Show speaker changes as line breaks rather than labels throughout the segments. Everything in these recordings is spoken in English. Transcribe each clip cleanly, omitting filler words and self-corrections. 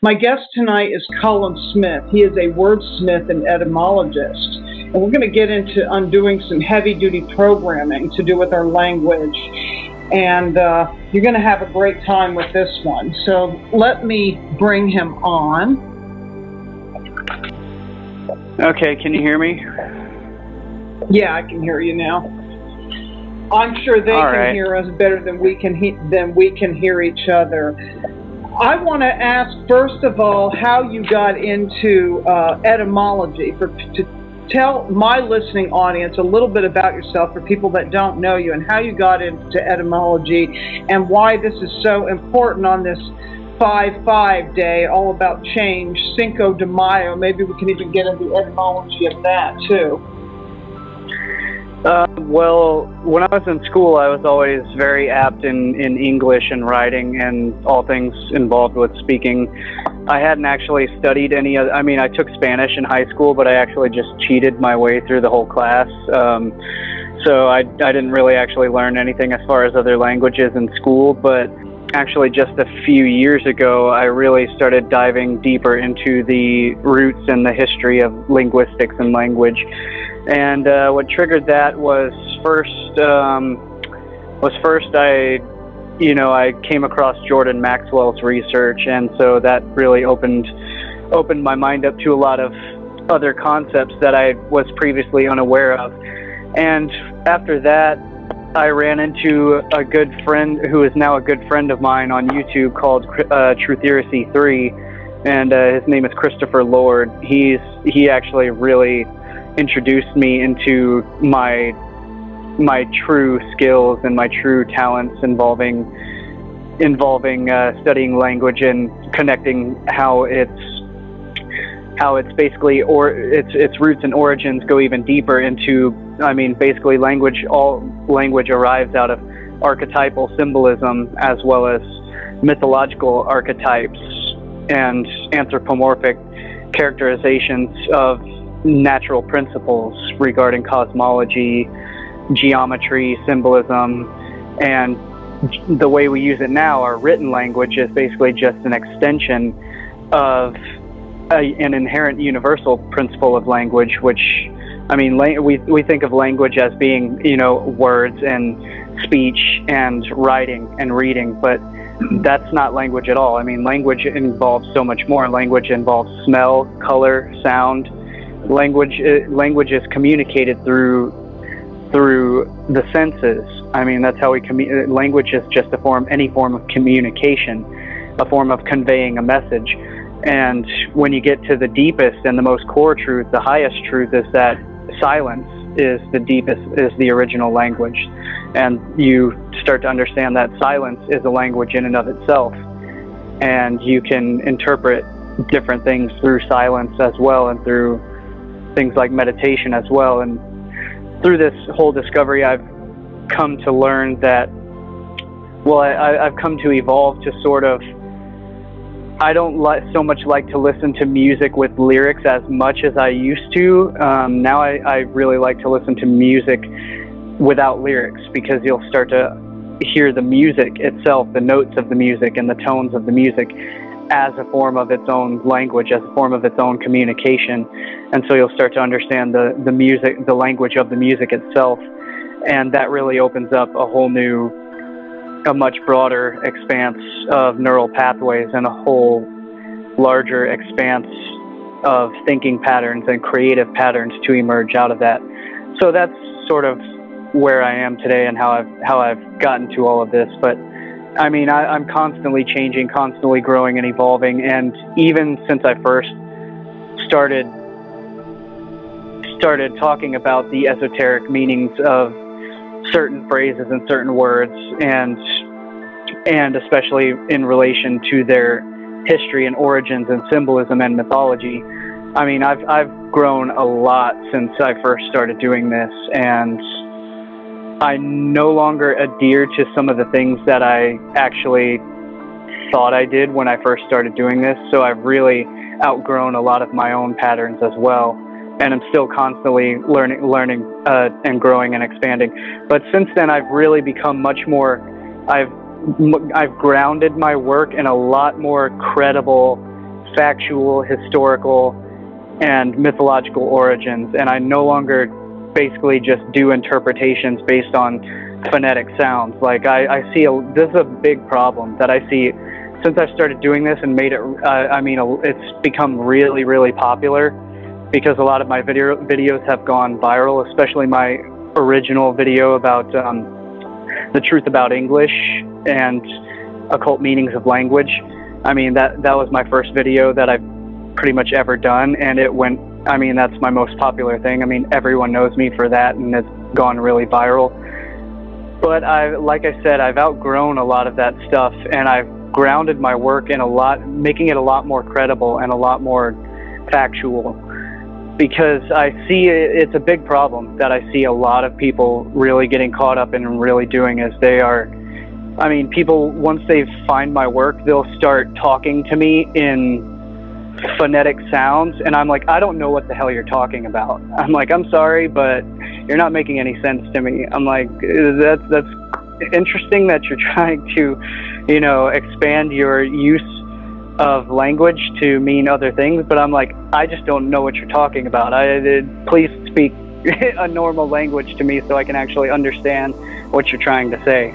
My guest tonight is Cullen Smith. He is a wordsmith and etymologist. And we're going to get into undoing some heavy-duty programming to do with our language. And you're going to have a great time with this one. So let me bring him on.
Okay, can you hear me?
Yeah, I can hear you now. I'm sure they can hear us better than we can hear each other. I want to ask, first of all, how you got into etymology, to tell my listening audience a little bit about yourself for people that don't know you, and how you got into etymology and why this is so important on this 5-5 day, all about change, Cinco de Mayo. Maybe we can even get into the etymology of that too.
Well, when I was in school, I was always very apt in English and writing and all things involved with speaking. I hadn't actually studied any other, I mean, I took Spanish in high school, but I actually just cheated my way through the whole class. So I didn't really actually learn anything as far as other languages in school, but actually just a few years ago, I really started diving deeper into the roots and the history of linguistics and language. And what triggered that was first I came across Jordan Maxwell's research, and so that really opened my mind up to a lot of other concepts that I was previously unaware of. And after that, I ran into a good friend who is now a good friend of mine on YouTube called Trutheresy3, and his name is Christopher Lord. He actually really introduced me into my true skills and my true talents involving studying language and connecting how its basically, or its roots and origins go even deeper into, I mean, basically all language arrives out of archetypal symbolism as well as mythological archetypes and anthropomorphic characterizations of natural principles regarding cosmology, geometry, symbolism, and the way we use it now, our written language, is basically just an extension of an inherent universal principle of language, which, I mean, we think of language as being, words and speech and writing and reading, but that's not language at all. I mean, language involves so much more. Language involves smell, color, sound. Language is communicated through the senses. I mean, that's how we language is just any form of communication, a form of conveying a message. And when you get to the deepest and the most core truth, the highest truth is that silence is the original language. And you start to understand that silence is a language in and of itself. And you can interpret different things through silence as well, and through things like meditation as well. And through this whole discovery, I've come to learn that, well, I've come to evolve to sort of, I don't so much like to listen to music with lyrics as much as I used to. Now I really like to listen to music without lyrics, because you'll start to hear the music itself, the notes of the music and the tones of the music, as a form of its own language, as a form of its own communication. And so you'll start to understand the music, the language of the music itself. And that really opens up a much broader expanse of neural pathways and a whole larger expanse of thinking patterns and creative patterns to emerge out of that. So that's sort of where I am today and how I've gotten to all of this. But I mean, I'm constantly changing, constantly growing and evolving. And even since I first started talking about the esoteric meanings of certain phrases and certain words, and especially in relation to their history and origins and symbolism and mythology, I mean, I've grown a lot since I first started doing this, and I no longer adhere to some of the things that I actually thought I did when I first started doing this. So I've really outgrown a lot of my own patterns as well. And I'm still constantly learning and growing and expanding. But since then, I've really become much more, I've grounded my work in a lot more credible factual, historical, and mythological origins, and I no longer basically just do interpretations based on phonetic sounds. Like I see this is a big problem that I see since I started doing this and made it. It's become really, really popular because a lot of my videos have gone viral, especially my original video about the truth about English and occult meanings of language. I mean, that was my first video that I've pretty much ever done, and it went, I mean, that's my most popular thing. I mean, everyone knows me for that, and it's gone really viral. But like I said, I've outgrown a lot of that stuff, and I've grounded my work in making it a lot more credible and a lot more factual, because I see it's a big problem that I see a lot of people really getting caught up in and really doing is people, once they find my work, they'll start talking to me in phonetic sounds, and I'm like, I don't know what the hell you're talking about. I'm like, I'm sorry, but you're not making any sense to me. I'm like, that's interesting that you're trying to, expand your use of language to mean other things, but I'm like, I just don't know what you're talking about. Please speak a normal language to me so I can actually understand what you're trying to say.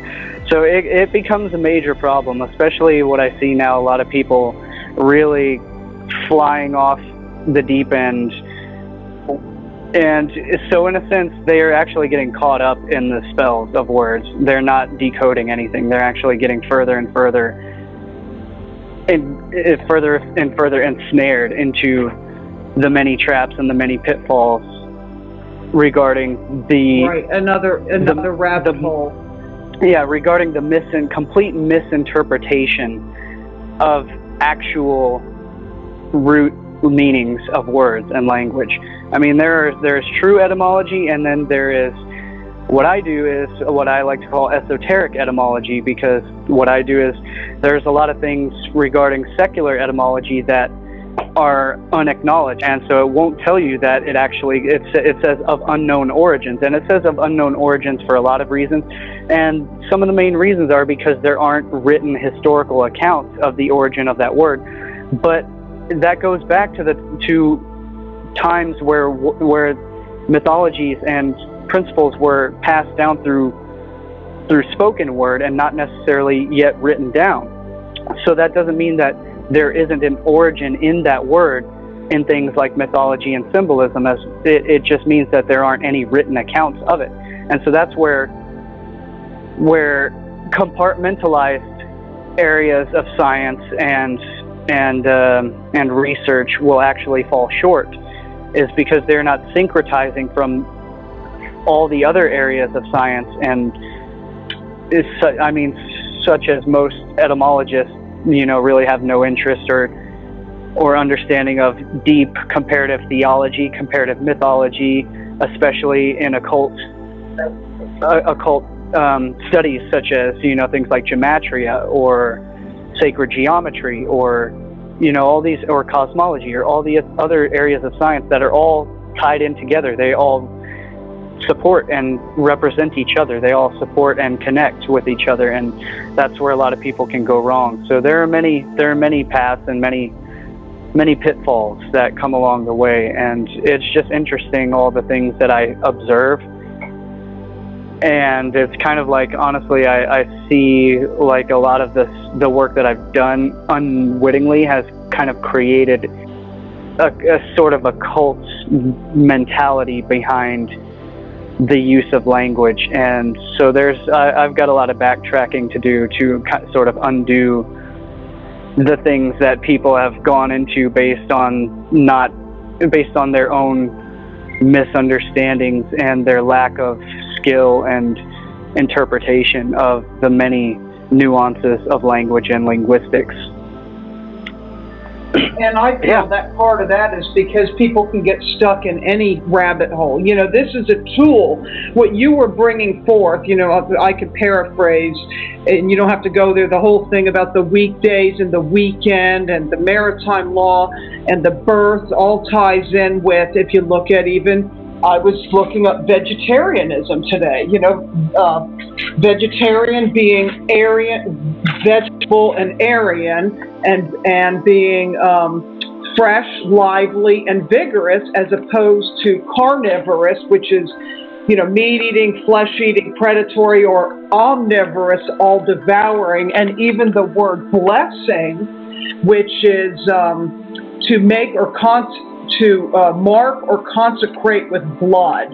So it becomes a major problem, especially what I see now, a lot of people really flying off the deep end. And so in a sense, they're actually getting caught up in the spells of words. They're not decoding anything. They're actually getting further and further ensnared into the many traps and the many pitfalls regarding
another rabbit hole.
Yeah, regarding the complete misinterpretation of actual root meanings of words and language. I mean, there's true etymology, and then there is what I do is what I like to call esoteric etymology, because what I do is there's a lot of things regarding secular etymology that are unacknowledged, and so it won't tell you that it says of unknown origins, and it says of unknown origins for a lot of reasons, and some of the main reasons are because there aren't written historical accounts of the origin of that word. But that goes back to times where mythologies and principles were passed down through spoken word and not necessarily yet written down. So that doesn't mean that there isn't an origin in that word in things like mythology and symbolism, as it just means that there aren't any written accounts of it. And so that's where compartmentalized areas of science and research will actually fall short, is because they're not syncretizing from all the other areas of science, and such as most etymologists, really have no interest or understanding of deep comparative theology, comparative mythology, especially in occult studies such as things like gematria or sacred geometry, or all these, or cosmology, or all the other areas of science that are all tied in together. They all support and represent each other. They all support and connect with each other, and that's where a lot of people can go wrong. So there are many paths and many pitfalls that come along the way, and it's just interesting, all the things that I observe. And it's kind of like, honestly, I see like a lot of the work that I've done unwittingly has kind of created a sort of a cult mentality behind the use of language. And so I've got a lot of backtracking to do to sort of undo the things that people have gone into based on their own misunderstandings and their lack of skill and interpretation of the many nuances of language and linguistics.
And I feel that part of that is because people can get stuck in any rabbit hole. This is a tool. What you were bringing forth, I could paraphrase, and you don't have to go there, the whole thing about the weekdays and the weekend and the maritime law and the birth all ties in with, if you look at even I was looking up vegetarianism today. You know, vegetarian being Aryan, vegetable and Aryan, and being fresh, lively, and vigorous, as opposed to carnivorous, which is, you know, meat-eating, flesh-eating, predatory, or omnivorous, all-devouring. And even the word blessing, which is to make or mark or consecrate with blood,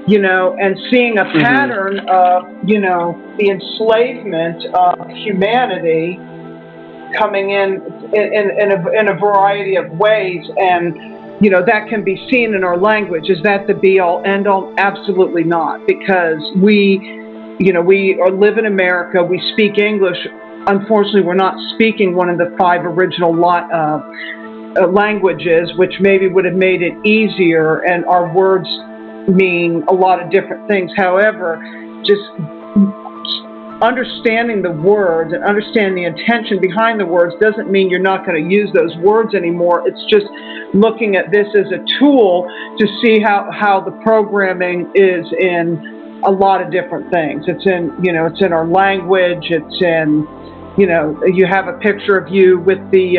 you know, and seeing a pattern of, you know, the enslavement of humanity coming in a variety of ways. And, you know, that can be seen in our language. Is that the be-all, end-all? Absolutely not, because we live in America, we speak English. Unfortunately, we're not speaking one of the 5 original languages, which maybe would have made it easier, and our words mean a lot of different things. However, just understanding the words and understanding the intention behind the words doesn't mean you're not going to use those words anymore. It's just looking at this as a tool to see how the programming is in a lot of different things. It's in, you know, it's in our language. It's in, you know, you have a picture of you with the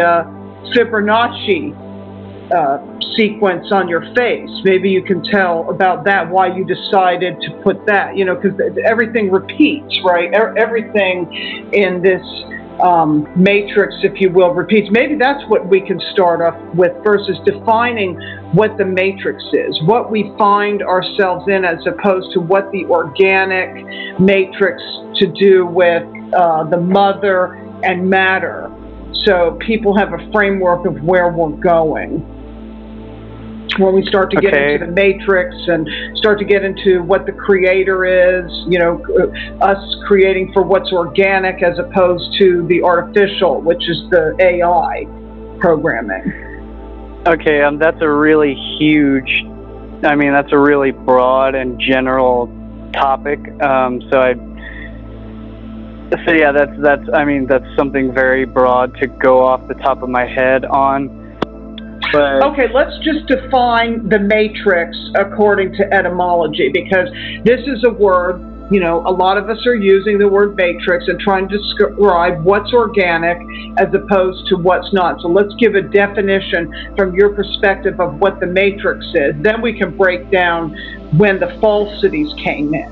Fibonacci sequence on your face. Maybe you can tell about that, why you decided to put that, you know, because everything repeats, right? Everything in this matrix, if you will, repeats. Maybe that's what we can start off with first, is defining what the matrix is, what we find ourselves in, as opposed to what the organic matrix to do with the mother and matter. So people have a framework of where we're going. When we start to get into the matrix and start to get into what the creator is, you know, us creating for what's organic as opposed to the artificial, which is the AI programming.
Okay, that's a really huge, I mean, that's a really broad and general topic. So yeah, that's I mean, that's something very broad to go off the top of my head on. But okay, let's just define the matrix according to etymology, because this is a word, you know, a lot of us are using the word matrix and trying to describe what's organic as opposed to what's not. So let's give a definition from your perspective of what the matrix is. Then we can break down when the falsities came in.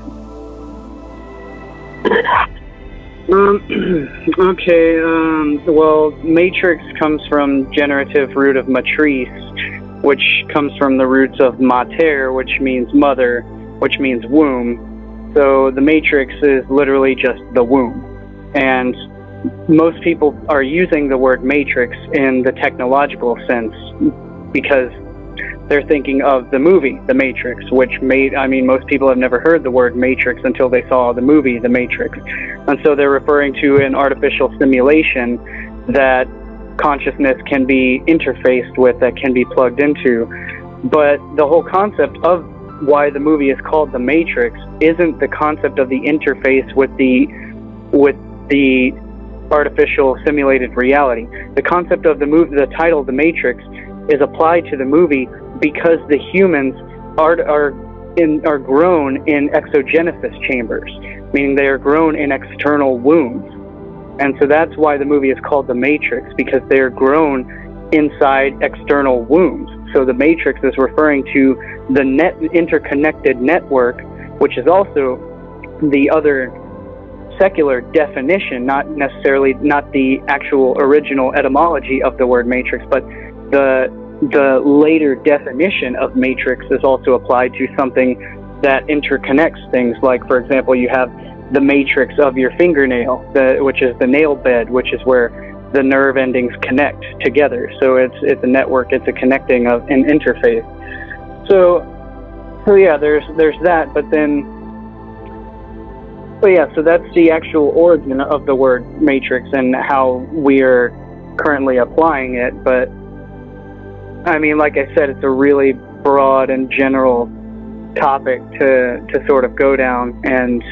Well, matrix comes from generative root of matrice, which comes from the roots of mater, which means mother, which means womb. So the matrix is literally just the womb. And most people are using the word matrix in the technological sense because they're thinking of the movie, The Matrix, which most people have never heard the word matrix until they saw the movie, The Matrix. And so they're referring to an artificial simulation that consciousness can be interfaced with, that can be plugged into. But the whole concept of why the movie is called The Matrix isn't the concept of the interface with the artificial simulated reality. The concept of the movie, the title The Matrix, is applied to the movie because the humans are grown in exogenesis chambers, meaning they are grown in external wombs. And so that's why the movie is called The Matrix, because they're grown inside external wombs. So the Matrix is referring to the interconnected network, which is also the other secular definition, not the actual original etymology of the word matrix, but the later definition of matrix is also applied to something that interconnects things. Like, for example, you have the matrix of your fingernail, which is the nail bed, which is where the nerve endings connect together. So it's a network, it's a connecting of an interface. So yeah, there's that, so that's the actual origin of the word matrix and how we're currently applying it. But I mean, like I said, it's a really broad and general topic to sort of go down, and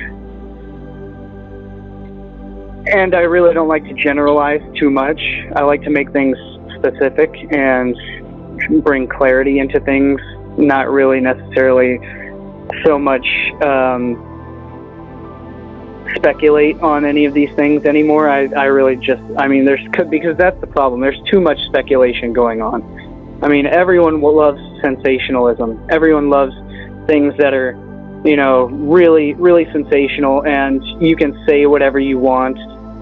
I really don't like to generalize too much. I like to make things specific and bring clarity into things not really necessarily so much speculate on any of these things anymore. I really just, I mean, because that's the problem. There's too much speculation going on. I mean, everyone loves sensationalism. Everyone loves things that are, you know, really, really sensational, and you can say whatever you want,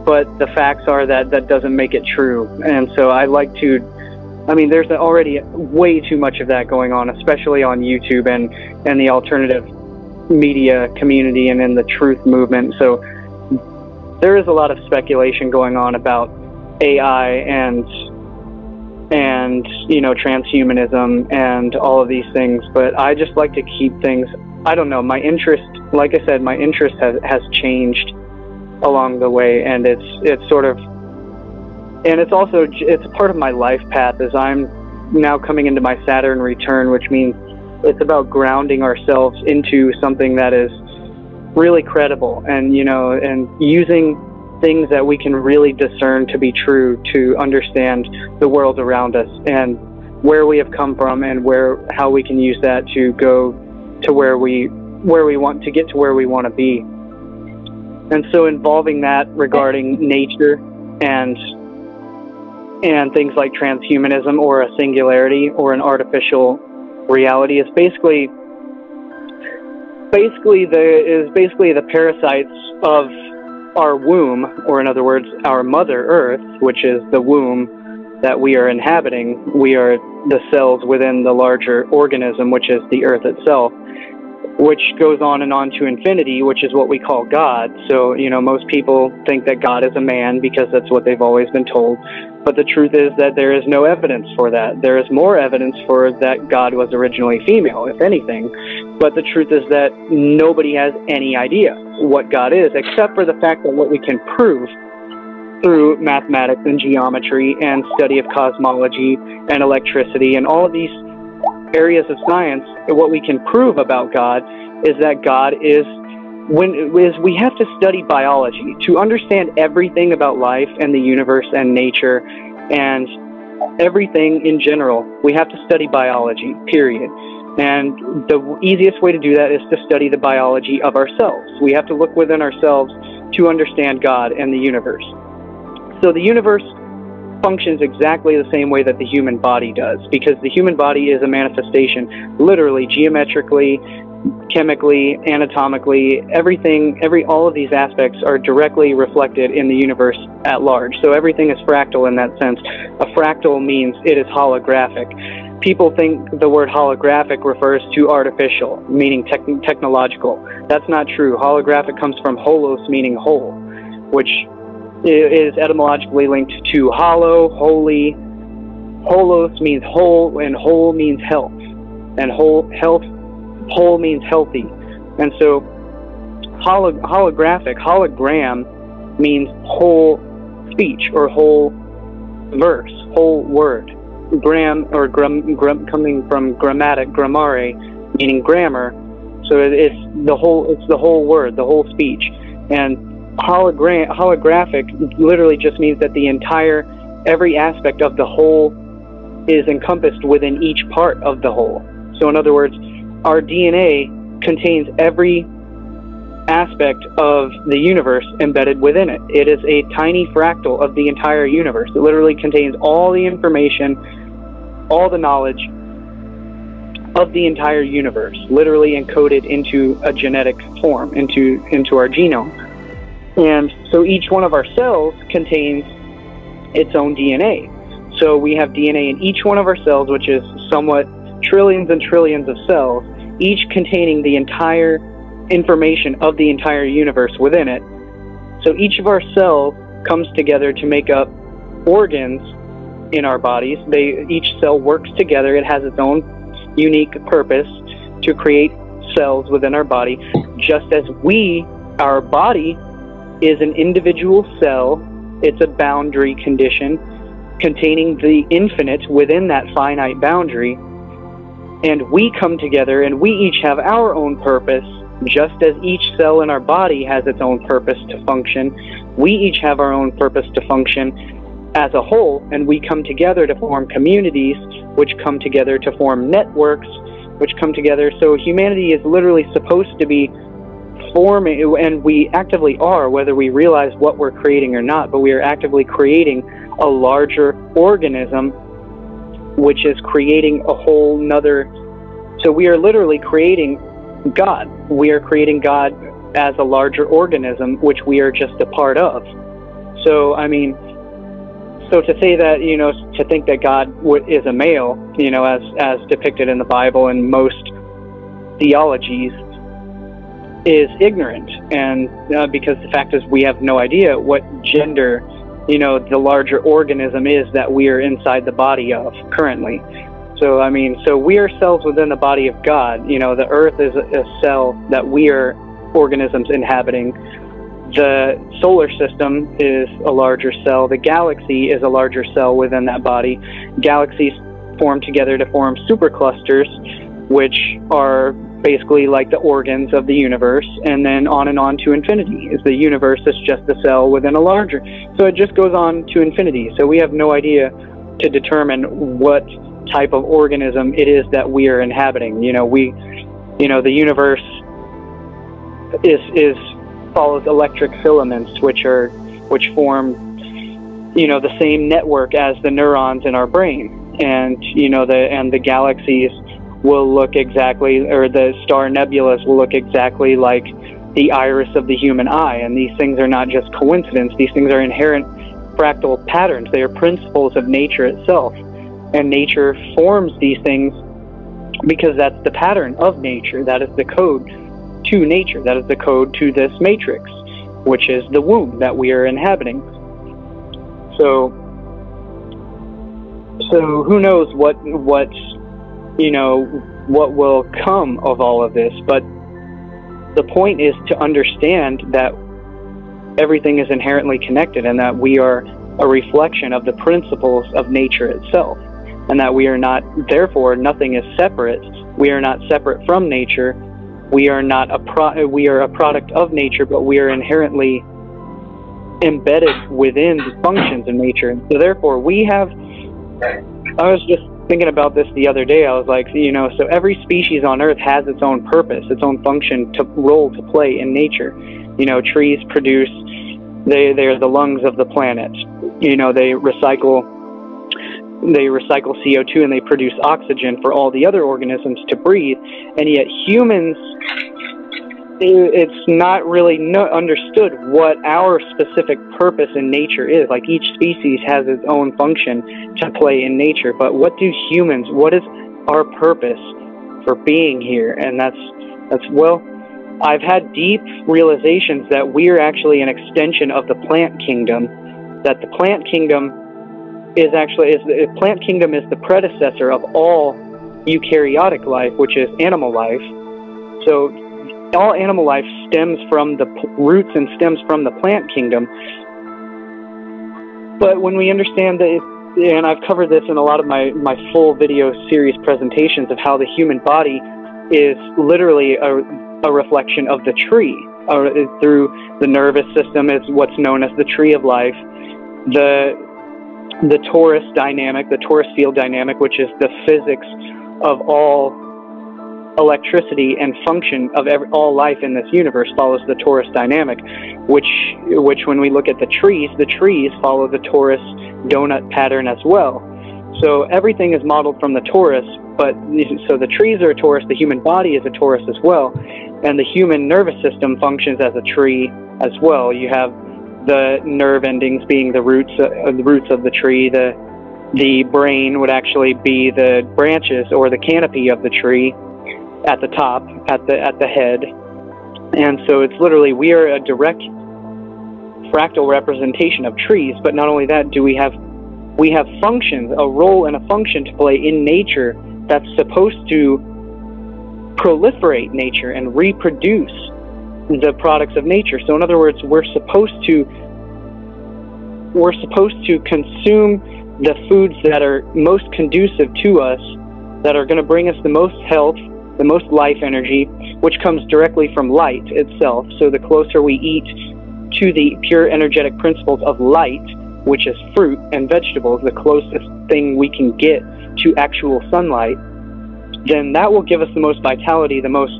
but the facts are that doesn't make it true. And so I like to, I mean, there's already way too much of that going on, especially on YouTube and the alternative media community and in the truth movement. So there is a lot of speculation going on about AI and you know, transhumanism and all of these things, but I just like to keep things, I don't know, my interest, like I said, my interest has changed along the way, and it's sort of, and it's also, it's part of my life path as I'm now coming into my Saturn return, which means it's about grounding ourselves into something that is really credible, and, you know, and using things that we can really discern to be true to understand the world around us and where we have come from, and how we can use that to go to where we want to get to, where we want to be. And so involving that regarding nature and things like transhumanism or a singularity or an artificial reality is basically the parasites of our womb, or in other words, our Mother Earth, which is the womb that we are inhabiting. We are the cells within the larger organism, which is the Earth itself, which goes on and on to infinity, which is what we call God. So, you know, most people think that God is a man because that's what they've always been told. But the truth is that there is no evidence for that. There is more evidence for that God was originally female, if anything. But the truth is that nobody has any idea what God is, except for the fact that what we can prove through mathematics and geometry and study of cosmology and electricity and all of these areas of science, what we can prove about God is that God is, we have to study biology to understand everything about life and the universe and nature and everything in general. We have to study biology, period. And the easiest way to do that is to study the biology of ourselves. We have to look within ourselves to understand God and the universe. So the universe functions exactly the same way that the human body does, because the human body is a manifestation, literally, geometrically, chemically, anatomically, all of these aspects are directly reflected in the universe at large. So everything is fractal in that sense. A fractal means it is holographic. People think the word holographic refers to artificial, meaning technological. That's not true. Holographic comes from holos, meaning whole, which is etymologically linked to hollow, holy. Holos means whole, and whole means health. And whole means healthy. And so holographic, hologram, means whole speech or whole verse, whole word. Gram, or coming from grammare, meaning grammar. So it's the whole word, the whole speech. And holographic literally just means that every aspect of the whole is encompassed within each part of the whole. So in other words, our DNA contains every aspect of the universe embedded within it. It is a tiny fractal of the entire universe. It literally contains all the information, all the knowledge of the entire universe, literally encoded into a genetic form, into our genome. And so each one of our cells contains its own DNA. So we have DNA in each one of our cells, which is somewhat trillions and trillions of cells, each containing the entire information of the entire universe within it. So each of our cells comes together to make up organs in our bodies. Each cell works together. It has its own unique purpose to create cells within our body, just as our body is an individual cell. It's a boundary condition containing the infinite within that finite boundary. And we come together and we each have our own purpose, just as each cell in our body has its own purpose to function. We each have our own purpose to function as a whole, and we come together to form communities, which come together to form networks, which come together. So humanity is literally supposed to be forming, and we actively are, whether we realize what we're creating or not, but we are actively creating a larger organism, which is creating a whole nother. So we are literally creating God. We are creating God as a larger organism, which we are just a part of. So, I mean, so to say that, you know, to think that God is a male, you know, as depicted in the Bible and most theologies, is ignorant. And because the fact is we have no idea what gender, you know, the larger organism is that we are inside the body of currently. So, I mean, so we are cells within the body of God. You know, the earth is a cell that we are organisms inhabiting. The solar system is a larger cell. The galaxy is a larger cell within that body. Galaxies form together to form superclusters, which are basically like the organs of the universe, and then on to infinity. Is the universe is just a cell within a larger. So it just goes on to infinity. So we have no idea to determine what type of organism it is that we are inhabiting. You know, the universe is follows electric filaments, which form, you know, the same network as the neurons in our brain, and you know, the galaxies will look exactly, or the star nebulas will look exactly like the iris of the human eye. And these things are not just coincidence. These things are inherent fractal patterns. They are principles of nature itself, and nature forms these things because that's the pattern of nature. That is the code to nature. That is the code to this matrix, which is the womb that we are inhabiting. So who knows what you know, what will come of all of this. But the point is to understand that everything is inherently connected, and that we are a reflection of the principles of nature itself, and that we are not, therefore nothing is separate. We are not separate from nature. We are not we are a product of nature, but we are inherently embedded within the functions of nature. So therefore we have, I was just thinking about this the other day. I was like, you know, so every species on Earth has its own purpose, its own function to role to play in nature. You know, trees produce, they're the lungs of the planet. You know, they recycle CO2 and they produce oxygen for all the other organisms to breathe. And yet humans, it's not really understood what our specific purpose in nature is. Like, each species has its own function to play in nature, but what is our purpose for being here? And that's well, I've had deep realizations that we're actually an extension of the plant kingdom, that the plant kingdom is the predecessor of all eukaryotic life, which is animal life. So all animal life stems from the roots and stems from the plant kingdom. But when we understand that, and I've covered this in a lot of my full video series presentations of how the human body is literally a reflection of the tree, through the nervous system is what's known as the tree of life. The Torus dynamic, the Torus field dynamic, which is the physics of all electricity and function of all life in this universe, follows the Torus dynamic, which when we look at the trees follow the Torus donut pattern as well. So everything is modeled from the Torus, but so the trees are a Torus, the human body is a Torus as well, and the human nervous system functions as a tree as well. You have the nerve endings being the roots of the tree. The brain would actually be the branches or the canopy of the tree at the top, at the head. And so it's literally, we are a direct fractal representation of trees. But not only that, we have functions, a role and a function to play in nature that's supposed to proliferate nature and reproduce the products of nature. So in other words, we're supposed to consume the foods that are most conducive to us, that are going to bring us the most health, the most life energy, which comes directly from light itself. So the closer we eat to the pure energetic principles of light, which is fruit and vegetables, the closest thing we can get to actual sunlight, then that will give us the most vitality, the most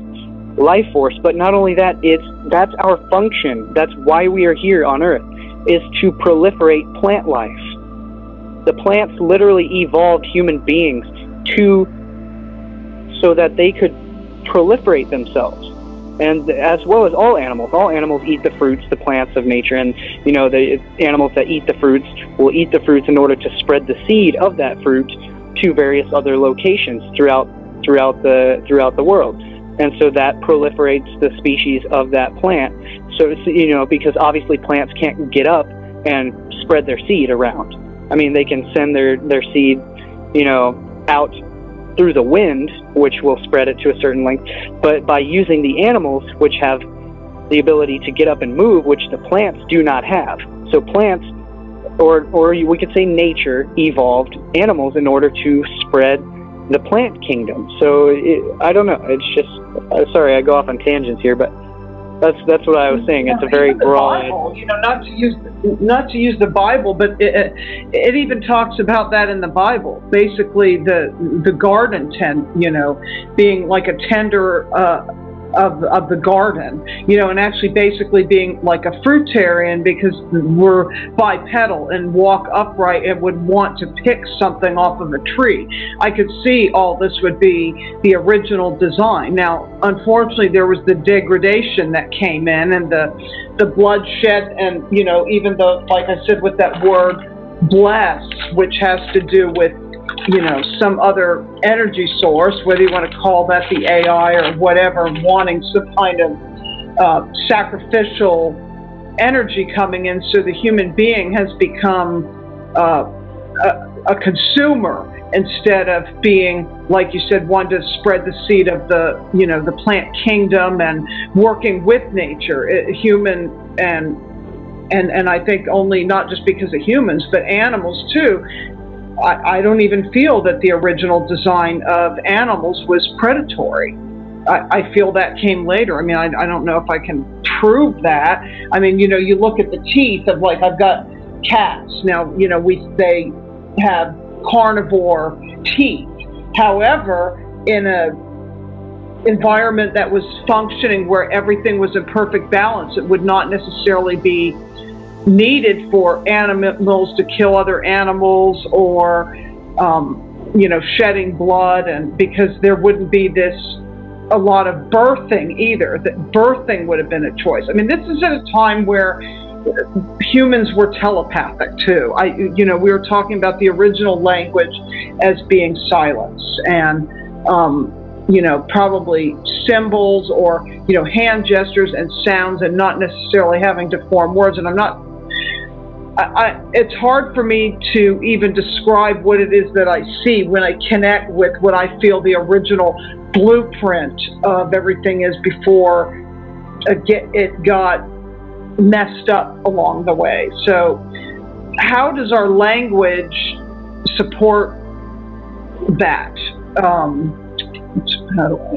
life force. But not only that, that's our function. That's why we are here on Earth, is to proliferate plant life. The plants literally evolved human beings so that they could proliferate themselves. And as well as all animals. All animals eat the fruits, the plants of nature, and the animals that eat the fruits will eat the fruits in order to spread the seed of that fruit to various other locations throughout the world. And so that proliferates the species of that plant. So because obviously plants can't get up and spread their seed around. I mean, they can send their seed, out through the wind, which will spread it to a certain length, but by using the animals, which have the ability to get up and move, which the plants do not have. So plants, or we could say nature, evolved animals in order to spread the plant kingdom. So I don't know. It's just sorry, I go off on tangents here, but that's what I was saying. It's a very broad.
Bible, not to use the Bible, but it even talks about that in the Bible. Basically, the garden being like a tender of the garden, and actually basically being like a fruitarian, because we're bipedal and walk upright and would want to pick something off of a tree. I could see all this would be the original design. Now, unfortunately, there was the degradation that came in, and the bloodshed, and even though, like I said, with that word bless, which has to do with some other energy source, whether you want to call that the AI or whatever, wanting some kind of sacrificial energy coming in, so the human being has become a consumer instead of being, like you said, one to spread the seed of the plant kingdom and working with nature, human and I think only not just because of humans, but animals too. I don't even feel that the original design of animals was predatory. I feel that came later. I mean, I don't know if I can prove that. I mean, you look at the teeth of, like, I've got cats. Now, they have carnivore teeth. However, in a environment that was functioning where everything was in perfect balance, it would not necessarily be needed for animals to kill other animals or shedding blood, and because there wouldn't be a lot of birthing either. That birthing would have been a choice. I mean, this is at a time where humans were telepathic too. We were talking about the original language as being silence, and probably symbols or hand gestures and sounds, and not necessarily having to form words. And it's hard for me to even describe what it is that I see when I connect with what I feel the original blueprint of everything is before it got messed up along the way. So how does our language support that? How do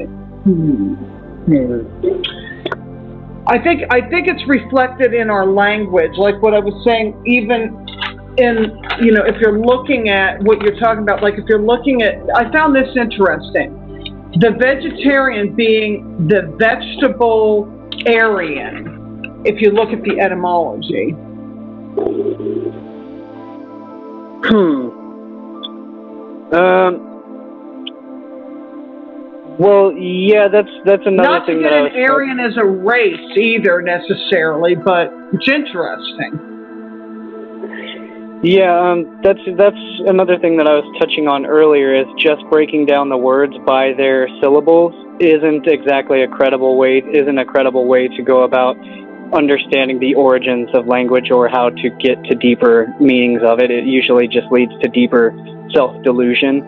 I think it's reflected in our language, like what I was saying, even in, if you're looking at what you're talking about, like if you're looking at, I found this interesting, the vegetarian being the vegetable Aryan, if you look at the etymology.
Well, yeah, that's another thing that I was...
Not Aryan as a race either necessarily, but it's interesting.
Yeah, that's another thing that I was touching on earlier, is just breaking down the words by their syllables isn't a credible way to go about understanding the origins of language or how to get to deeper meanings of it. It usually just leads to deeper self-delusion.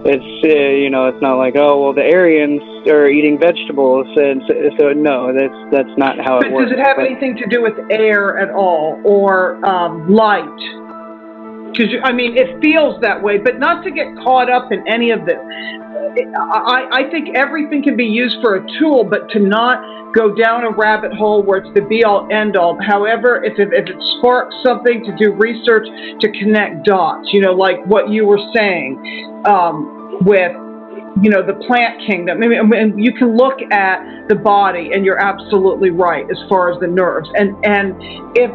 It's not like, oh, well, the Aryans are eating vegetables, and so no, that's not how it works.
Does it have anything to do with air at all, or light? Because it feels that way, but not to get caught up in any of the I think everything can be used for a tool, but to not go down a rabbit hole where it's the be-all, end-all. However, if it sparks something to do research, to connect dots, you know, like what you were saying with, you know, the plant kingdom. I mean, you can look at the body, and you're absolutely right as far as the nerves. And if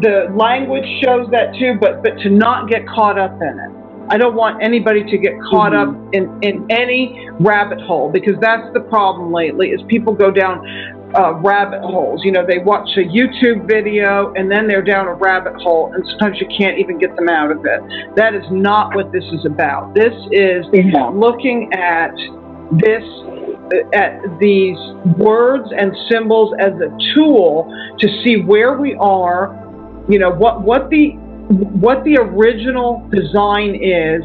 the language shows that too, but to not get caught up in it. I don't want anybody to get caught up in any rabbit hole, because that's the problem lately, is people go down rabbit holes. You know, they watch a YouTube video and then they're down a rabbit hole, and sometimes you can't even get them out of it. That is not what this is about. This is looking at these words and symbols as a tool to see where we are, you know, what the original design is,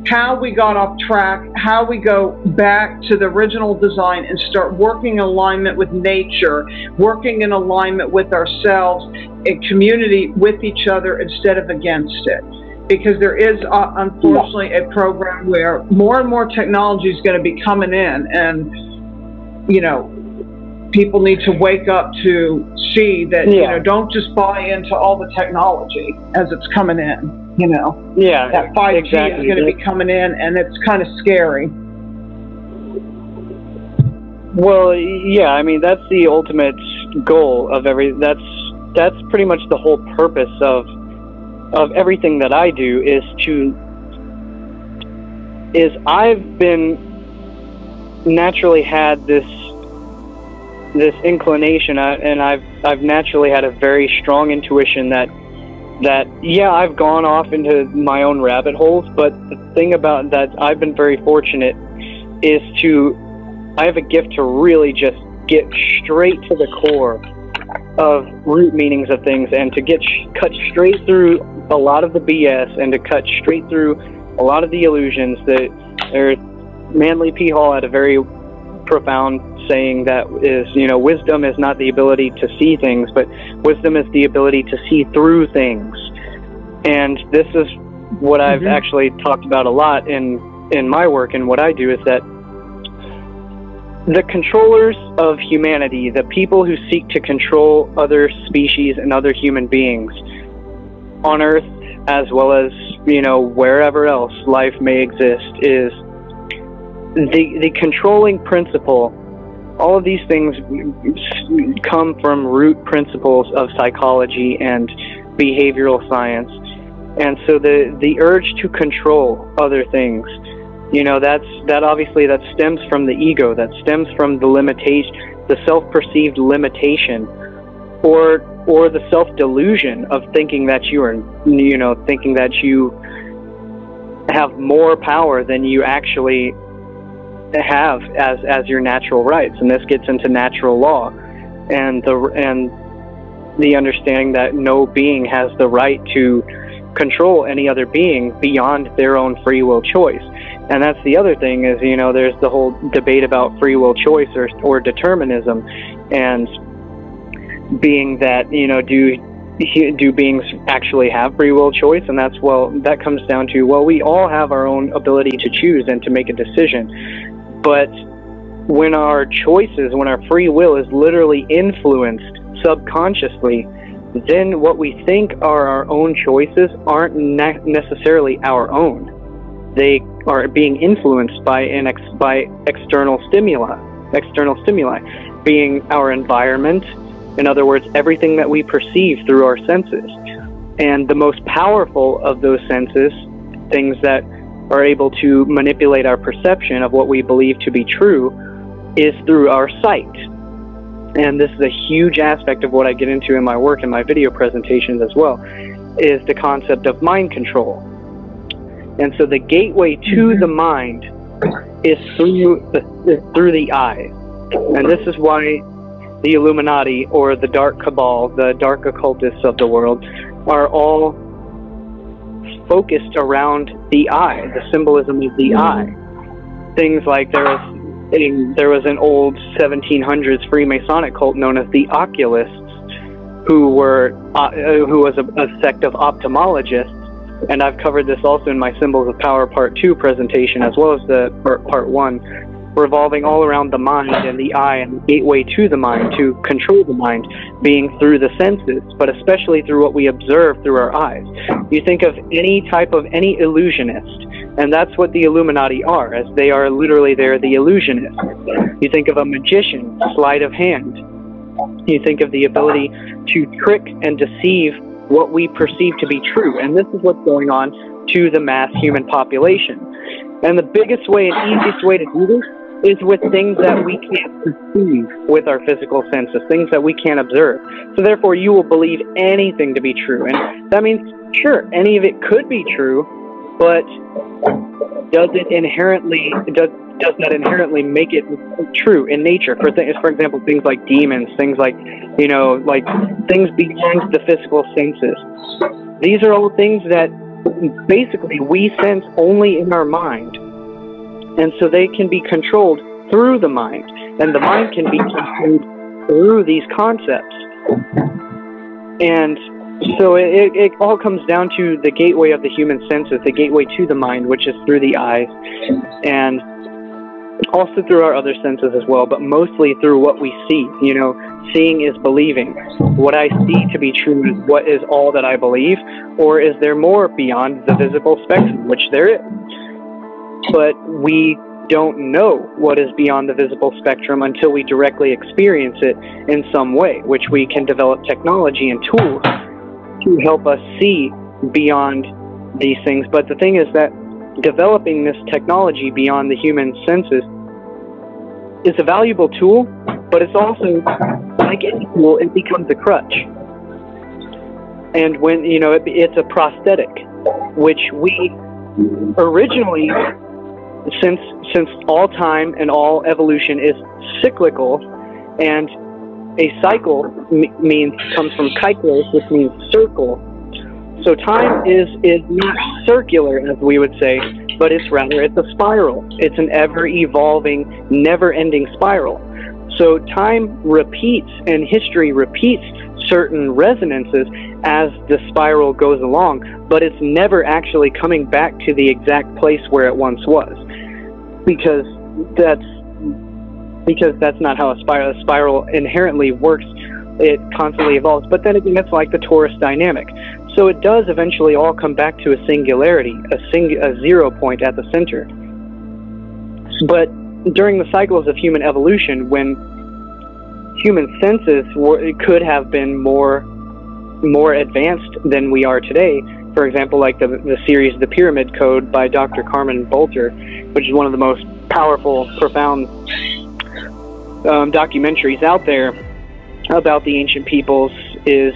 how we got off track, how we go back to the original design and start working in alignment with nature, working in alignment with ourselves, in community with each other instead of against it. Because there is, unfortunately, a program where more and more technology is going to be coming in, and, you know, people need to wake up to see that, you know, don't just buy into all the technology as it's coming in, you know. Yeah, that 5G is going to be coming in, and it's kind of scary.
Well, yeah, I mean, that's the ultimate goal of that's pretty much the whole purpose of everything that I do, is I've been naturally had this inclination, and I've naturally had a very strong intuition that yeah, I've gone off into my own rabbit holes, but the thing about that, I've been very fortunate, is I have a gift to really just get straight to the core of root meanings of things, and to cut straight through a lot of the BS, and to cut straight through a lot of the illusions. Manly P. Hall had a very profound saying that is, you know, wisdom is not the ability to see things, but wisdom is the ability to see through things. And this is what I've actually talked about a lot in my work, and what I do, is that the controllers of humanity, the people who seek to control other species and other human beings on Earth, as well as, you know, wherever else life may exist, is the controlling principle. All of these things come from root principles of psychology and behavioral science. And so the urge to control other things, you know, that stems from the ego, that stems from the limitation, the self-perceived limitation, or the self-delusion of thinking that thinking that you have more power than you actually have as your natural rights. And this gets into natural law, and the understanding that no being has the right to control any other being beyond their own free will choice. And that's the other thing, is, you know, there's the whole debate about free will choice or determinism, and being that, you know, do beings actually have free will choice? And that comes down to, well, we all have our own ability to choose and to make a decision. But when our free will is literally influenced subconsciously, then what we think are our own choices aren't necessarily our own. They are being influenced by external stimuli, being our environment. In other words, everything that we perceive through our senses. And the most powerful of those senses, things that are able to manipulate our perception of what we believe to be true, is through our sight. And this is a huge aspect of what I get into in my work and my video presentations as well, is the concept of mind control. And so the gateway to the mind is through the eye. And this is why the Illuminati, or the dark cabal, the dark occultists of the world, are all focused around the eye, the symbolism of the eye. Things like there was an old 1700s Freemasonic cult known as the Oculists, who was a sect of ophthalmologists, and I've covered this also in my Symbols of Power Part 2 presentation, as well as the Part 1, revolving all around the mind and the eye and the gateway to the mind, to control the mind, being through the senses, but especially through what we observe through our eyes. You think of any illusionist, and that's what the Illuminati are, as they are literally, they're the illusionists. You think of a magician, sleight of hand. You think of the ability to trick and deceive what we perceive to be true, and this is what's going on to the mass human population. And the biggest way and easiest way to do this is with things that we can't perceive with our physical senses, things that we can't observe. So therefore, you will believe anything to be true. And that means, sure, any of it could be true, but does that inherently make it true in nature? For example, things like demons, things like, like things beyond the physical senses. These are all things that basically we sense only in our mind. And so they can be controlled through the mind. And the mind can be controlled through these concepts. And so it all comes down to the gateway of the human senses, the gateway to the mind, which is through the eyes, and also through our other senses as well, but mostly through what we see. Seeing is believing. What I see to be true is what is all that I believe, or is there more beyond the visible spectrum, which there is. But we don't know what is beyond the visible spectrum until we directly experience it in some way, which we can develop technology and tools to help us see beyond these things. But the thing is that developing this technology beyond the human senses is a valuable tool, but it's also, like any tool, it becomes a crutch. And when, it's a prosthetic, which we originally, since all time and all evolution is cyclical, and a cycle comes from kyklos, which means circle. So time is not circular, as we would say, but it's a spiral. It's an ever-evolving, never-ending spiral. So time repeats, and history repeats certain resonances as the spiral goes along, but it's never actually coming back to the exact place where it once was, because that's not how a spiral inherently works. It constantly evolves. But then again, it's like the Torus Dynamic. So it does eventually all come back to a singularity, a 0 point at the center. But during the cycles of human evolution, when human senses could have been more advanced than we are today, for example, like the series The Pyramid Code by Dr. Carmen Bolter, which is one of the most powerful, profound documentaries out there about the ancient peoples, is,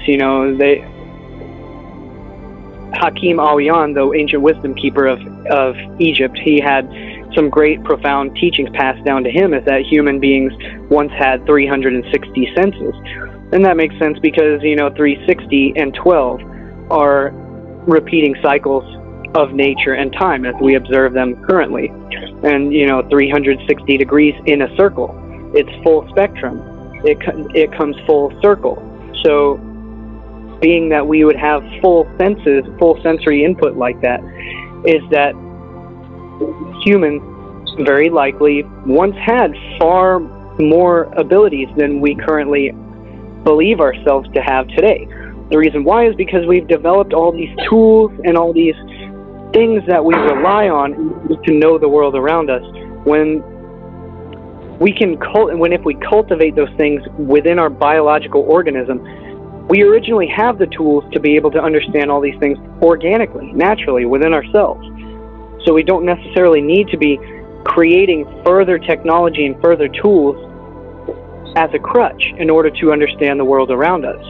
Hakim Awiyan, the ancient wisdom keeper of Egypt, he had some great, profound teachings passed down to him, is that human beings once had 360 senses. And that makes sense because, 360 and 12 are repeating cycles of nature and time as we observe them currently. And, 360 degrees in a circle. It's full spectrum. It comes full circle. So, being that we would have full senses, full sensory input like that, is that humans very likely once had far more abilities than we currently believe ourselves to have today. The reason why is because we've developed all these tools and all these things that we rely on to know the world around us. If we cultivate those things within our biological organism, we originally have the tools to be able to understand all these things organically, naturally, within ourselves. So we don't necessarily need to be creating further technology and further tools as a crutch in order to understand the world around us,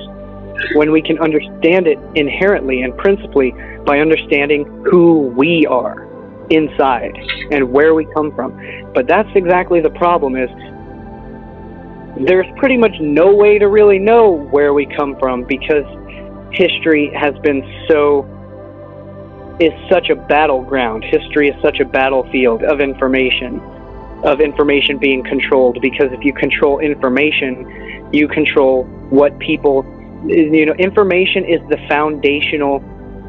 when we can understand it inherently and principally by understanding who we are inside and where we come from. But that's exactly the problem, is there's pretty much no way to really know where we come from, because history has been is such a battleground. History is such a battlefield of information being controlled, because if you control information, you control what people, information is the foundational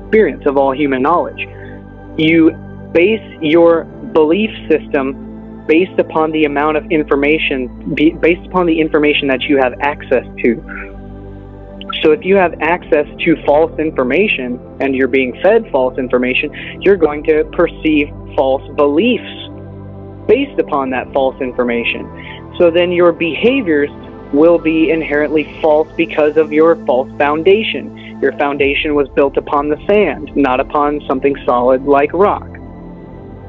experience of all human knowledge. You base your belief system based upon the amount of information, based upon the information that you have access to. So if you have access to false information and you're being fed false information, you're going to perceive false beliefs based upon that false information. So then your behaviors will be inherently false because of your false foundation. Your foundation was built upon the sand, not upon something solid like rock.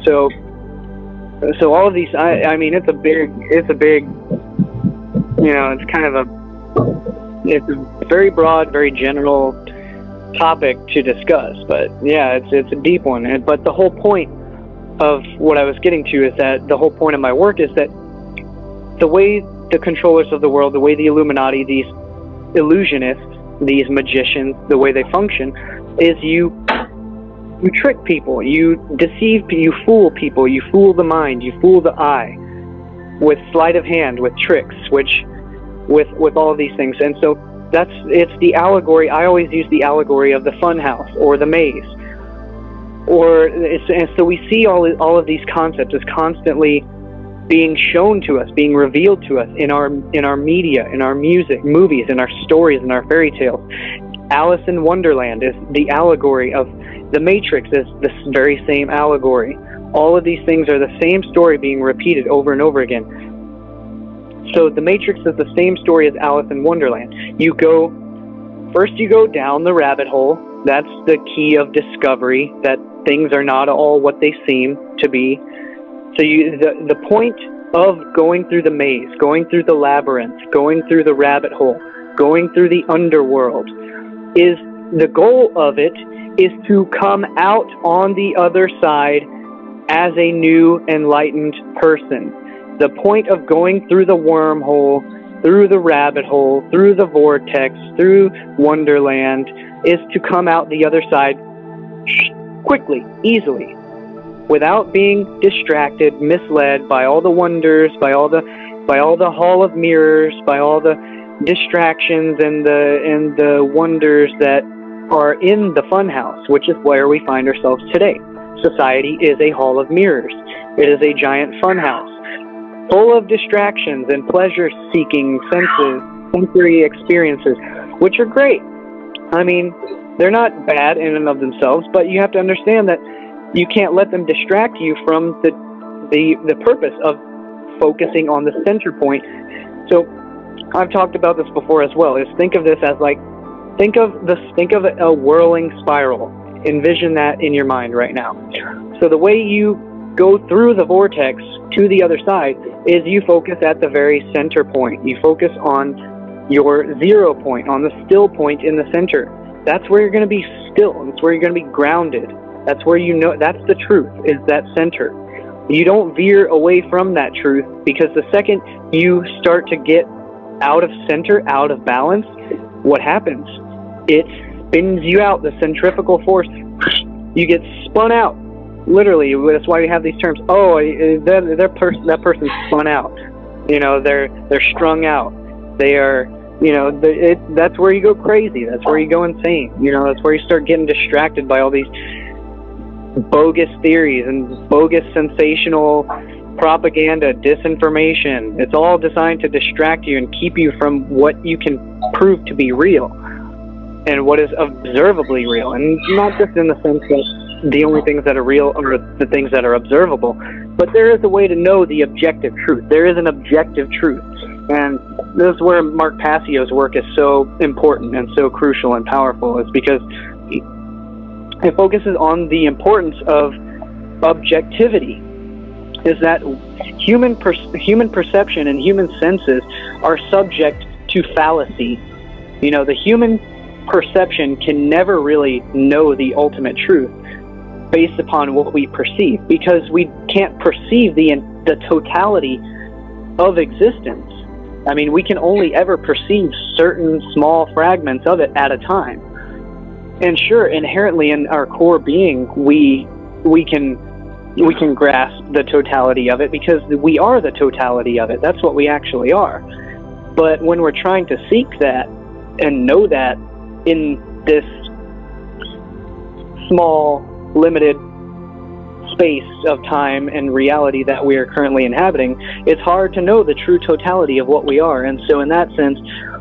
So all of these, I mean, it's a big, you know, it's kind of it's a very broad, very general topic to discuss. But yeah, it's a deep one. But the whole point of what I was getting to is that the whole point of my work is that the way the controllers of the world, the way the Illuminati, these illusionists, these magicians, the way they function is you trick people, you deceive, you fool people, you fool the mind, you fool the eye with sleight of hand, with tricks, with all of these things. And so it's the allegory. I always use the allegory of the funhouse or the maze. And so we see all of these concepts as constantly being shown to us, being revealed to us in our media, in our music, movies, in our stories, in our fairy tales. Alice in Wonderland is the allegory of the Matrix, is this very same allegory. All of these things are the same story being repeated over and over again. So the Matrix is the same story as Alice in Wonderland. First you go down the rabbit hole. That's the key of discovery, that things are not all what they seem to be. So the point of going through the maze, going through the labyrinth, going through the rabbit hole, going through the underworld, is the goal of it is to come out on the other side as a new enlightened person. The point of going through the wormhole, through the rabbit hole, through the vortex, through Wonderland, is to come out the other side quickly, easily, without being distracted, misled by all the wonders, by all the hall of mirrors, by all the distractions and the wonders that are in the funhouse, which is where we find ourselves today. Society is a hall of mirrors. It is a giant funhouse, full of distractions and pleasure-seeking senses, sensory experiences, which are great. I mean, they're not bad in and of themselves, but you have to understand that you can't let them distract you from the purpose of focusing on the center point. So I've talked about this before as well. Is think of this as like, think of a whirling spiral. Envision that in your mind right now. So the way you go through the vortex to the other side is you focus at the very center point. You focus on your 0 point, on the still point in the center. That's where you're going to be still. That's where you're going to be grounded. That's where you know, that's the truth, is that center. You don't veer away from that truth, because the second you start to get out of center, out of balance, what happens? It spins you out, the centrifugal force. You get spun out. Literally, that's why we have these terms. Oh, that person's spun out. You know, they're strung out. They are, you know, that's where you go crazy. That's where you go insane. You know, that's where you start getting distracted by all these bogus theories and bogus sensational propaganda, disinformation. It's all designed to distract you and keep you from what you can prove to be real and what is observably real. And not just in the sense that the only things that are real are the things that are observable, but there is a way to know the objective truth. There is an objective truth. And this is where Mark Passio's work is so important and so crucial and powerful, is because it focuses on the importance of objectivity. Is that human perception and human senses are subject to fallacy. You know, the human perception can never really know the ultimate truth based upon what we perceive, because we can't perceive the totality of existence. I mean, we can only ever perceive certain small fragments of it at a time. And sure, inherently in our core being, we can grasp the totality of it, because we are the totality of it. That's what we actually are. But when we're trying to seek that and know that in this small, limited space of time and reality that we are currently inhabiting, it's hard to know the true totality of what we are. And so in that sense,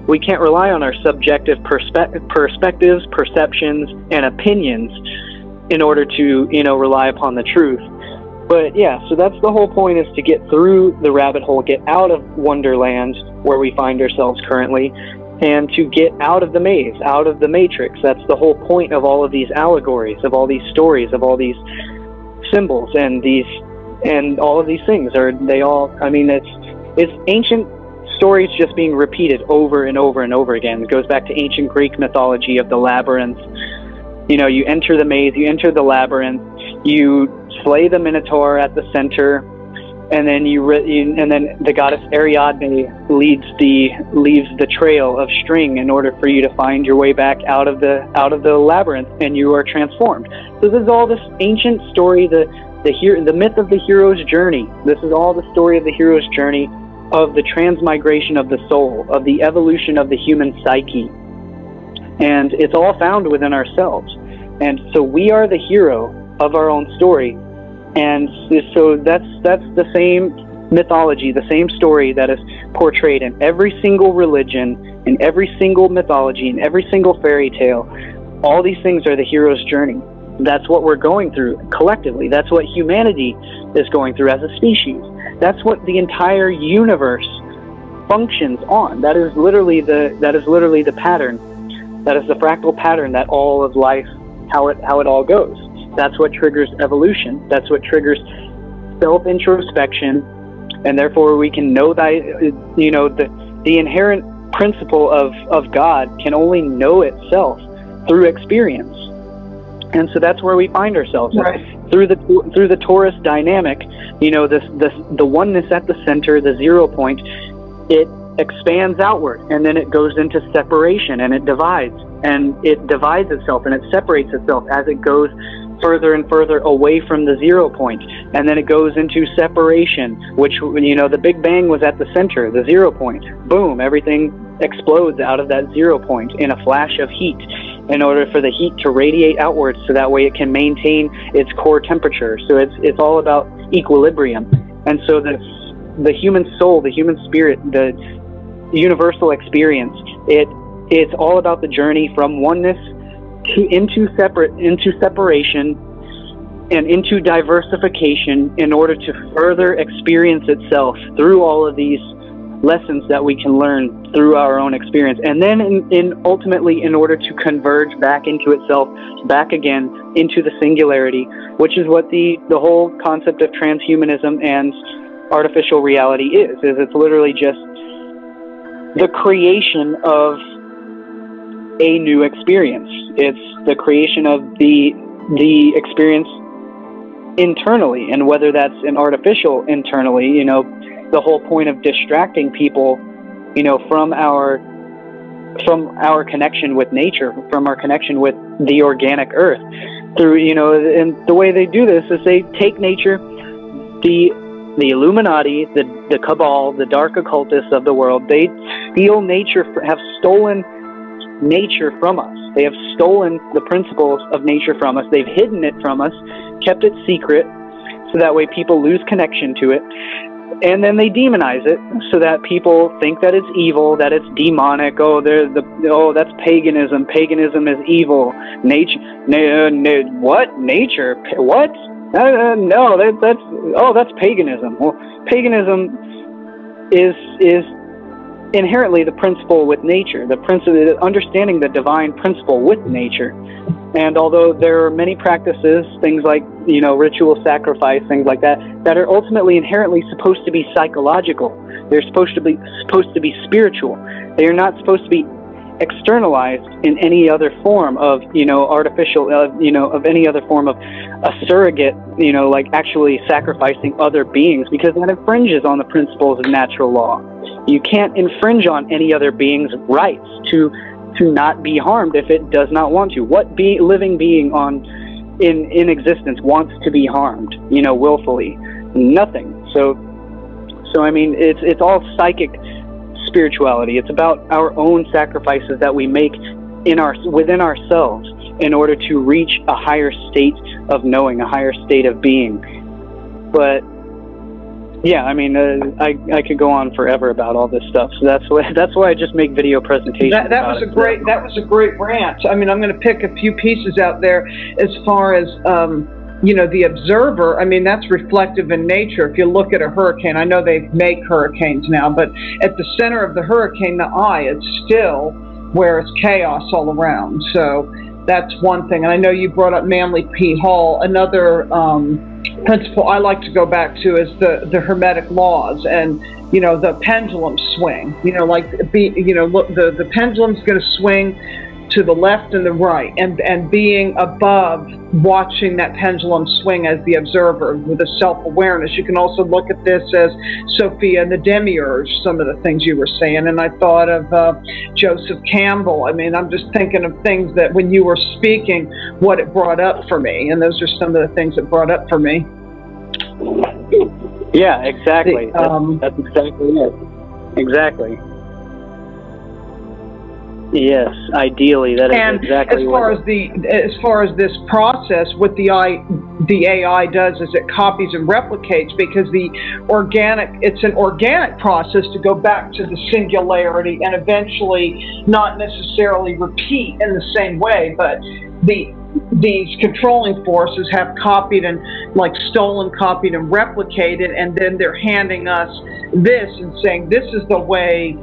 we can't rely on our subjective perspectives, perceptions, and opinions in order to, rely upon the truth. But yeah, so that's the whole point, is to get through the rabbit hole, get out of Wonderland, where we find ourselves currently, and to get out of the maze, out of the matrix. That's the whole point of all of these allegories, of all these stories, of all these symbols, and all of these things it's ancient stories just being repeated over and over and over again. It goes back to ancient Greek mythology of the labyrinth. You enter the maze, you enter the labyrinth, you slay the Minotaur at the center, and then and then the goddess Ariadne leaves the trail of string in order for you to find your way back out of the labyrinth, and you are transformed. So this is all this ancient story, the myth of the hero's journey. This is all the story of the hero's journey, of the transmigration of the soul, of the evolution of the human psyche, and it's all found within ourselves. And so we are the hero of our own story. And so that's the same mythology, the same story that is portrayed in every single religion, in every single mythology, in every single fairy tale. All these things are the hero's journey. That's what we're going through collectively. That's what humanity is going through as a species. That's what the entire universe functions on. That is literally the pattern. That is the fractal pattern that all of life, how it all goes. That's what triggers evolution. That's what triggers self-introspection, and therefore we can know that, the inherent principle of God can only know itself through experience. And so that's where we find ourselves.
Right.
Through the Torus Dynamic, the oneness at the center, the 0 point, it expands outward, and then it goes into separation, and it divides itself, and it separates itself as it goes further and further away from the 0 point, and then it goes into separation, which, the Big Bang was at the center, the 0 point. Boom, everything explodes out of that 0 point in a flash of heat, in order for the heat to radiate outwards, so that way it can maintain its core temperature. So it's all about equilibrium. And so the human soul, the human spirit, the universal experience, it's all about the journey from oneness into separation and into diversification, in order to further experience itself through all of these lessons that we can learn through our own experience, and then ultimately in order to converge back into itself, back again into the singularity, which is what the whole concept of transhumanism and artificial reality is. It's literally just the creation of a new experience. It's the creation of the experience internally, and whether that's an artificial internally, the whole point of distracting people, from our connection with nature, from our connection with the organic earth, through, and the way they do this is they take nature, the Illuminati, the Cabal, the dark occultists of the world, they steal nature, have stolen nature from us. They have stolen the principles of nature from us. They've hidden it from us, kept it secret, so that way people lose connection to it. And then they demonize it, so that people think that it's evil, that it's demonic. That's paganism. Paganism is evil. What? Nature? What? No, that's paganism. Well, paganism is inherently the principle with nature, understanding the divine principle with nature. And although there are many practices, things like, ritual sacrifice, things like that, that are ultimately inherently supposed to be psychological. They're supposed to be spiritual. They are not supposed to be externalized in any other form of, artificial, of any other form of a surrogate, like actually sacrificing other beings, because that infringes on the principles of natural law. You can't infringe on any other being's rights to not be harmed if it does not want to. What living being in existence wants to be harmed, willfully? Nothing. So I mean, it's all psychic spirituality. It's about our own sacrifices that we make within ourselves, in order to reach a higher state of knowing, a higher state of being. But yeah, I mean, I could go on forever about all this stuff. So that's why I just make video presentations.
That was a great rant. I mean, I'm going to pick a few pieces out there as far as you know, the observer. I mean, that's reflective in nature. If you look at a hurricane, I know they make hurricanes now, but at the center of the hurricane, the eye, it's still where it's chaos all around. So that's one thing. And I know you brought up Manly P. Hall. Another principle I like to go back to is the Hermetic Laws, and you know, the pendulum swing. You know, like look, the pendulum's going to swing to the left and the right, and being above, watching that pendulum swing as the observer with a self-awareness. You can also look at this as Sophia and the Demiurge, some of the things you were saying, and I thought of Joseph Campbell. I mean, I'm just thinking of things that when you were speaking, what it brought up for me, and those are some of the things it brought up for me.
Yeah, exactly. That's exactly it. Exactly. Yes, ideally, that is exactly what. And as far as this process, what the AI does is it copies and replicates, because it's an organic process to go back to the singularity and eventually not necessarily repeat in the same way, but these controlling forces have copied and stolen, copied and replicated, and then they're handing us this and saying this is the way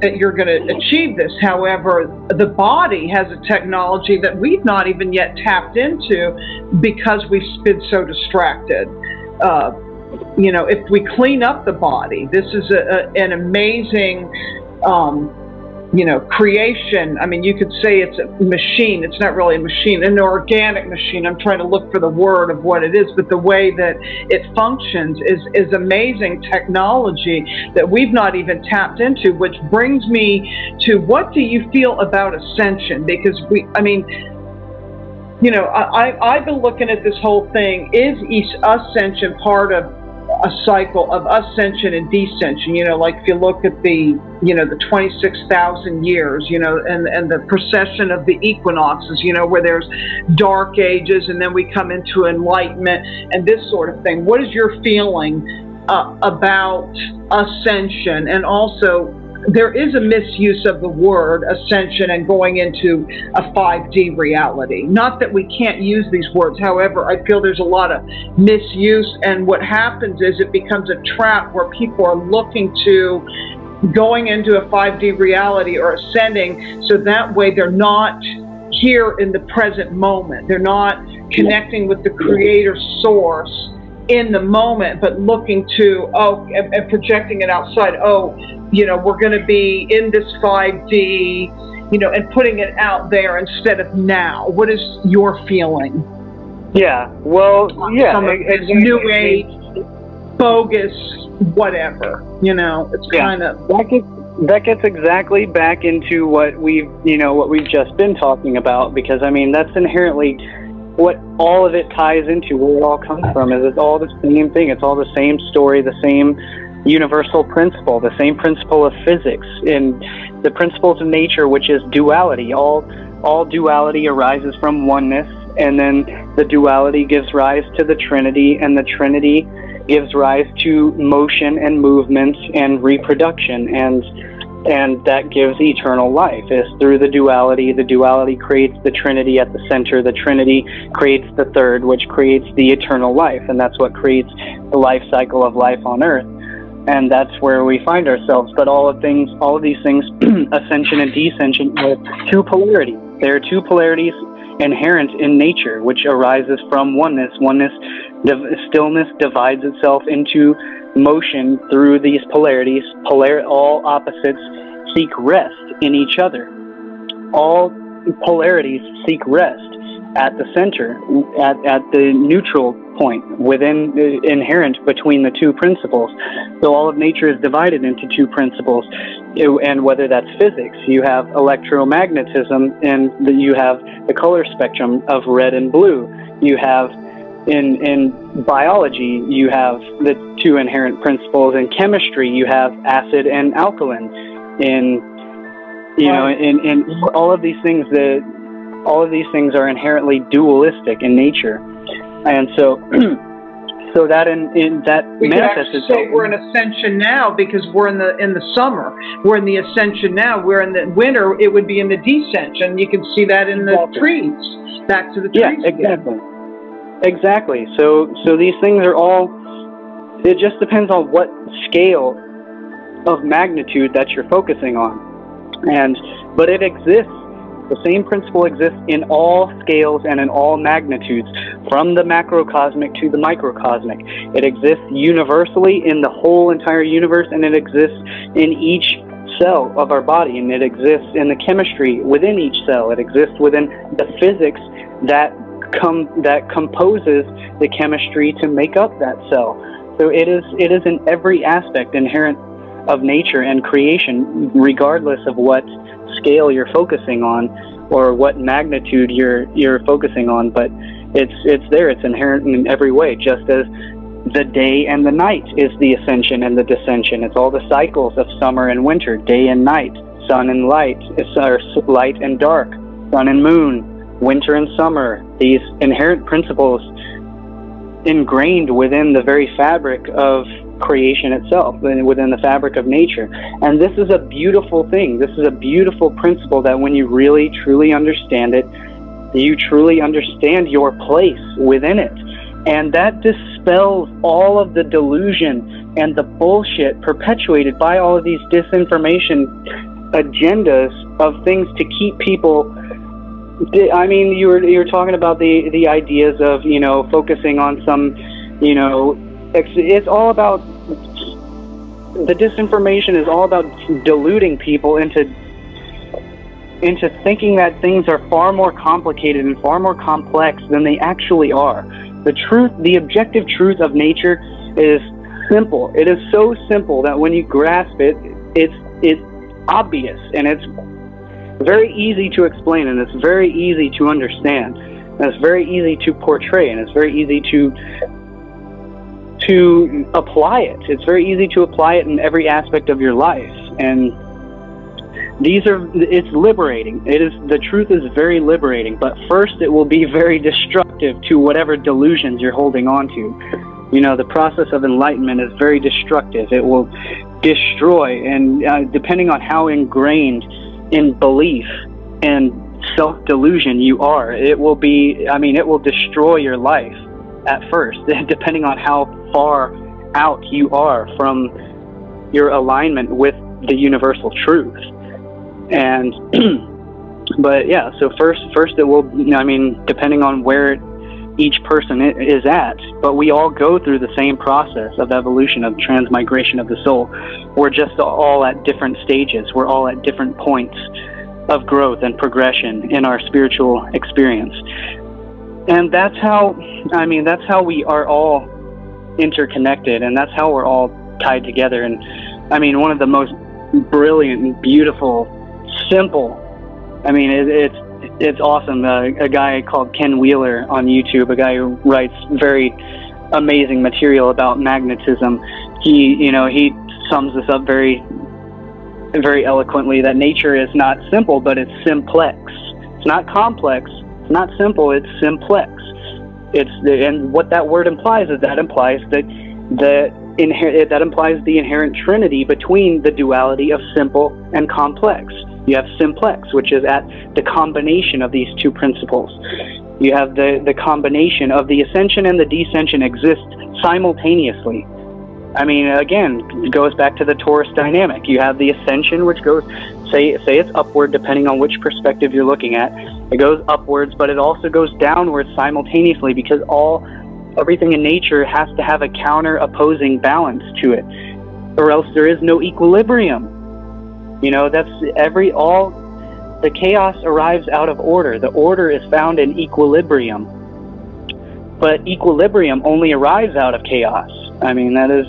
that you're going to achieve this. However, the body has a technology that we've not even yet tapped into because we've been so distracted. You know, if we clean up the body, this is an amazing you know, creation. I mean, you could say it's a machine. It's not really a machine, an organic machine. I'm trying to look for the word of what it is, but the way that it functions is amazing technology that we've not even tapped into, which brings me to, what do you feel about Ascension? Because I mean, you know, I've been looking at this whole thing. Is Ascension part of a cycle of ascension and descension? You know, like if you look at the 26,000 years, you know, and the procession of the equinoxes, you know, where there's dark ages and then we come into enlightenment and this sort of thing. What is your feeling about ascension? And also, there is a misuse of the word ascension and going into a 5D reality. Not that we can't use these words. However, I feel there's a lot of misuse, and what happens is it becomes a trap where people are looking to going into a 5D reality or ascending, so that way they're not here in the present moment. They're not connecting with the creator source in the moment, but looking to, and projecting it outside. You know, we're going to be in this 5D, you know, and putting it out there instead of now. What is your feeling? Yeah, well, yeah.
Some of this new age, bogus, whatever, you know, it's kind of...
That gets exactly back into what we've just been talking about, because, I mean, that's inherently what all of it ties into, where it all comes from, is it's all the same thing. It's all the same story, the same universal principle, the same principle of physics, and the principles of nature, which is duality. All duality arises from oneness, and then the duality gives rise to the Trinity, and the Trinity gives rise to motion and movement and reproduction, and that gives eternal life. Is through the duality. The duality creates the Trinity at the center. The Trinity creates the third, which creates the eternal life, and that's what creates the life cycle of life on Earth. And that's where we find ourselves. But all of these things, ascension and descension, are two polarities. There are two polarities inherent in nature, which arises from oneness. Stillness divides itself into motion through these polarities. All opposites seek rest in each other. All polarities seek rest at the center, at the neutral point inherent between the two principles. So all of nature is divided into two principles, and whether that's physics, you have electromagnetism, and you have the color spectrum of red and blue. You have in biology, you have the two inherent principles. In chemistry, you have acid and alkaline. In all of these things, all of these things are inherently dualistic in nature. And so so that in that
we
manifests
could say we're in Ascension now because we're in the summer. We're in the Ascension now. We're in the winter. It would be in the Descension. You can see that in the trees. Back to the trees.
Yeah, exactly. Exactly. So these things are all. It just depends on what scale of magnitude that you're focusing on, but it exists. The same principle exists in all scales and in all magnitudes, from the macrocosmic to the microcosmic. It exists universally in the whole entire universe, and it exists in each cell of our body, and it exists in the chemistry within each cell. It exists within the physics that composes the chemistry to make up that cell. So it is in every aspect inherent of nature and creation, regardless of what scale you're focusing on or what magnitude you're focusing on. But it's there. It's inherent in every way, just as the day and the night is the ascension and the descension. It's all the cycles of summer and winter, day and night, sun and light, or light and dark, sun and moon, winter and summer. These inherent principles ingrained within the very fabric of creation itself, within the fabric of nature. And this is a beautiful thing. This is a beautiful principle that when you really truly understand it, you truly understand your place within it. And that dispels all of the delusion and the bullshit perpetuated by all of these disinformation agendas of things to keep people. I mean, you were talking about the ideas of, focusing on some, it's all about, the disinformation is all about deluding people into thinking that things are far more complicated and far more complex than they actually are. The truth, the objective truth of nature is simple. It is so simple that when you grasp it, it's obvious, and it's very easy to explain, and it's very easy to understand, and it's very easy to portray, and it's very easy to apply it. It's very easy to apply it in every aspect of your life, and it's liberating. The truth is very liberating, but first it will be very destructive to whatever delusions you're holding on to. The process of enlightenment is very destructive. It will destroy, and depending on how ingrained in belief and self-delusion you are, it will destroy your life at first, depending on how far out you are from your alignment with the universal truth. And but yeah, so first it will, depending on where each person is at, but we all go through the same process of evolution, of transmigration of the soul. We're just all at different stages. We're all at different points of growth and progression in our spiritual experience. And that's how we are all interconnected, and that's how we're all tied together. And one of the most brilliant and beautiful, simple, it's awesome. A guy called Ken Wheeler on YouTube, a guy who writes very amazing material about magnetism. He sums this up very, very eloquently, that nature is not simple, but it's simplex. It's not complex. It's not simple. It's simplex. And what that word implies is that implies that implies the inherent trinity between the duality of simple and complex. You have simplex, which is at the combination of these two principles. You have the combination of the ascension and the descension exist simultaneously. Again, it goes back to the Torus Dynamic. You have the ascension, which goes, say it's upward, depending on which perspective you're looking at. It goes upwards, but it also goes downwards simultaneously, because everything in nature has to have a counter-opposing balance to it, or else there is no equilibrium. The chaos arrives out of order. The order is found in equilibrium. But equilibrium only arrives out of chaos. That is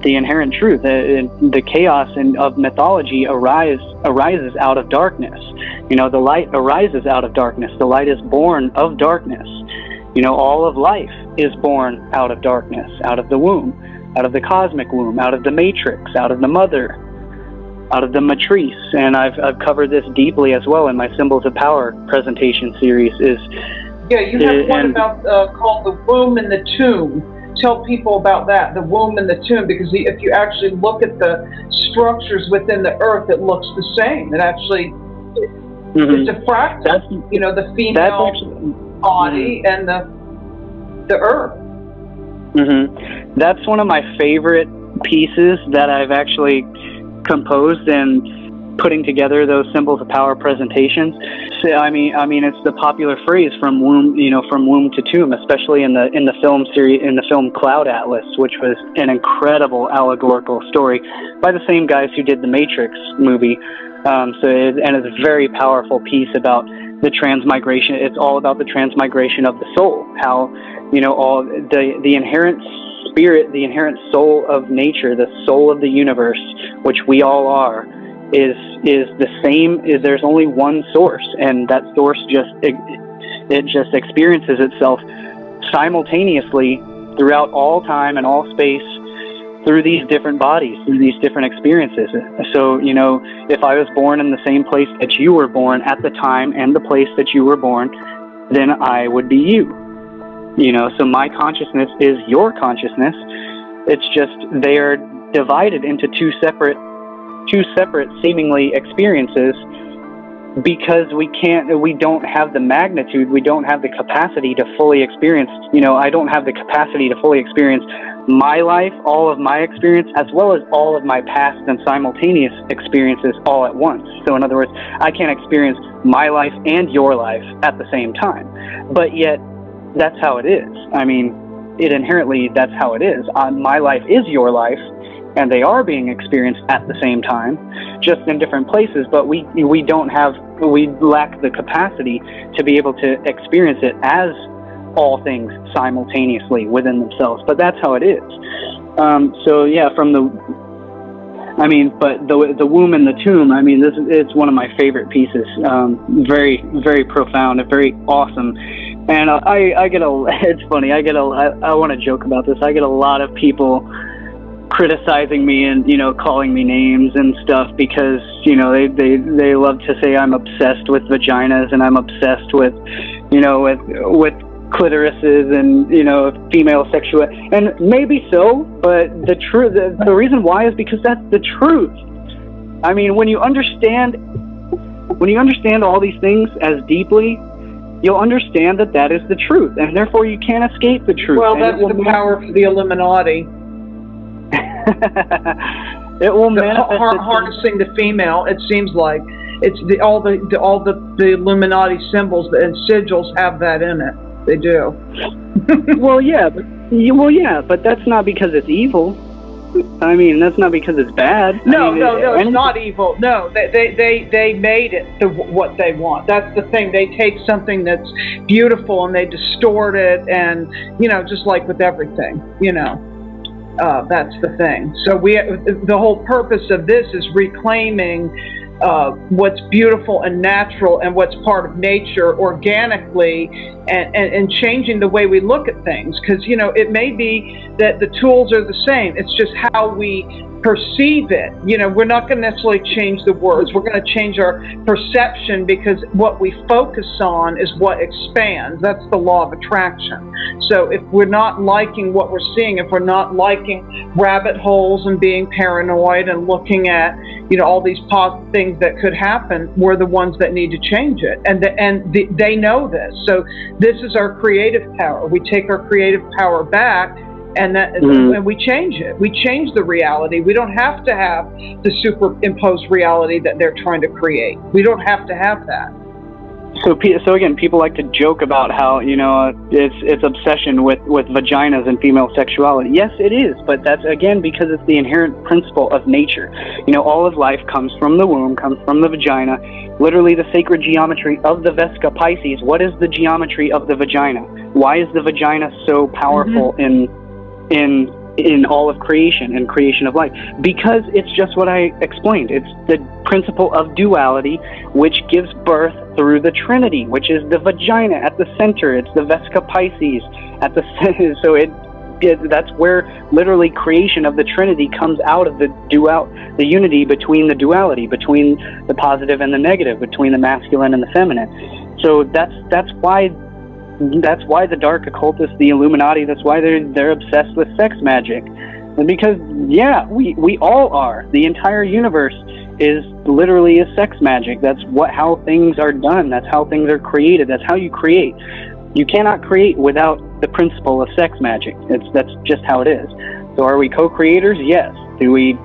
the inherent truth. The chaos of mythology arises out of darkness. The light arises out of darkness. The light is born of darkness. All of life is born out of darkness, out of the womb, out of the cosmic womb, out of the matrix, out of the mother, out of the matrice, and I've covered this deeply as well in my Symbols of Power presentation series.
Yeah, you have one about called the womb and the tomb. Tell people about that, the womb and the tomb, because if you actually look at the structures within the earth, it looks the same. It actually, it's a fractal, you know, the female body and the earth.
That's one of my favorite pieces that I've actually composed and putting together those Symbols of Power presentations. So, I mean, it's the popular phrase from womb, you know, from womb to tomb, especially in the film series, in the film Cloud Atlas, which was an incredible allegorical story by the same guys who did the Matrix movie. And it's a very powerful piece about the transmigration. It's all about the transmigration of the soul. How, you know, all the inherent spirit, the inherent soul of nature, the soul of the universe, which we all are, is the same. There's only one source, and that source just experiences itself simultaneously throughout all time and all space, through these different bodies, through these different experiences. So, you know, if I was born in the same place that you were born at the time and the place that you were born, then I would be you. You know, so my consciousness is your consciousness. It's just they are divided into two separate seemingly experiences, because we don't have the magnitude, we don't have the capacity to fully experience, you know, I don't have the capacity to fully experience my life, all of my experience, as well as all of my past and simultaneous experiences all at once. So in other words, I can't experience my life and your life at the same time. But yet, that's how it is. I mean, that's how it is. My life is your life, and they are being experienced at the same time, just in different places, but we lack the capacity to be able to experience it as all things simultaneously within themselves. But that's how it is. So yeah, but the womb and the tomb, I mean, it's one of my favorite pieces. Very, very profound and very awesome. And it's funny, I want to joke about this. I get a lot of people criticizing me and, you know, calling me names and stuff, because, you know, they love to say I'm obsessed with vaginas and I'm obsessed with, you know, with clitorises and, you know, female sexuality. And maybe so, but the reason why is because that's the truth. I mean, when you understand all these things as deeply, you'll understand that is the truth, and therefore you can't escape the truth.
Well, that's the power of the Illuminati.
It will manifest
harnessing the female. It seems like it's all the Illuminati symbols and sigils have that in it. They do.
Well, but that's not because it's evil. I mean, that's not because it's bad.
No, it's not evil. No, they made it what they want. That's the thing. They take something that's beautiful and they distort it, and, you know, just like with everything, you know. That's the thing. So the whole purpose of this is reclaiming what's beautiful and natural and what's part of nature organically, and changing the way we look at things. Because, you know, it may be that the tools are the same. It's just how we perceive it. You know, we're not going to necessarily change the words. We're going to change our perception, because what we focus on is what expands. That's the law of attraction. So if we're not liking what we're seeing, if we're not liking rabbit holes and being paranoid and looking at, you know, all these positive things that could happen, we're the ones that need to change it. And they know this. So this is our creative power. We take our creative power back, and and we change it. We change the reality. We don't have to have the superimposed reality that they're trying to create. We don't have to have that.
So again, people like to joke about how, you know, it's obsession with vaginas and female sexuality. Yes, it is, but that's, again, because it's the inherent principle of nature. You know, all of life comes from the womb, comes from the vagina. Literally, the sacred geometry of the Vesca Pisces. What is the geometry of the vagina? Why is the vagina so powerful in all of creation and creation of life? Because it's just what I explained. It's the principle of duality, which gives birth through the Trinity, which is the vagina at the center. It's the Vesca Pisces at the center. So it that's where literally creation of the Trinity comes out of the unity between the duality, between the positive and the negative, between the masculine and the feminine. So that's why the dark occultists, the Illuminati, that's why they're obsessed with sex magic. And because, yeah, we all are. The entire universe is literally a sex magic. That's how things are done. That's how things are created. That's how you create. You cannot create without the principle of sex magic. That's just how it is. So are we co-creators? Yes. Do we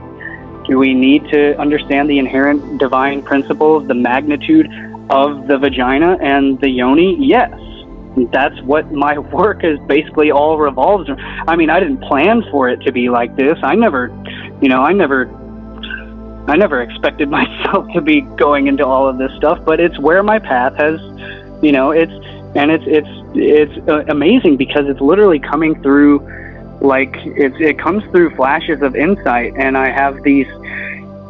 need to understand the inherent divine principles, the magnitude of the vagina and the yoni? Yes. That's what my work is basically all revolves around. I mean, I didn't plan for it to be like this. I never expected myself to be going into all of this stuff, but it's where my path has, it's amazing because it's literally coming through, like, it comes through flashes of insight, and I have these,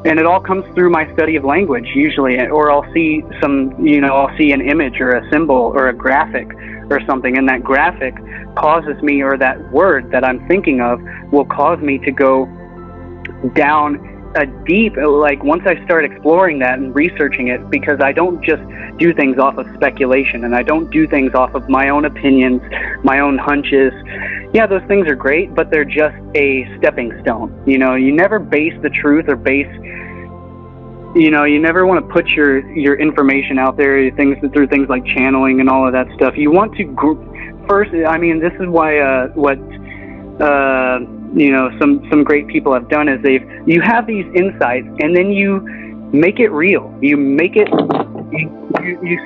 and it all comes through my study of language usually, or I'll see I'll see an image or a symbol or a graphic or something, and that graphic causes me, or that word that I'm thinking of will cause me to go down a deep, like, once I start exploring that and researching it, because I don't just do things off of speculation, and I don't do things off of my own opinions, my own hunches. Yeah, those things are great, but they're just a stepping stone. You never base the truth, or you never want to put your information out there, through things like channeling and all of that stuff. You want to first, I mean, this is why some great people have done is you have these insights, and then you make it real. You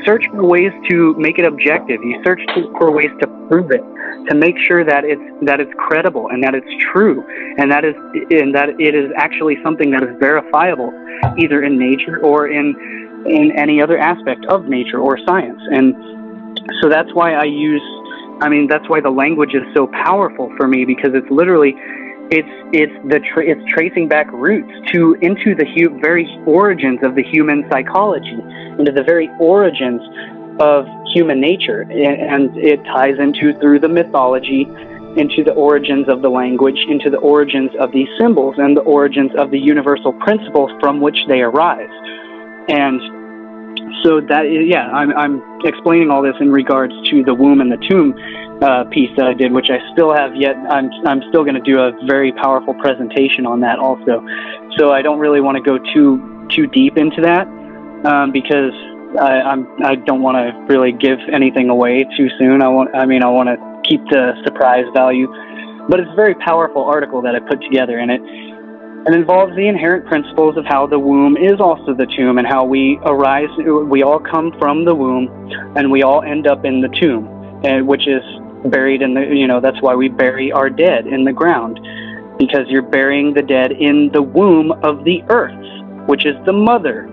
search for ways to make it objective. You search for ways to prove it, to make sure that it's credible, and that it's true, and that it is actually something that is verifiable, either in nature or in any other aspect of nature or science. And so that's why that's why the language is so powerful for me, because it's literally, it's tracing back roots into the very origins of the human psychology, into the very origins of human nature, and it ties into through the mythology, into the origins of the language, into the origins of these symbols, and the origins of the universal principles from which they arise. And so that is, yeah, I'm explaining all this in regards to the womb and the tomb piece that I did, which I still have yet. I'm still going to do a very powerful presentation on that also. So I don't really want to go too deep into that because I don't want to really give anything away too soon. I want to keep the surprise value. But it's a very powerful article that I put together, and it involves the inherent principles of how the womb is also the tomb, and how we arise. We all come from the womb, and we all end up in the tomb, which is buried in the, that's why we bury our dead in the ground, because you're burying the dead in the womb of the earth, which is the mother.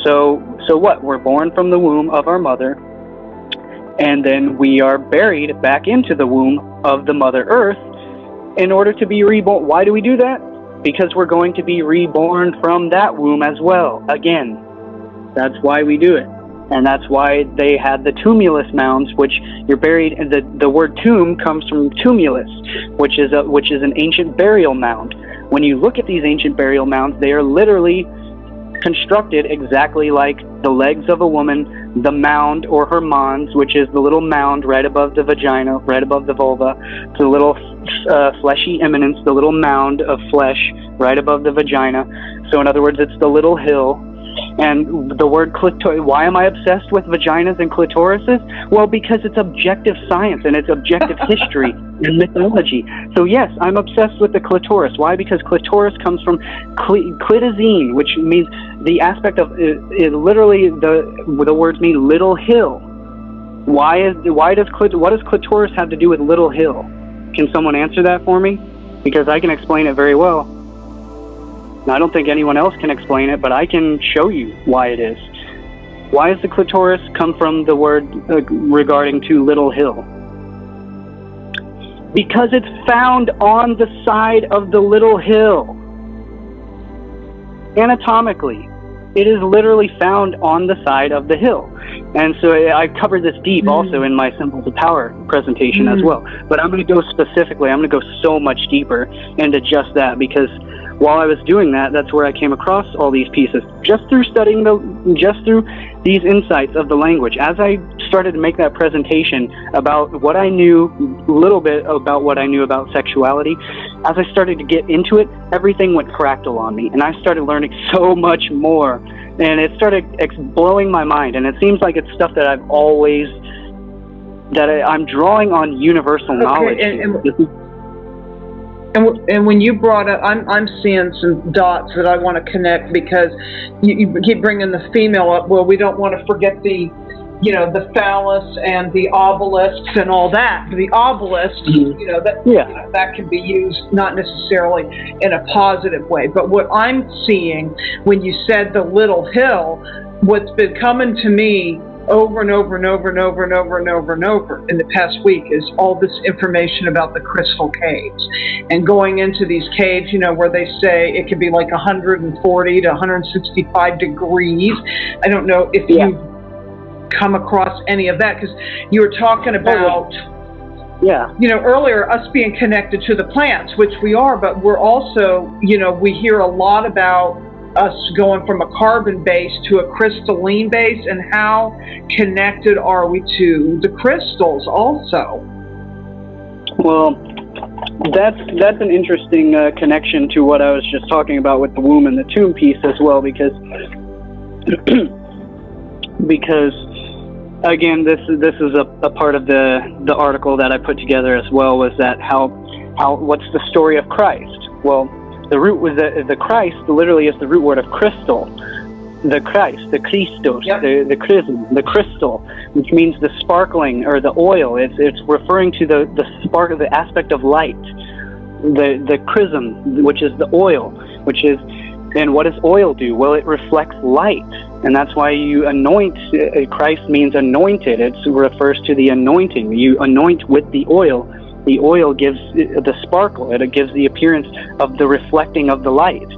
So what? We're born from the womb of our mother, and then we are buried back into the womb of the Mother Earth in order to be reborn. Why do we do that? Because we're going to be reborn from that womb as well, again. That's why we do it. And that's why they had the tumulus mounds, which you're buried, and the word tomb comes from tumulus, which is an ancient burial mound. When you look at these ancient burial mounds, they are literally constructed exactly like the legs of a woman, the mound or her mons, which is the little mound right above the vagina, right above the vulva, the little fleshy eminence, the little mound of flesh right above the vagina. So in other words, it's the little hill. And the word clitoris, why am I obsessed with vaginas and clitorises? Well, because it's objective science, and it's objective history and mythology. So yes, I'm obsessed with the clitoris. Why? Because clitoris comes from clitazine, which means the aspect of it literally the words mean little hill. What does clitoris have to do with little hill? Can someone answer that for me? Because I can explain it very well. I don't think anyone else can explain it, but I can show you why it is. Why does the clitoris come from the word regarding to little hill? Because it's found on the side of the little hill. Anatomically, it is literally found on the side of the hill. And so I covered this deep also in my Symbols of Power presentation as well. But I'm going to go specifically, I'm going to go so much deeper into just that, because while I was doing that, that's where I came across all these pieces, just through studying just through these insights of the language. As I started to make that presentation about what I knew, a little bit about what I knew about sexuality, as I started to get into it, everything went fractal on me, and I started learning so much more, and it started blowing my mind. And it seems like it's stuff that I've always, I'm drawing on universal knowledge.
And when you brought up, I'm seeing some dots that I want to connect, because you keep bringing the female up. Well, we don't want to forget the phallus and the obelisks and all that. The obelisks, that can be used not necessarily in a positive way. But what I'm seeing when you said the little hill, what's been coming to me over and over and over and over and over and over and over in the past week is all this information about the crystal caves, and going into these caves, where they say it can be like 140 to 165 degrees. I don't know if you've come across any of that, because you were talking about earlier, us being connected to the plants, which we are, but we're also, we hear a lot about us going from a carbon base to a crystalline base, and how connected are we to the crystals also? Well,
that's an interesting connection to what I was just talking about with the womb and the tomb piece as well, because again, this is a part of the article that I put together as well, was that how what's the story of Christ? Well, the root was the Christ literally is the root word of crystal. The Christ, the Christos, the chrism, the crystal, which means the sparkling or the oil. It's referring to the spark of the aspect of light. The chrism, which is the oil, which is, and what does oil do? Well, it reflects light, and that's why you anoint. Christ means anointed. It refers to the anointing. You anoint with the oil. The oil gives the sparkle. It gives the appearance of the reflecting of the light.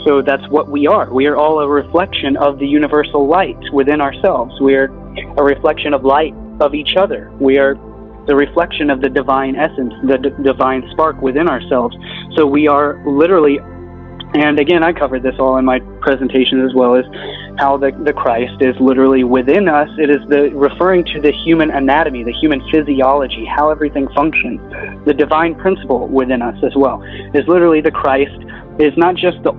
So that's what we are. We are all a reflection of the universal light within ourselves. We are a reflection of light of each other. We are the reflection of the divine essence, the divine spark within ourselves. So we are literally, and again, I covered this all in my presentation as well, as how the Christ is literally within us. It is referring to the human anatomy, the human physiology, how everything functions. The divine principle within us as well is literally the Christ. Is not just the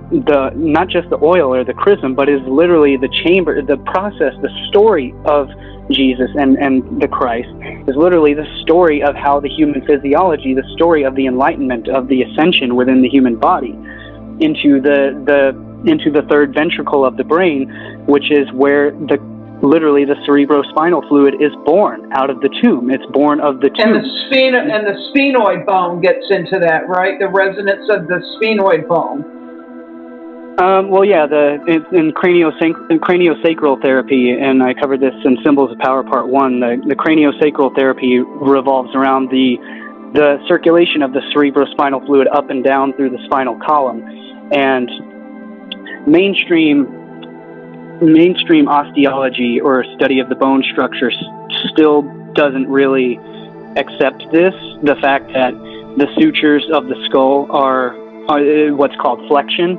oil or the chrism, but is literally the chamber, the process, the story of Jesus and the Christ is literally the story of how the human physiology, the story of the enlightenment, of the ascension within the human body into the third ventricle of the brain, which is where literally the cerebrospinal fluid is born out of the tomb. It's born of the tomb.
And the sphenoid bone gets into that, right? The resonance of the sphenoid bone.
In craniosacral therapy, and I covered this in Symbols of Power Part 1, the craniosacral therapy revolves around the circulation of the cerebrospinal fluid up and down through the spinal column. And mainstream osteology, or study of the bone structure, still doesn't really accept the fact that the sutures of the skull are what's called flexion,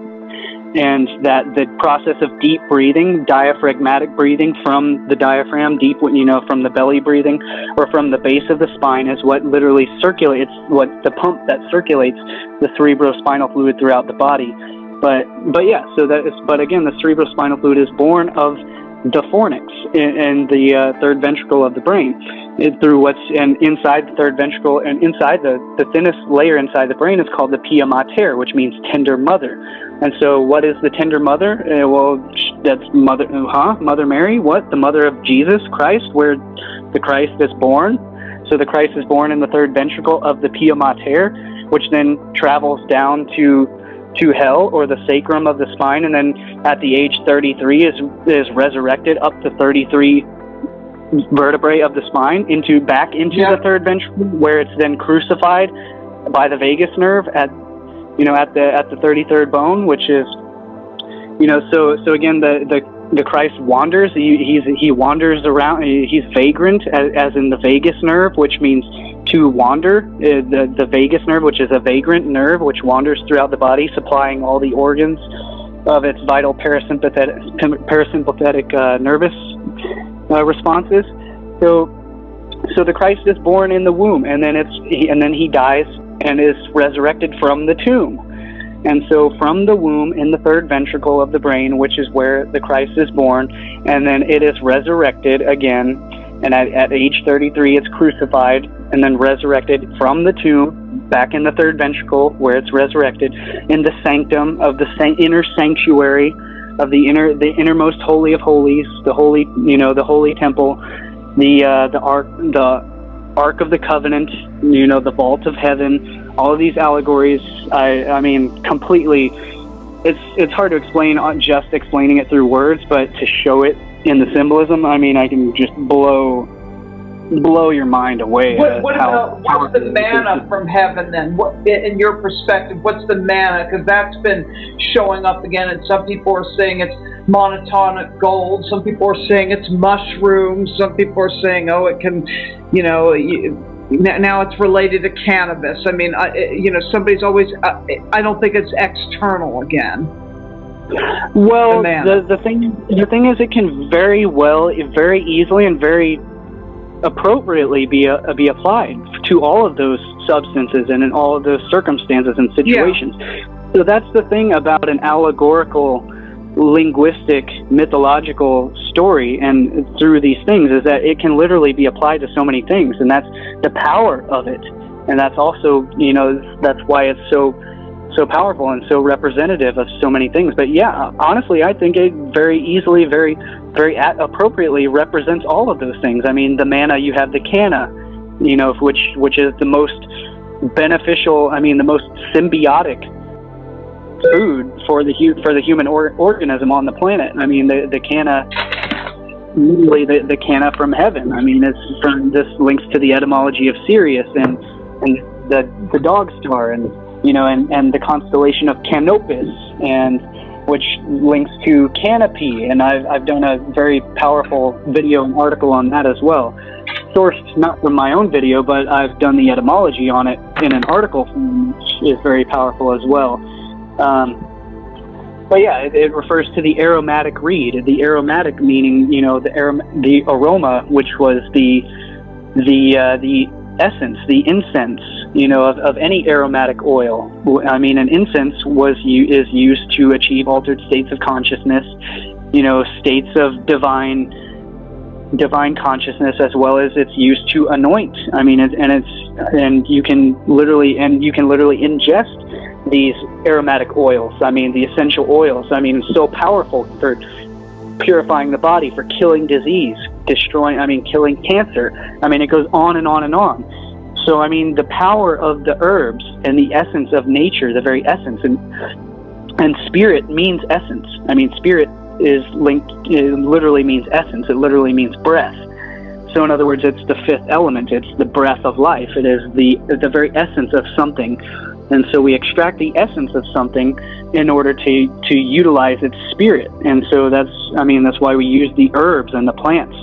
and that the process of deep breathing, diaphragmatic breathing from the diaphragm, deep, from the belly breathing, or from the base of the spine, is what literally circulates, what the pump that circulates the cerebrospinal fluid throughout the body. But again, the cerebrospinal fluid is born of the Phonics in the third ventricle of the brain, and inside the third ventricle, and inside the thinnest layer inside the brain is called the pia mater, which means tender mother. And so, what is the tender mother? That's Mother Mary. What? The mother of Jesus Christ, where the Christ is born. So the Christ is born in the third ventricle of the pia mater, which then travels down to hell, or the sacrum of the spine, and then at the age 33 is resurrected up to 33 vertebrae of the spine back into the third ventricle, where it's then crucified by the vagus nerve at the 33rd bone, which is so again the the Christ wanders. He wanders around. He's vagrant, as in the vagus nerve, which means to wander. The vagus nerve, which is a vagrant nerve, which wanders throughout the body, supplying all the organs of its vital parasympathetic nervous responses. So the Christ is born in the womb, and then he dies and is resurrected from the tomb. And so from the womb, in the third ventricle of the brain, which is where the Christ is born, and then it is resurrected again, and at age 33 it's crucified, and then resurrected from the tomb, back in the third ventricle, where it's resurrected, in the sanctum of the inner sanctuary of the innermost holy of holies, the holy temple, the Ark of the Covenant, the vault of heaven. All of these allegories, I mean, completely, it's hard to explain on just explaining it through words, but to show it in the symbolism, I mean, I can just blow your mind away.
What's the manna from heaven then? What, in your perspective, what's the manna? Because that's been showing up again, and some people are saying it's monotonic gold. Some people are saying it's mushrooms. Some people are saying, oh, it can, now it's related to cannabis. I mean, somebody's always, I don't think it's external again.
Well, the thing is, it can very easily and very appropriately be applied to all of those substances and in all of those circumstances and situations. Yeah. So that's the thing about an allegorical, linguistic, mythological story, and through these things, is that it can literally be applied to so many things, and that's the power of it. And that's also, that's why it's so powerful and so representative of so many things. But yeah, honestly, I think it very easily, very appropriately represents all of those things. I mean, the manna, you have the canna, which is the most beneficial, I mean, the most symbiotic food for the human organism on the planet. I mean, the canna, literally the canna from heaven. I mean, this links to the etymology of Sirius and the dog star, and the constellation of Canopus, and which links to canopy. And I've done a very powerful video and article on that as well, sourced not from my own video, but I've done the etymology on it in an article, which is very powerful as well. But yeah, it refers to the aromatic reed. The aromatic meaning, the aroma, which was the essence, the incense, of any aromatic oil. I mean, an incense is used to achieve altered states of consciousness, states of divine consciousness, as well as it's used to anoint. I mean, and you can literally ingest these aromatic oils. I mean, the essential oils. I mean, it's so powerful for purifying the body, for killing disease, killing cancer. I mean, it goes on and on and on. So, I mean, the power of the herbs and the essence of nature, the very essence, and spirit means essence. I mean, spirit is linked, it literally means essence. It literally means breath. So, in other words, it's the fifth element. It's the breath of life. It is the very essence of something. And so we extract the essence of something in order to utilize its spirit. And so that's why we use the herbs and the plants.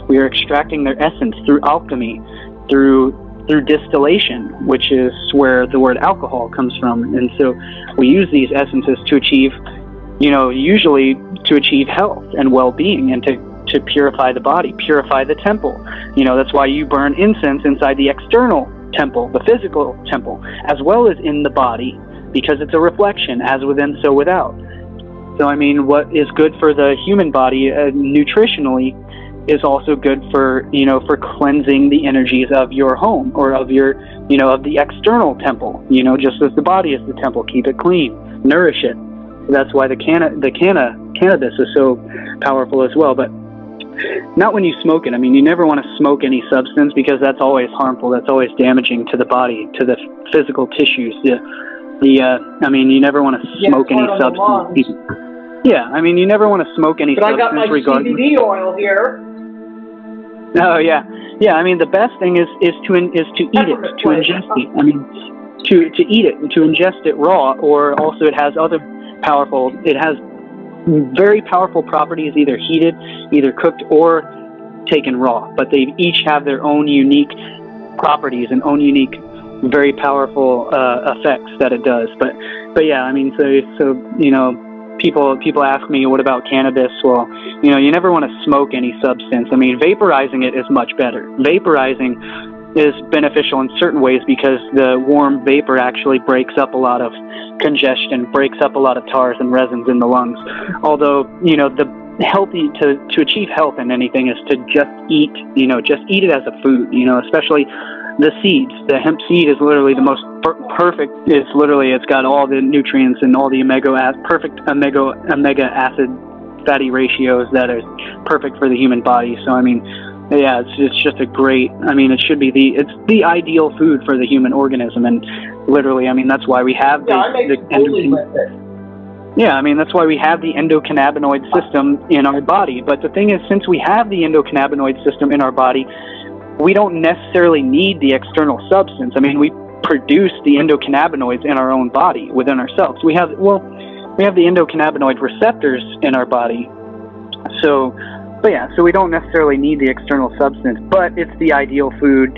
We are extracting their essence through alchemy, through distillation, which is where the word alcohol comes from. And so we use these essences to achieve, usually to achieve health and well-being, and to purify the body, purify the temple. That's why you burn incense inside the external temple, the physical temple, as well as in the body, because it's a reflection, as within, so without. So, I mean, what is good for the human body nutritionally is also good for, for cleansing the energies of your home, or of your, of the external temple, just as the body is the temple. Keep it clean, nourish it. That's why the cannabis is so powerful as well. But not when you smoke it. I mean, you never want to smoke any substance, because that's always harmful. That's always damaging to the body, to the physical tissues. I mean, you never want to smoke any substance. Yeah, I mean, you never want to smoke any substance.
But I got my CBD oil here.
Oh yeah, yeah. I mean, the best thing is to eat it, to ingest it. I mean, to eat it, to ingest it raw, or also it has other powerful. It has very powerful properties, either heated, either cooked, or taken raw. But they each have their own unique properties and own unique, very powerful effects that it does. But yeah, I mean, so you know, people ask me, what about cannabis? Well, you know, you never want to smoke any substance. I mean, vaporizing it is much better. Vaporizing is beneficial in certain ways because the warm vapor actually breaks up a lot of congestion, breaks up a lot of tars and resins in the lungs. Although, you know, the healthy to achieve health in anything is to just eat, you know, just eat it as a food, you know, especially the seeds. The hemp seed is literally the most perfect. It's got all the nutrients and all the perfect omega acid fatty ratios that are perfect for the human body. So I mean, yeah, it's just a great, I mean, it should be it's the ideal food for the human organism. And literally, I mean, that's why we have that's why we have the endocannabinoid system in our body. But the thing is, since we have the endocannabinoid system in our body, we don't necessarily need the external substance. I mean, we produce the endocannabinoids in our own body, within ourselves. We have the endocannabinoid receptors in our body. So we don't necessarily need the external substance, but it's the ideal food,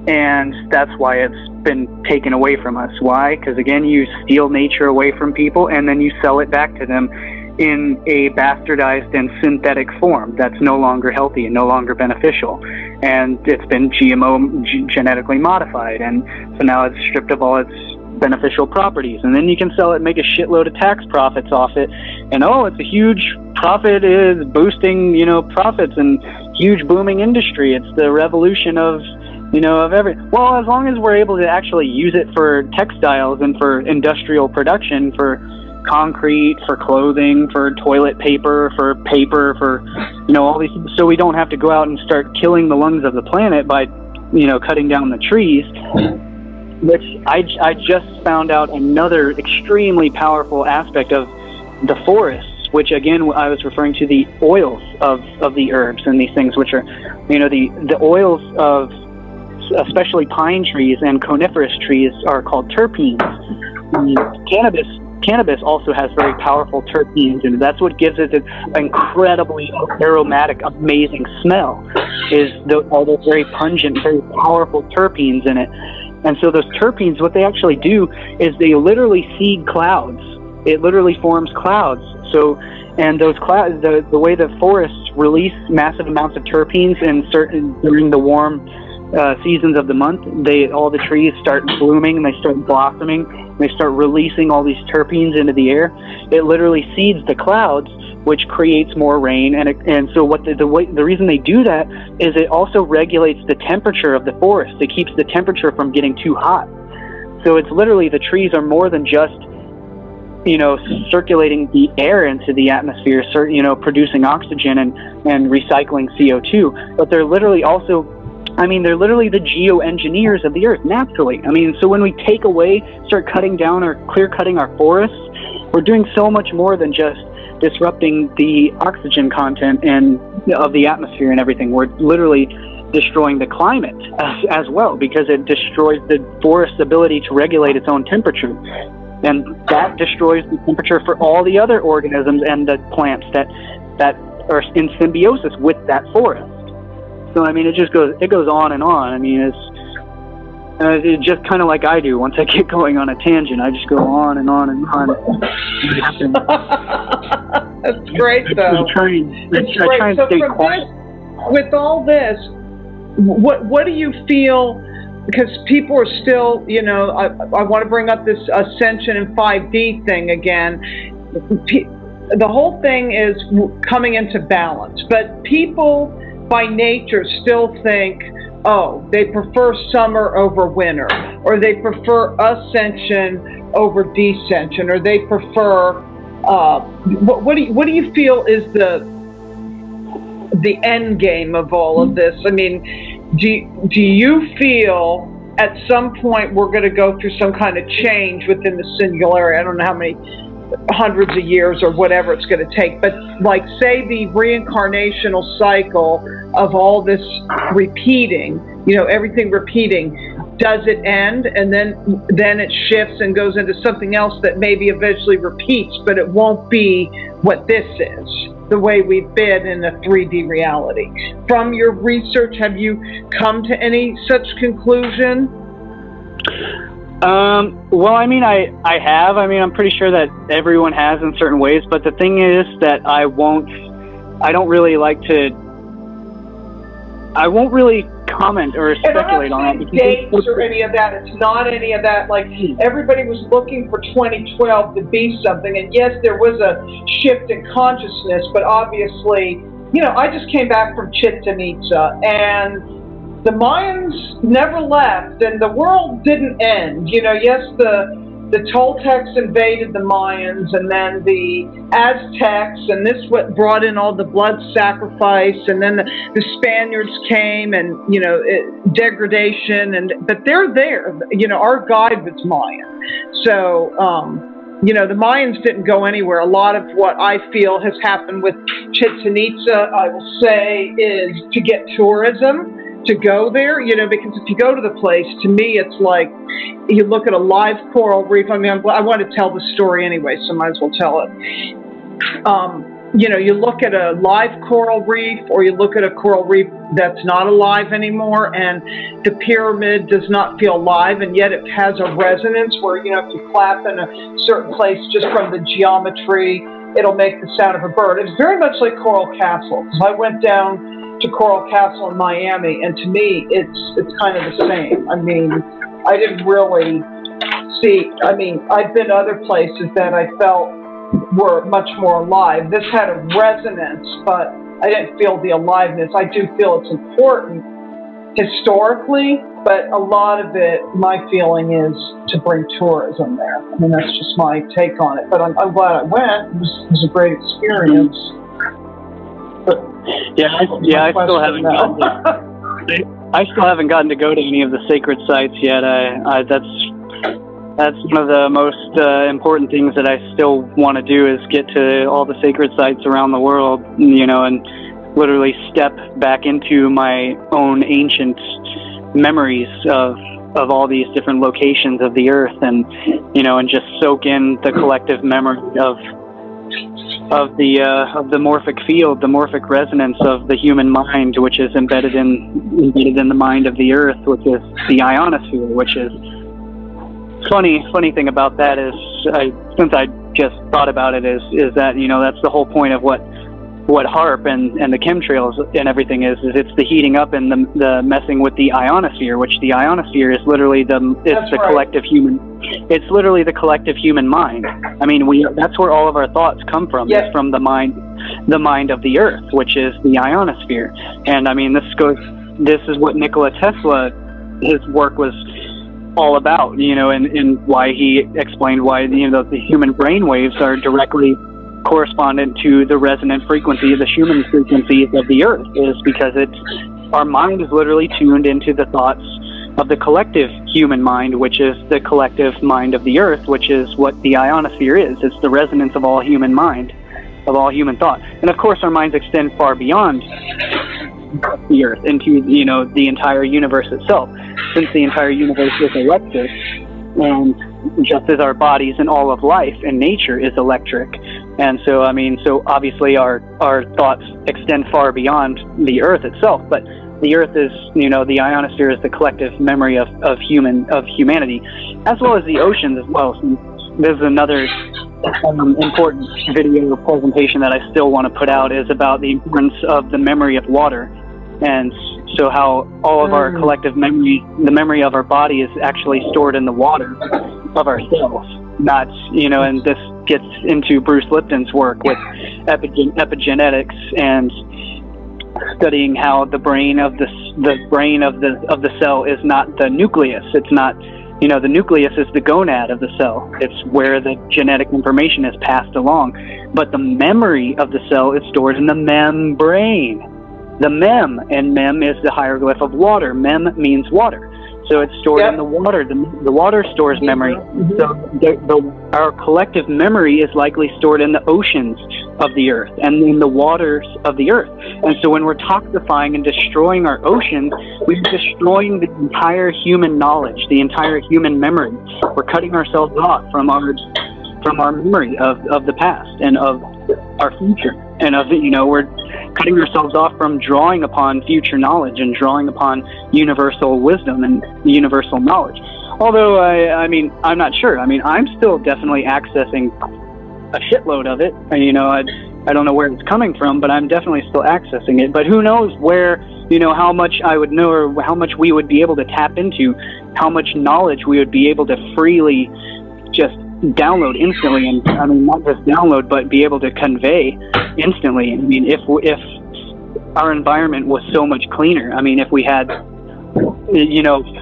and that's why it's been taken away from us. Why? Because again, you steal nature away from people, and then you sell it back to them in a bastardized and synthetic form that's no longer healthy and no longer beneficial. And it's been genetically modified, and so now it's stripped of all its beneficial properties. And then you can sell it and make a shitload of tax profits off it, and it's a huge profit, is boosting, you know, profits and huge booming industry. It's the revolution of, you know, of well, as long as we're able to actually use it for textiles and for industrial production, for concrete, for clothing, for toilet paper, for you know, all these, so we don't have to go out and start killing the lungs of the planet by, you know, cutting down the trees. Which I just found out another extremely powerful aspect of the forests, which again, I was referring to the oils of the herbs and these things, which are, you know, the oils of especially pine trees and coniferous trees are called terpenes. Cannabis also has very powerful terpenes, and that's what gives it an incredibly aromatic, amazing smell, is all those very pungent, very powerful terpenes in it. And so those terpenes, what they actually do is they literally seed clouds. It literally forms clouds. So, and those clouds, the way the forests release massive amounts of terpenes during the warm seasons of the month, all the trees start blooming and they start blossoming. And they start releasing all these terpenes into the air. It literally seeds the clouds, which creates more rain. And so the reason they do that is it also regulates the temperature of the forest. It keeps the temperature from getting too hot. So it's literally, the trees are more than just, you know, circulating the air into the atmosphere, you know, producing oxygen and recycling CO2, but they're literally also, I mean, they're literally the geoengineers of the earth naturally. I mean, so when we start cutting down or clear-cutting our forests, we're doing so much more than just disrupting the oxygen content of the atmosphere and everything. We're literally destroying the climate as well, because it destroys the forest's ability to regulate its own temperature. And that destroys the temperature for all the other organisms and the plants that are in symbiosis with that forest. So I mean, it goes on and on. I mean, it's just kind of like I do. Once I get going on a tangent, I just go on and on and on.
That's great, though.
I try and stay quiet.
With all this, what do you feel? Because people are still, you know, I want to bring up this Ascension and 5D thing again. The whole thing is coming into balance, but people by nature still think, oh, they prefer summer over winter, or they prefer ascension over descension, or they prefer what do you feel is the end game of all of this? I mean, do you feel at some point we're going to go through some kind of change within the singularity? I don't know how many hundreds of years or whatever it's going to take. But like, say the reincarnational cycle of all this repeating, everything repeating, does it end, and then it shifts and goes into something else that maybe eventually repeats, but it won't be what this is, the way we've been in a 3D reality. From your research, have you come to any such conclusion?
Well, I mean, I have. I mean, I'm pretty sure that everyone has in certain ways, but the thing is that I won't really comment or speculate on it.
Dates or any of that. It's not any of that. Like, everybody was looking for 2012 to be something, and yes, there was a shift in consciousness, but obviously, I just came back from Chichen Itza, and the Mayans never left, and the world didn't end. Yes, the Toltecs invaded the Mayans, and then the Aztecs, and this what brought in all the blood sacrifice, and then the Spaniards came, and degradation, but they're there. Our guide was Mayan, so the Mayans didn't go anywhere. A lot of what I feel has happened with Chichen Itza, I will say, is to get tourism to go there, because if you go to the place, to me, it's like you look at a live coral reef. I mean, I want to tell the story anyway, so might as well tell it. You look at a live coral reef, or you look at a coral reef that's not alive anymore, and the pyramid does not feel alive, and yet it has a resonance where, if you clap in a certain place just from the geometry, it'll make the sound of a bird. It's very much like Coral Castle, because I went down to Coral Castle in Miami, and to me, it's kind of the same. I mean, I didn't really see, I've been other places that I felt were much more alive. This had a resonance, but I didn't feel the aliveness. I do feel it's important historically, but a lot of it, my feeling is to bring tourism there. I mean, that's just my take on it, but I'm glad I went. It was a great experience. But
I still haven't gotten to go to any of the sacred sites yet. That's one of the most important things that I still want to do, is get to all the sacred sites around the world, and literally step back into my own ancient memories of all these different locations of the earth, and just soak in the collective memory of the morphic field, the morphic resonance of the human mind, which is embedded in the mind of the earth, which is the ionosphere. Which is funny thing about that is, since I just thought about it, is that that's the whole point of what HAARP and the chemtrails and everything is it's the heating up and the messing with the ionosphere, which the ionosphere is literally collective human. It's literally the collective human mind. I mean, that's where all of our thoughts come from. Yes. Is from the mind of the earth, which is the ionosphere. And I mean, this is what Nikola Tesla, his work was all about, and why he explained why the human brain waves are directly correspondent to the resonant frequency, the human frequencies of the earth, is because our mind is literally tuned into the thoughts of the collective human mind, which is the collective mind of the earth, which is what the ionosphere is. It's the resonance of all human mind, of all human thought. And of course, our minds extend far beyond the earth into the entire universe itself, since the entire universe is electric, and just as our bodies and all of life and nature is electric. And so obviously our thoughts extend far beyond the earth itself, but the earth is, the ionosphere is the collective memory of humanity, as well as the oceans as well. So there's another important video presentation that I still want to put out, is about the importance of the memory of water. And so how all of our collective memory, the memory of our body, is actually stored in the water of our cells. Not, and this gets into Bruce Lipton's work with epigenetics and studying how the brain of the cell is not the nucleus. It's not, the nucleus is the gonad of the cell. It's where the genetic information is passed along. But the memory of the cell is stored in the membrane. The mem, and mem is the hieroglyph of water. Mem means water. So it's stored in the water. The water stores memory. So our collective memory is likely stored in the oceans of the earth and in the waters of the earth. And so when we're toxifying and destroying our oceans, we're destroying the entire human knowledge, the entire human memory. We're cutting ourselves off from our memory of the past and of our future, and we're cutting ourselves off from drawing upon future knowledge and drawing upon universal wisdom and universal knowledge. Although I'm not sure. I'm still definitely accessing a shitload of it. I don't know where it's coming from, but I'm definitely still accessing it. But who knows where, how much I would know, or how much we would be able to tap into, how much knowledge we would be able to freely just download instantly, and not just download, but be able to convey instantly. If our environment was so much cleaner, if we had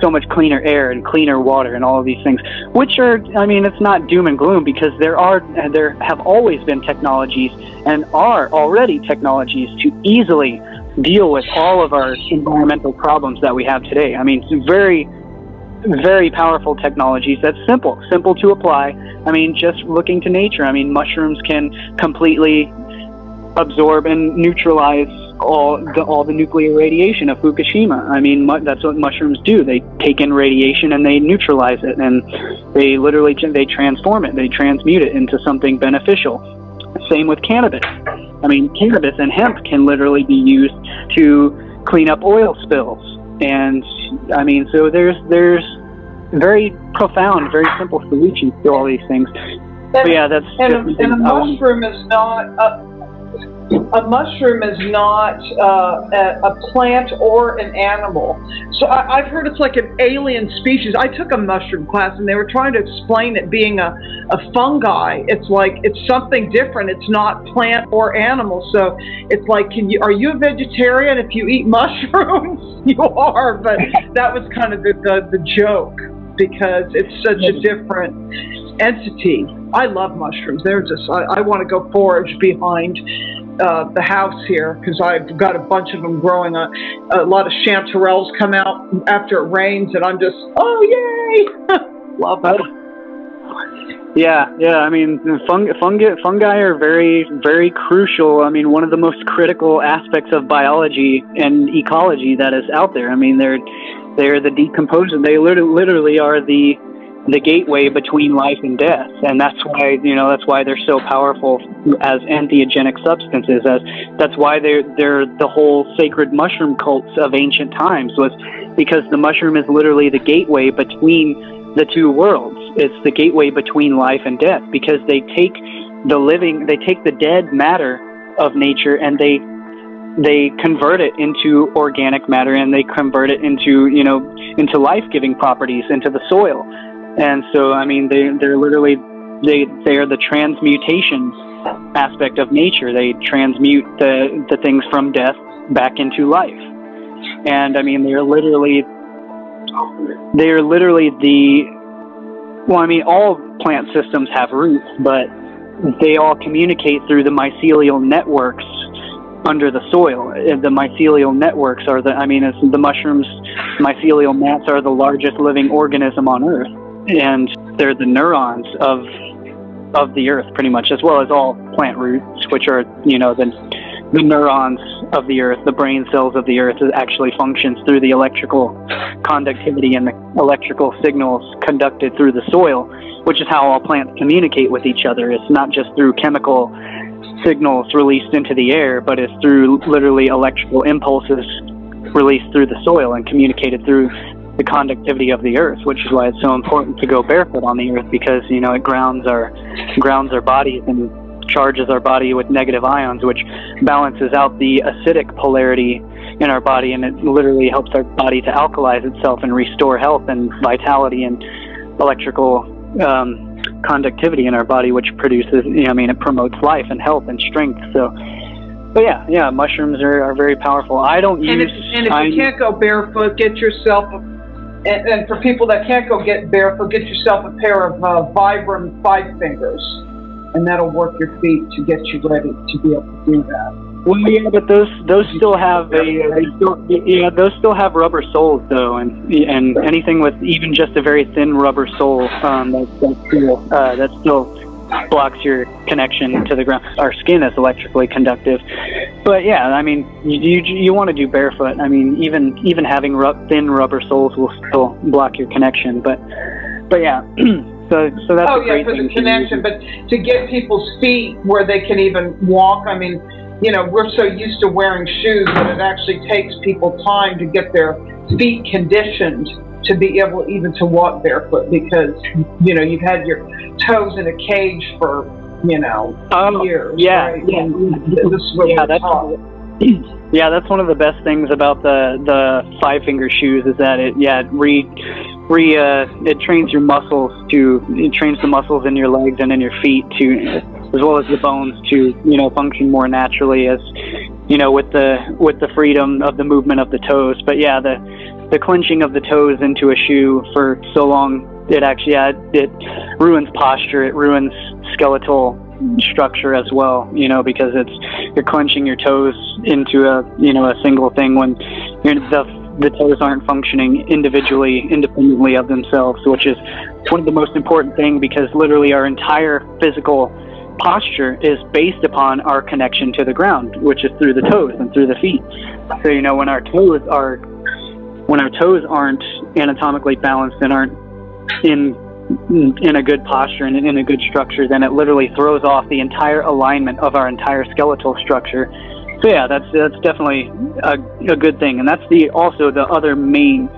so much cleaner air and cleaner water and all of these things, which are, it's not doom and gloom, because there have always been technologies and are already technologies to easily deal with all of our environmental problems that we have today. Very, very powerful technologies that's simple to apply. Just looking to nature. Mushrooms can completely absorb and neutralize all the nuclear radiation of Fukushima. That's what mushrooms do. They take in radiation and they neutralize it, and they transform it, they transmute it into something beneficial. Same with cannabis. Cannabis and hemp can literally be used to clean up oil spills. And so there's very profound, very simple solutions to all these things. But yeah, that's
and a mushroom is not a plant or an animal. So I've heard it's like an alien species. I took a mushroom class and they were trying to explain it being a fungi. It's like it's something different. It's not plant or animal. So it's like, are you a vegetarian if you eat mushrooms? You are, but that was kind of the joke, because it's such a different entity. I love mushrooms. They're just, I want to go forage behind the house here, because I've got a bunch of them growing. A lot of chanterelles come out after it rains, and I'm just, oh, yay! Love it.
Yeah. Fungi are very, very crucial. One of the most critical aspects of biology and ecology that is out there. They're the decomposer. They literally are the gateway between life and death, and that's why they're so powerful as entheogenic substances. That's why they're the whole sacred mushroom cults of ancient times, was because the mushroom is literally the gateway between the two worlds. It's the gateway between life and death, because they take the dead matter of nature and they convert it into organic matter, and they convert it into life-giving properties, into the soil. And so, they're literally, they are the transmutation aspect of nature. They transmute the things from death back into life. And they're literally all plant systems have roots, but they all communicate through the mycelial networks under the soil. The mycelial networks are the mushrooms' mycelial mats are the largest living organism on Earth, and they're the neurons of the Earth, pretty much, as well as all plant roots, which are the neurons of the Earth. The brain cells of the Earth actually functions through the electrical conductivity and the electrical signals conducted through the soil, which is how all plants communicate with each other. It's not just through chemical signals released into the air, but it's through literally electrical impulses released through the soil and communicated through the conductivity of the earth, which is why it's so important to go barefoot on the earth, because it grounds our bodies and charges our body with negative ions, which balances out the acidic polarity in our body, and it literally helps our body to alkalize itself and restore health and vitality and electrical conductivity in our body, which produces, it promotes life and health and strength. So, but yeah, mushrooms are very powerful. I don't use...
And if you can't go barefoot, get yourself... And for people that can't go get barefoot, get yourself a pair of Vibram 5 fingers, and that'll work your feet to get you ready to be able to do that.
Well, yeah, but those still have those still have rubber soles though, and anything with even just a very thin rubber sole that still blocks your connection to the ground. Our skin is electrically conductive, but yeah, I mean, you want to do barefoot. I mean, even having thin rubber soles will still block your connection, but yeah. So that's a great thing. Oh yeah, for the connection,
but to get people's feet where they can even walk. I mean, you know, we're so used to wearing shoes that it actually takes people time to get their feet conditioned to be able even to walk barefoot, because, you know, you've had your toes in a cage for, you know, years.
Yeah,
right?
Yeah.
This is what
that's one of the best things about the 5-finger shoes is that it trains your muscles it trains the muscles in your legs and in your feet to, as well as the bones, to, you know, function more naturally, as, you know, with the freedom of the movement of the toes. But yeah, the clenching of the toes into a shoe for so long, it ruins posture, it ruins skeletal structure as well, you know, because you're clenching your toes into a single thing when the toes aren't functioning independently of themselves, which is one of the most important things, because literally our entire physical posture is based upon our connection to the ground, which is through the toes and through the feet. So, you know, when our toes aren't anatomically balanced and aren't in a good posture and in a good structure, then it literally throws off the entire alignment of our entire skeletal structure. So yeah, that's definitely a good thing, and that's also the other main,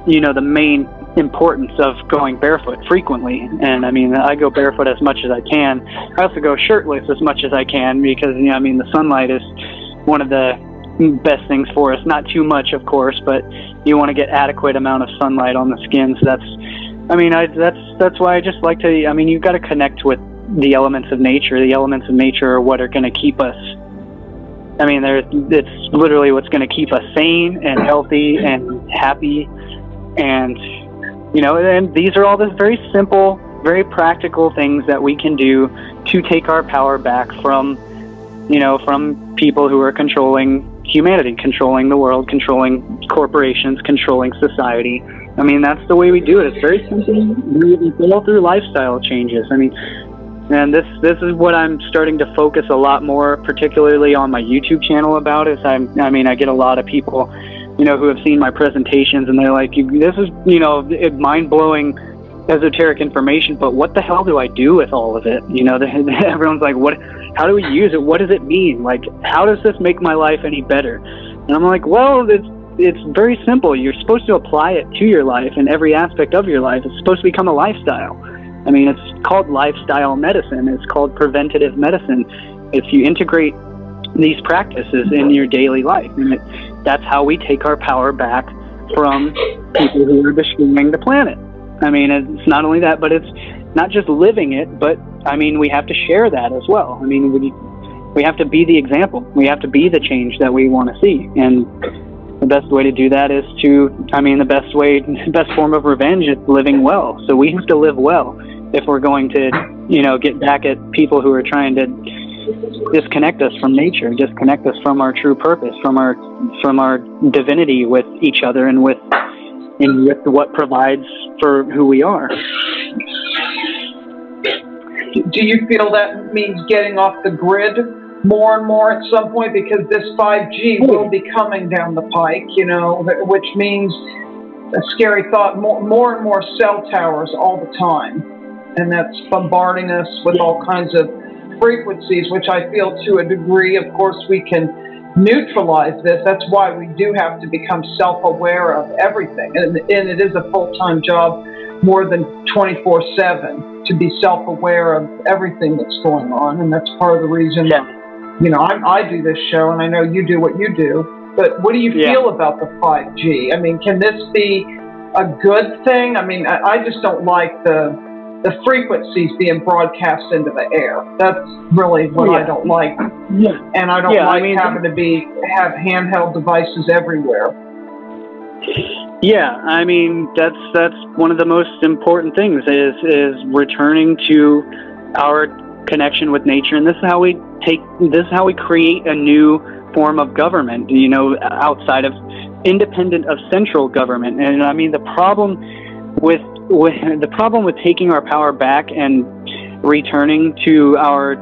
you know, the main importance of going barefoot frequently. And I mean, I go barefoot as much as I can. I also go shirtless as much as I can, because, you know, I mean, the sunlight is one of the best things for us. Not too much, of course, but you want to get adequate amount of sunlight on the skin. So that's why I just like to, I mean, you've got to connect with the elements of nature. The elements of nature are what are going to keep us, I mean, it's literally what's going to keep us sane and healthy and happy. And, you know, and these are all the very simple, very practical things that we can do to take our power back from, you know, from people who are controlling humanity, controlling the world, controlling corporations, controlling society. I mean, that's the way we do it. It's very simple. We go through lifestyle changes. I mean, and this is what I'm starting to focus a lot more, particularly on my YouTube channel about, is I mean, I get a lot of people, you know, who have seen my presentations, and they're like, this is, you know, mind-blowing esoteric information, but what the hell do I do with all of it? You know, everyone's like, how do we use it? What does it mean? Like, how does this make my life any better? And I'm like, well, it's very simple. You're supposed to apply it to your life in every aspect of your life. It's supposed to become a lifestyle. I mean, it's called lifestyle medicine. It's called preventative medicine. If you integrate these practices in your daily life, and that's how we take our power back from people who are destroying the planet. I mean, it's not only that, but it's not just living it, but, I mean, we have to share that as well. I mean, we have to be the example. We have to be the change that we want to see. And the best way to do that is the best form of revenge is living well. So we have to live well if we're going to, you know, get back at people who are trying to disconnect us from nature, disconnect us from our true purpose, from our divinity with each other, and with what provides for who we are.
Do you feel that means getting off the grid more and more at some point, because this 5G will be coming down the pike, you know, which means, a scary thought, more and more cell towers all the time, and that's bombarding us with all kinds of frequencies, which I feel to a degree, of course, we can neutralize this. That's why we do have to become self-aware of everything, and it is a full-time job, more than 24/7, to be self-aware of everything that's going on, and that's part of the reason that, you know, I do this show, and I know you do what you do, but what do you feel about the 5G? I mean, can this be a good thing? I mean, I just don't like the frequencies being broadcast into the air. That's really what I don't like. Yeah. And I don't like having to have handheld devices everywhere.
Yeah, I mean, that's one of the most important things is returning to our connection with nature, and this is how we create a new form of government, you know, outside of, independent of central government. And I mean, the problem with taking our power back and returning to our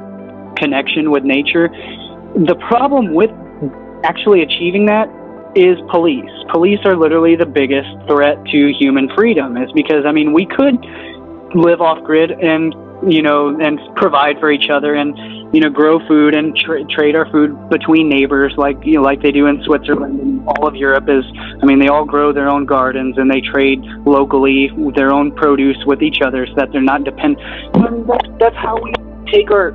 connection with nature, the problem with actually achieving that is police. Police are literally the biggest threat to human freedom, is because, I mean, we could live off grid and, you know, and provide for each other and, you know, grow food and trade our food between neighbors, like, you know, like they do in Switzerland. And all of Europe is, I mean, they all grow their own gardens and they trade locally their own produce with each other so that they're not dependent. That's how we take our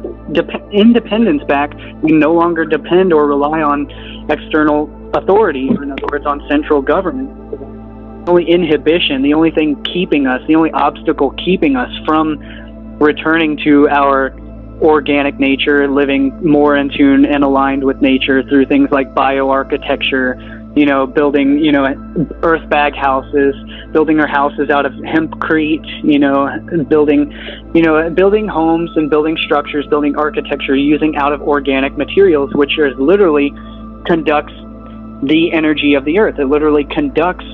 independence back. We no longer depend or rely on external authority, in other words, on central government. The only inhibition, the only thing keeping us, the only obstacle keeping us from returning to our organic nature, living more in tune and aligned with nature through things like bioarchitecture, you know, building, you know, earth bag houses, building our houses out of hempcrete, you know, building homes and building structures, building architecture using out of organic materials, which is literally conducts the energy of the earth. It literally conducts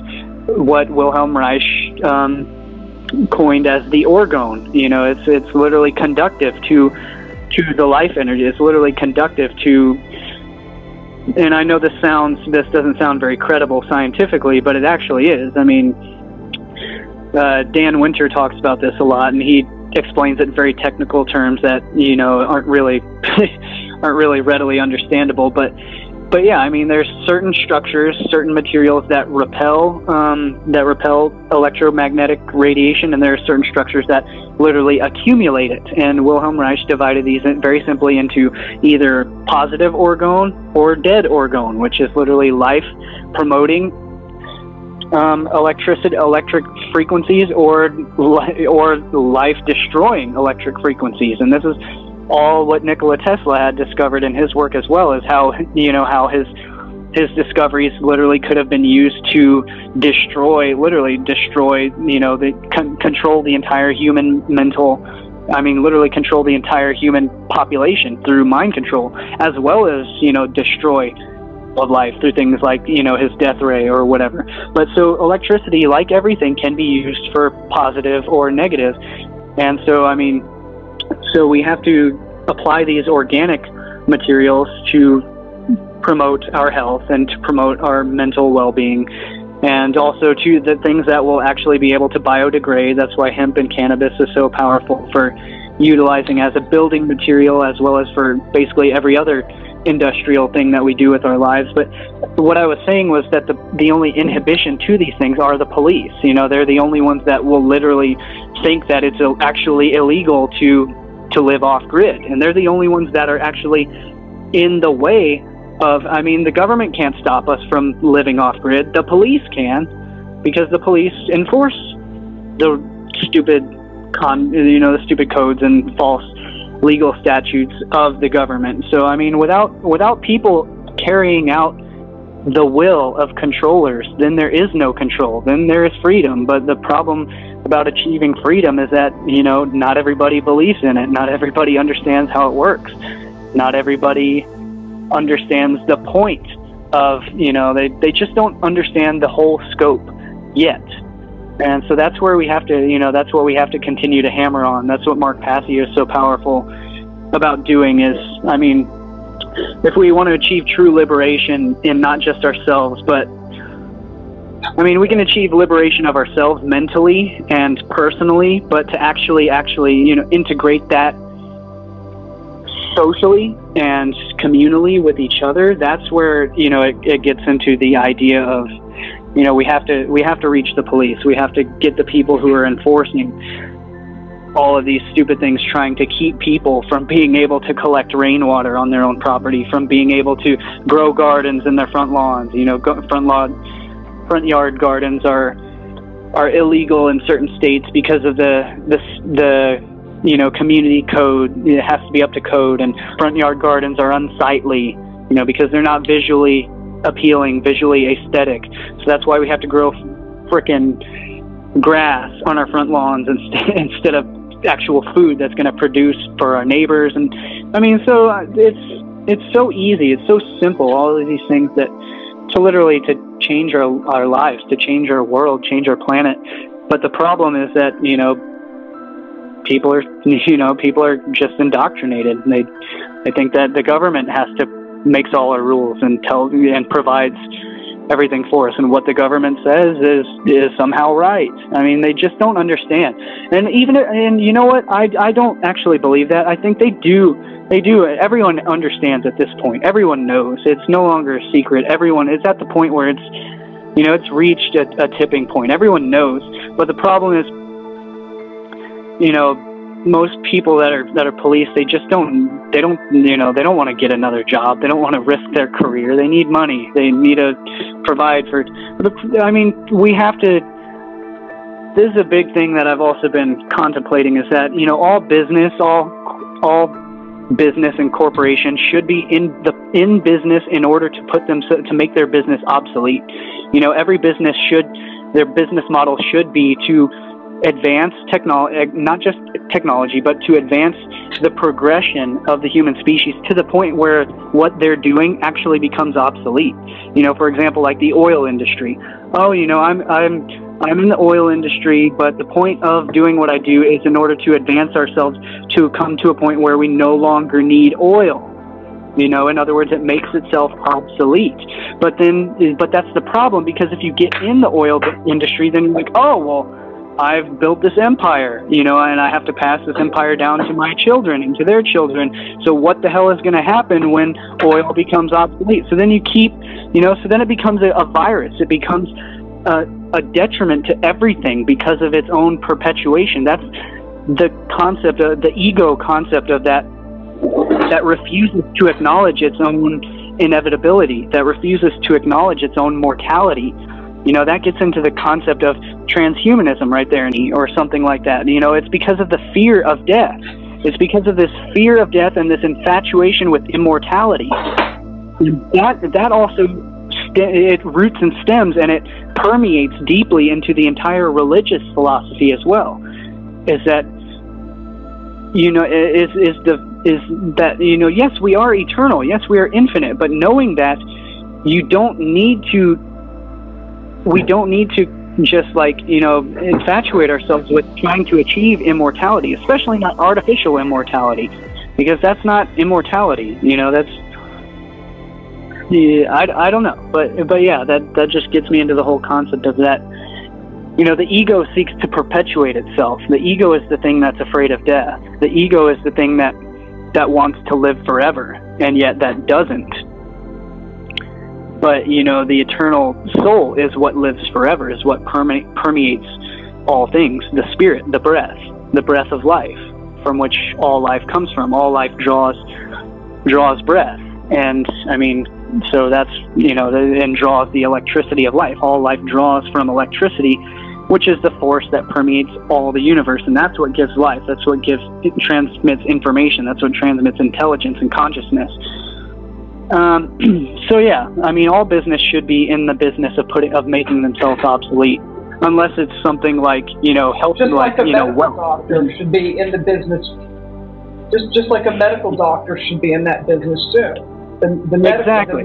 what Wilhelm Reich coined as the orgone. You know, it's literally conductive to the life energy. It's literally conductive to, and I know this doesn't sound very credible scientifically, but it actually is. I mean, Dan Winter talks about this a lot, and he explains it in very technical terms that, you know, aren't really readily understandable, but yeah, I mean, there's certain structures, certain materials that repel electromagnetic radiation, and there are certain structures that literally accumulate it. And Wilhelm Reich divided these very simply into either positive orgone or dead orgone, which is literally life promoting electric frequencies or life destroying electric frequencies. And this is all what Nikola Tesla had discovered in his work as well, is how, you know, how his discoveries literally could have been used to destroy, you know, control the entire human control the entire human population through mind control, as well as, you know, destroy of life through things like, you know, his death ray or whatever. But so electricity, like everything, can be used for positive or negative. And so, I mean, so we have to apply these organic materials to promote our health and to promote our mental well-being, and also to the things that will actually be able to biodegrade. That's why hemp and cannabis is so powerful for utilizing as a building material, as well as for basically every other industrial thing that we do with our lives. But what I was saying was that the only inhibition to these things are the police. You know, they're the only ones that will literally think that it's actually illegal to live off grid, and they're the only ones that are actually in the way of, I mean, the government can't stop us from living off grid. The police can, because the police enforce the stupid codes and false legal statutes of the government. So, I mean, without people carrying out the will of controllers, then there is no control. Then there is freedom. But the problem about achieving freedom is that, you know, not everybody believes in it. Not everybody understands how it works. Not everybody understands the point of, you know, they just don't understand the whole scope yet. And so that's where we have to, you know, that's what we have to continue to hammer on. That's what Mark Passio is so powerful about doing is, I mean, if we want to achieve true liberation in not just ourselves, but, I mean, we can achieve liberation of ourselves mentally and personally, but to actually, you know, integrate that socially and communally with each other, that's where, you know, it gets into the idea of, you know, we have to reach the police. We have to get the people who are enforcing all of these stupid things, trying to keep people from being able to collect rainwater on their own property, from being able to grow gardens in their front lawns. You know, front yard gardens are illegal in certain states because of the you know, community code. It has to be up to code, and front yard gardens are unsightly, you know, because they're not visually appealing, visually aesthetic. So that's why we have to grow frickin' grass on our front lawns instead of actual food that's going to produce for our neighbors. And I mean, so it's so easy, it's so simple, all of these things that to change our lives, to change our world, change our planet. But the problem is that, you know, people are just indoctrinated. They think that the government makes all our rules and provides everything for us, and what the government says is somehow right. I mean, they just don't understand. And you know what? I don't actually believe that. I think they do. Everyone understands at this point. Everyone knows. It's no longer a secret. Everyone is at the point where it's reached a tipping point. Everyone knows. But the problem is, you know, most people that are police, they don't want to get another job. They don't want to risk their career. They need money. They need to provide for. I mean, we have to. This is a big thing that I've also been contemplating, is that, you know, all business and corporations should be in business in order to make their business obsolete. You know, every business their business model should be to advance technology, not just technology, but to advance the progression of the human species to the point where what they're doing actually becomes obsolete. You know, for example, like the oil industry. Oh, you know, I'm in the oil industry, but the point of doing what I do is in order to advance ourselves to come to a point where we no longer need oil. You know, in other words, it makes itself obsolete. But that's the problem, because if you get in the oil industry, then you're like, oh, well, I've built this empire, you know, and I have to pass this empire down to my children and to their children. So what the hell is going to happen when oil becomes obsolete? So then so then it becomes a virus. It becomes a detriment to everything because of its own perpetuation. That's the concept, the ego concept of that refuses to acknowledge its own inevitability, that refuses to acknowledge its own mortality. You know, that gets into the concept of transhumanism right there, or something like that. You know, it's because of the fear of death. It's because of this fear of death and this infatuation with immortality. That also, it roots and stems, and it permeates deeply into the entire religious philosophy as well. Is that, you know, is that, you know, yes, we are eternal, yes, we are infinite, but knowing that we don't need to just, like, you know, infatuate ourselves with trying to achieve immortality, especially not artificial immortality, because that's not immortality. You know, that's, yeah, I don't know, but yeah, that just gets me into the whole concept of that. You know, the ego seeks to perpetuate itself. The ego is the thing that's afraid of death. The ego is the thing that wants to live forever, and yet that doesn't. But, you know, the eternal soul is what lives forever, is what permeates all things. The spirit, the breath of life, from which all life comes from. All life draws breath. And, I mean, so that's, you know, and draws the electricity of life. All life draws from electricity, which is the force that permeates all the universe. And that's what gives life. That's what transmits information. That's what transmits intelligence and consciousness. So yeah, I mean, all business should be in the business of making themselves obsolete, unless it's something like, you know, helping,
just like a medical doctor should be in the business. Just like a medical doctor should be in that business too. The medical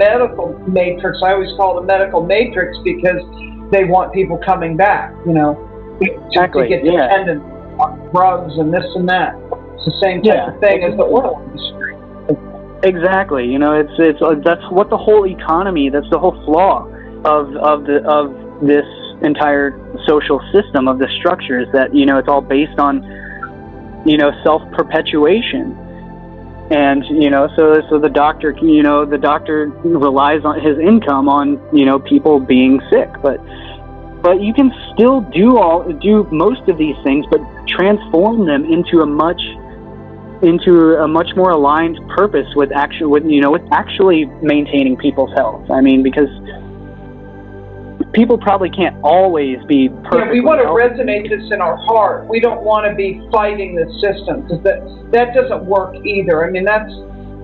matrix. I always call it the medical matrix because they want people coming back. You know,
exactly.
To get dependent on drugs and this and that. It's the same type of thing as the oil industry.
Exactly, you know, it's that's what the whole economy, that's the whole flaw of this entire social system, of the structure, is that, you know, it's all based on, you know, self-perpetuation. And, you know, so the doctor relies on his income on, you know, people being sick, but you can still do most of these things, but transform them into a much more aligned purpose with actually maintaining people's health. I mean, because people probably can't always be perfectly
healthy. Yeah, we want to
healthy.
resonate this in our heart. We don't want to be fighting the system, because that doesn't work either. I mean, that's,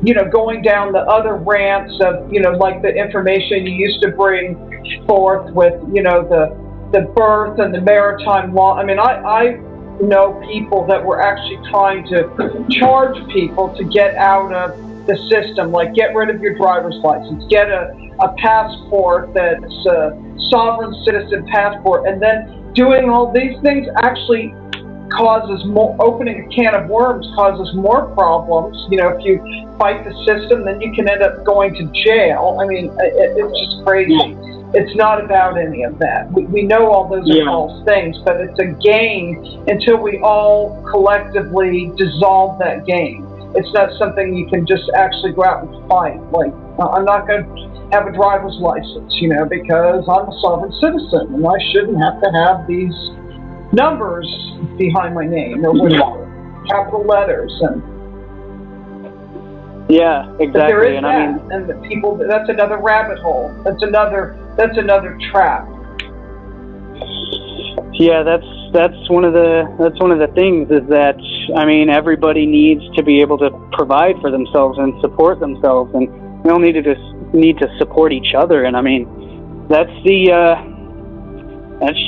you know, going down the other rants of, you know, like the information you used to bring forth with, you know, the birth and the maritime law. I mean, know people that were actually trying to charge people to get out of the system, like get rid of your driver's license, get a passport that's a sovereign citizen passport, and then doing all these things actually causes more, opening a can of worms causes more problems. You know, if you fight the system, then you can end up going to jail. I mean, it's just crazy. It's not about any of that. We know all those are false things, but it's a game until we all collectively dissolve that game. It's not something you can just actually go out and fight. Like, I'm not going to have a driver's license, you know, because I'm a sovereign citizen and I shouldn't have to have these numbers behind my name or whatever, capital letters. And
yeah, exactly.
And I mean, and the people, that's another rabbit hole. That's another trap.
Yeah, that's one of the things is that, I mean, everybody needs to be able to provide for themselves and support themselves, and we all need to support each other. And I mean, that's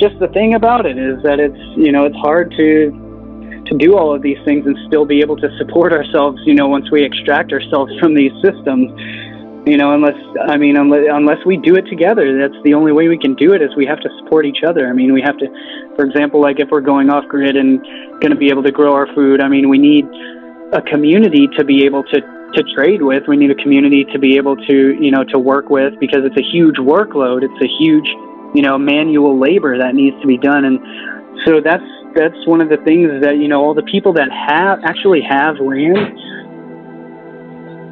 just the thing about it, is that it's, you know, it's hard to do all of these things and still be able to support ourselves, you know, once we extract ourselves from these systems. You know, unless we do it together, that's the only way we can do it, is we have to support each other. I mean, we have to, for example, like if we're going off grid and going to be able to grow our food, I mean, we need a community to be able to trade with. We need a community to be able to, you know, to work with, because it's a huge workload. It's a huge, you know, manual labor that needs to be done. And so that's one of the things that, you know, all the people that actually have land,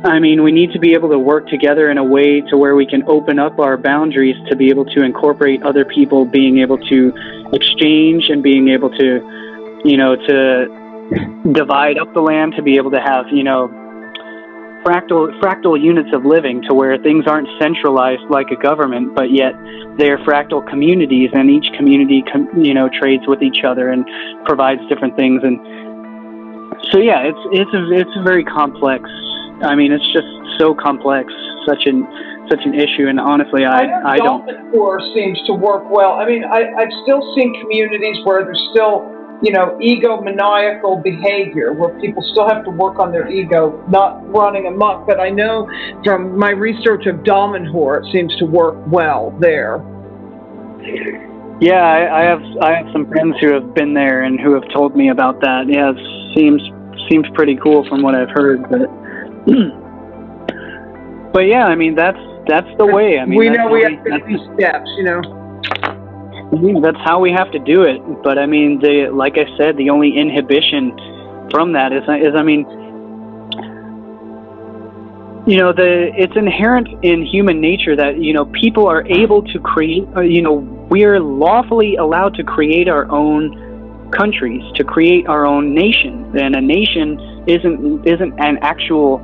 I mean, we need to be able to work together in a way to where we can open up our boundaries to be able to incorporate other people, being able to exchange and being able to, you know, to divide up the land, to be able to have, you know, fractal units of living, to where things aren't centralized like a government, but yet they're fractal communities, and each community, you know, trades with each other and provides different things. And so, yeah, it's a very complex. I mean, it's just so complex, such an issue, and honestly, I don't.
The core seems to work well. I mean, I've still seen communities where there's still, you know, egomaniacal behavior, where people still have to work on their ego, not running amok. But I know from my research of Dominhor, it seems to work well there.
Yeah, I have some friends who have been there and who have told me about that. Yeah, it seems pretty cool from what I've heard, but yeah, I mean, that's the way. I mean,
we know we have to do these steps, you know.
That's how we have to do it. But I mean, like I said, the only inhibition from that is I mean, you know, it's inherent in human nature that, you know, people are able to create, you know, we are lawfully allowed to create our own countries, to create our own nation. And a nation isn't an actual,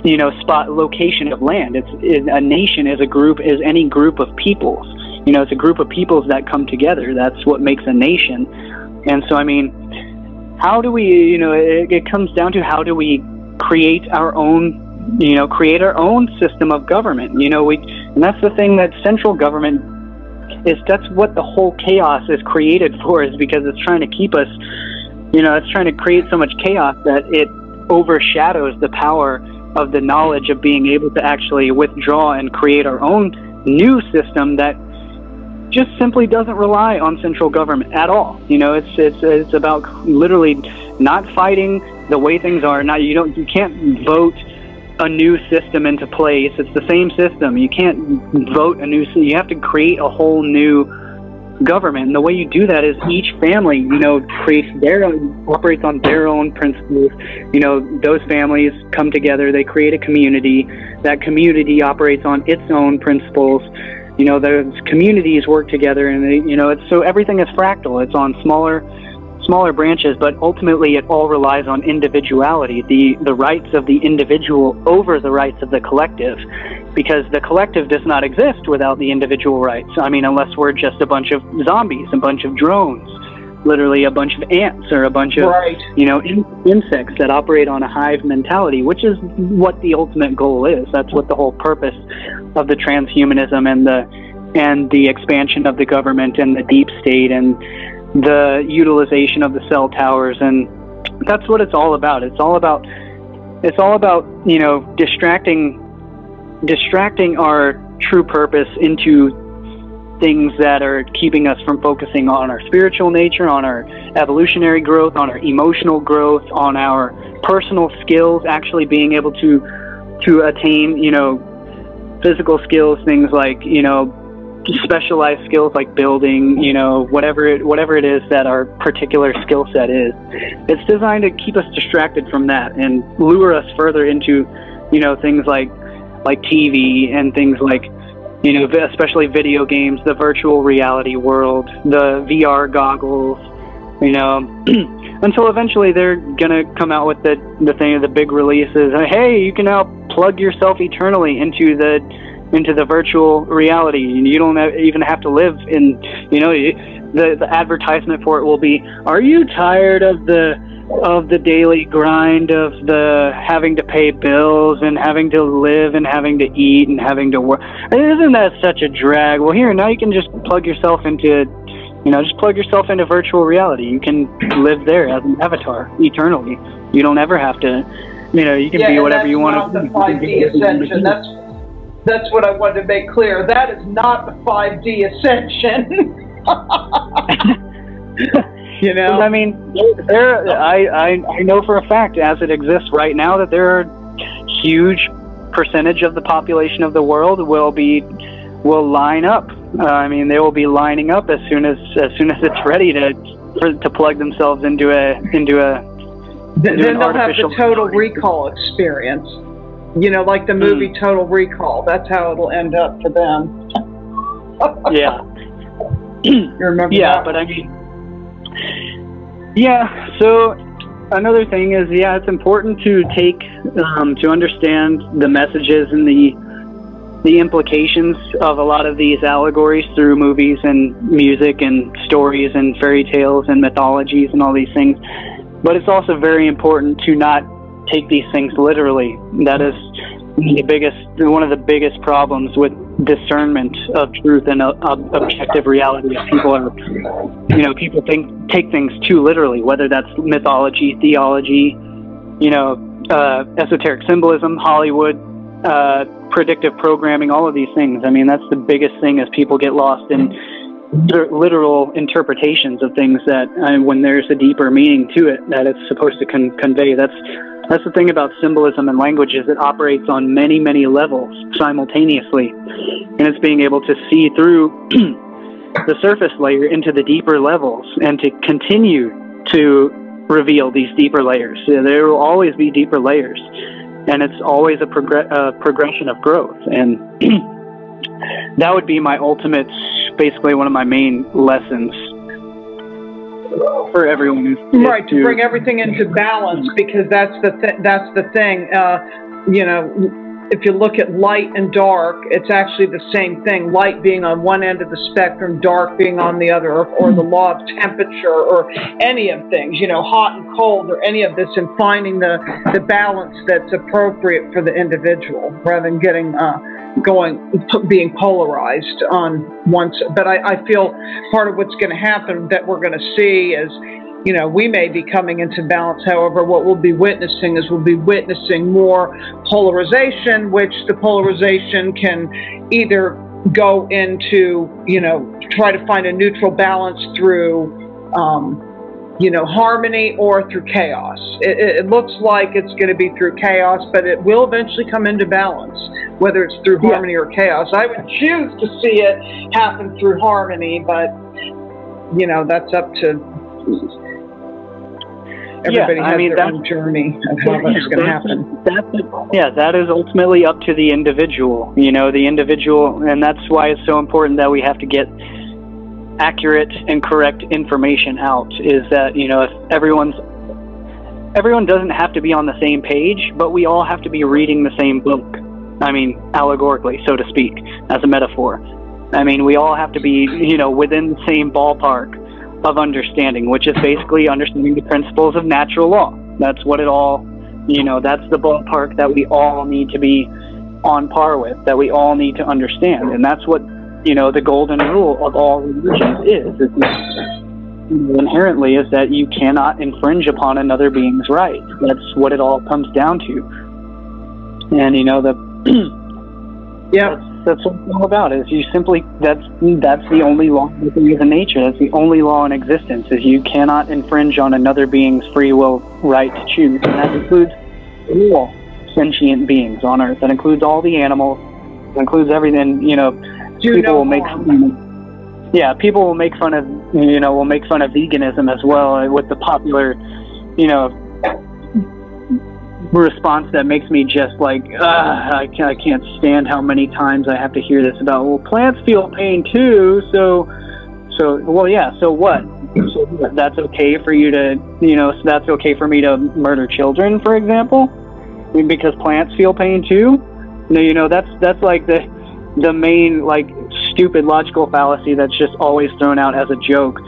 you know, location of land. A nation is any group of peoples. You know, it's a group of peoples that come together. That's what makes a nation. And so, I mean, how do we, you know, it comes down to how do we create our own, you know, create our own system of government. You know, and that's the thing that central government that's what the whole chaos is created for, is because it's trying to keep us, you know, it's trying to create so much chaos that it overshadows the power of the knowledge of being able to actually withdraw and create our own new system that just simply doesn't rely on central government at all. You know, it's about literally not fighting the way things are. You can't vote a new system into place. It's the same system. You can't vote you have to create a whole new government. And the way you do that is each family, you know, operates on their own principles. You know, those families come together, they create a community. That community operates on its own principles. You know, those communities work together, and so everything is fractal. It's on smaller branches, but ultimately it all relies on individuality, the rights of the individual over the rights of the collective, because the collective does not exist without the individual rights. I mean, unless we're just a bunch of zombies, a bunch of drones, literally a bunch of ants or a bunch of, you know, insects that operate on a hive mentality, which is what the ultimate goal is. That's what the whole purpose of the transhumanism and the expansion of the government and the deep state and the utilization of the cell towers, and that's what it's all about. It's all about, you know, distracting our true purpose into things that are keeping us from focusing on our spiritual nature, on our evolutionary growth, on our emotional growth, on our personal skills, actually being able to attain, you know, physical skills, things like, you know, specialized skills like building, you know, whatever it is that our particular skill set is. It's designed to keep us distracted from that and lure us further into, you know, things like TV and things like, you know, especially video games, the virtual reality world, the VR goggles, you know, until eventually they're gonna come out with the big releases. Hey, you can now plug yourself eternally into the virtual reality. You don't even have to live in, you know, the advertisement for it will be, are you tired of the daily grind of the having to pay bills and having to live and having to eat and having to work? Isn't that such a drag? Well, here, now you can just plug yourself into, you know, virtual reality. You can live there as an avatar eternally. You don't ever have to, you know, you can be whatever you want to be.
The 5D Ascension. That's what I wanted to make clear. That is not the 5D Ascension. You know,
I mean, I know for a fact, as it exists right now, that there are huge percentage of the population of the world will line up. I mean, they will be lining up as soon as it's ready to plug themselves into an
then they'll have the Total Recall experience. You know, like the movie Total Recall. That's how it'll end up for them.
Yeah.
You remember that?
But I mean, yeah, so another thing is, it's important to take, to understand the messages and the implications of a lot of these allegories through movies and music and stories and fairy tales and mythologies and all these things. But it's also very important to not take these things literally. That is one of the biggest problems with discernment of truth and objective reality. People take things too literally, whether that's mythology, theology, you know, esoteric symbolism, Hollywood, predictive programming, all of these things. I mean, that's the biggest thing, is people get lost in literal interpretations of things that, when there's a deeper meaning to it that it's supposed to convey. That's the thing about symbolism and language, is it operates on many, many levels simultaneously. And it's being able to see through the surface layer into the deeper levels and to continue to reveal these deeper layers. So there will always be deeper layers. And it's always a progression of growth. And that would be my ultimate, basically one of my main lessons for everyone.
Right, to bring everything into balance, because that's the thing. You know, if you look at light and dark, it's actually the same thing. Light being on one end of the spectrum, dark being on the other, or the law of temperature, or any of things, you know, hot and cold, or any of this, and finding the balance that's appropriate for the individual, rather than getting being polarized on one. But I feel part of what's going to happen, that we're going to see, is, you know, we may be coming into balance. However, what we'll be witnessing is more polarization, which the polarization can either go into, you know, try to find a neutral balance through, you know, harmony, or through chaos. It looks like it's going to be through chaos, but it will eventually come into balance, whether it's through harmony or chaos. I would choose to see it happen through harmony, but, you know, that's up to everybody. Has their own journey of how that's going to happen.
That is ultimately up to the individual, you know, and that's why it's so important that we have to get accurate and correct information out, is that, you know, if everyone doesn't have to be on the same page, but we all have to be reading the same book. I mean, allegorically, so to speak, as a metaphor. I mean, we all have to be, you know, within the same ballpark of understanding, which is basically understanding the principles of natural law. That's what it all, you know, that's the ballpark that we all need to be on par with, that we all need to understand. And that's what, you know, the golden rule of all religions is inherently is that you cannot infringe upon another being's right. That's what it all comes down to. And that's what it's all about. Is you simply that's the only law that there is in nature. That's the only law in existence. Is you cannot infringe on another being's free will right to choose, and that includes all sentient beings on Earth. That includes all the animals. It includes everything. People will make people will make fun of veganism as well, with the popular response that makes me just like I can't stand how many times I have to hear this about, well, plants feel pain too, so what? So that's okay for you to so that's okay for me to murder children, for example, because plants feel pain too? That's like the main like stupid logical fallacy that's just always thrown out as a joke,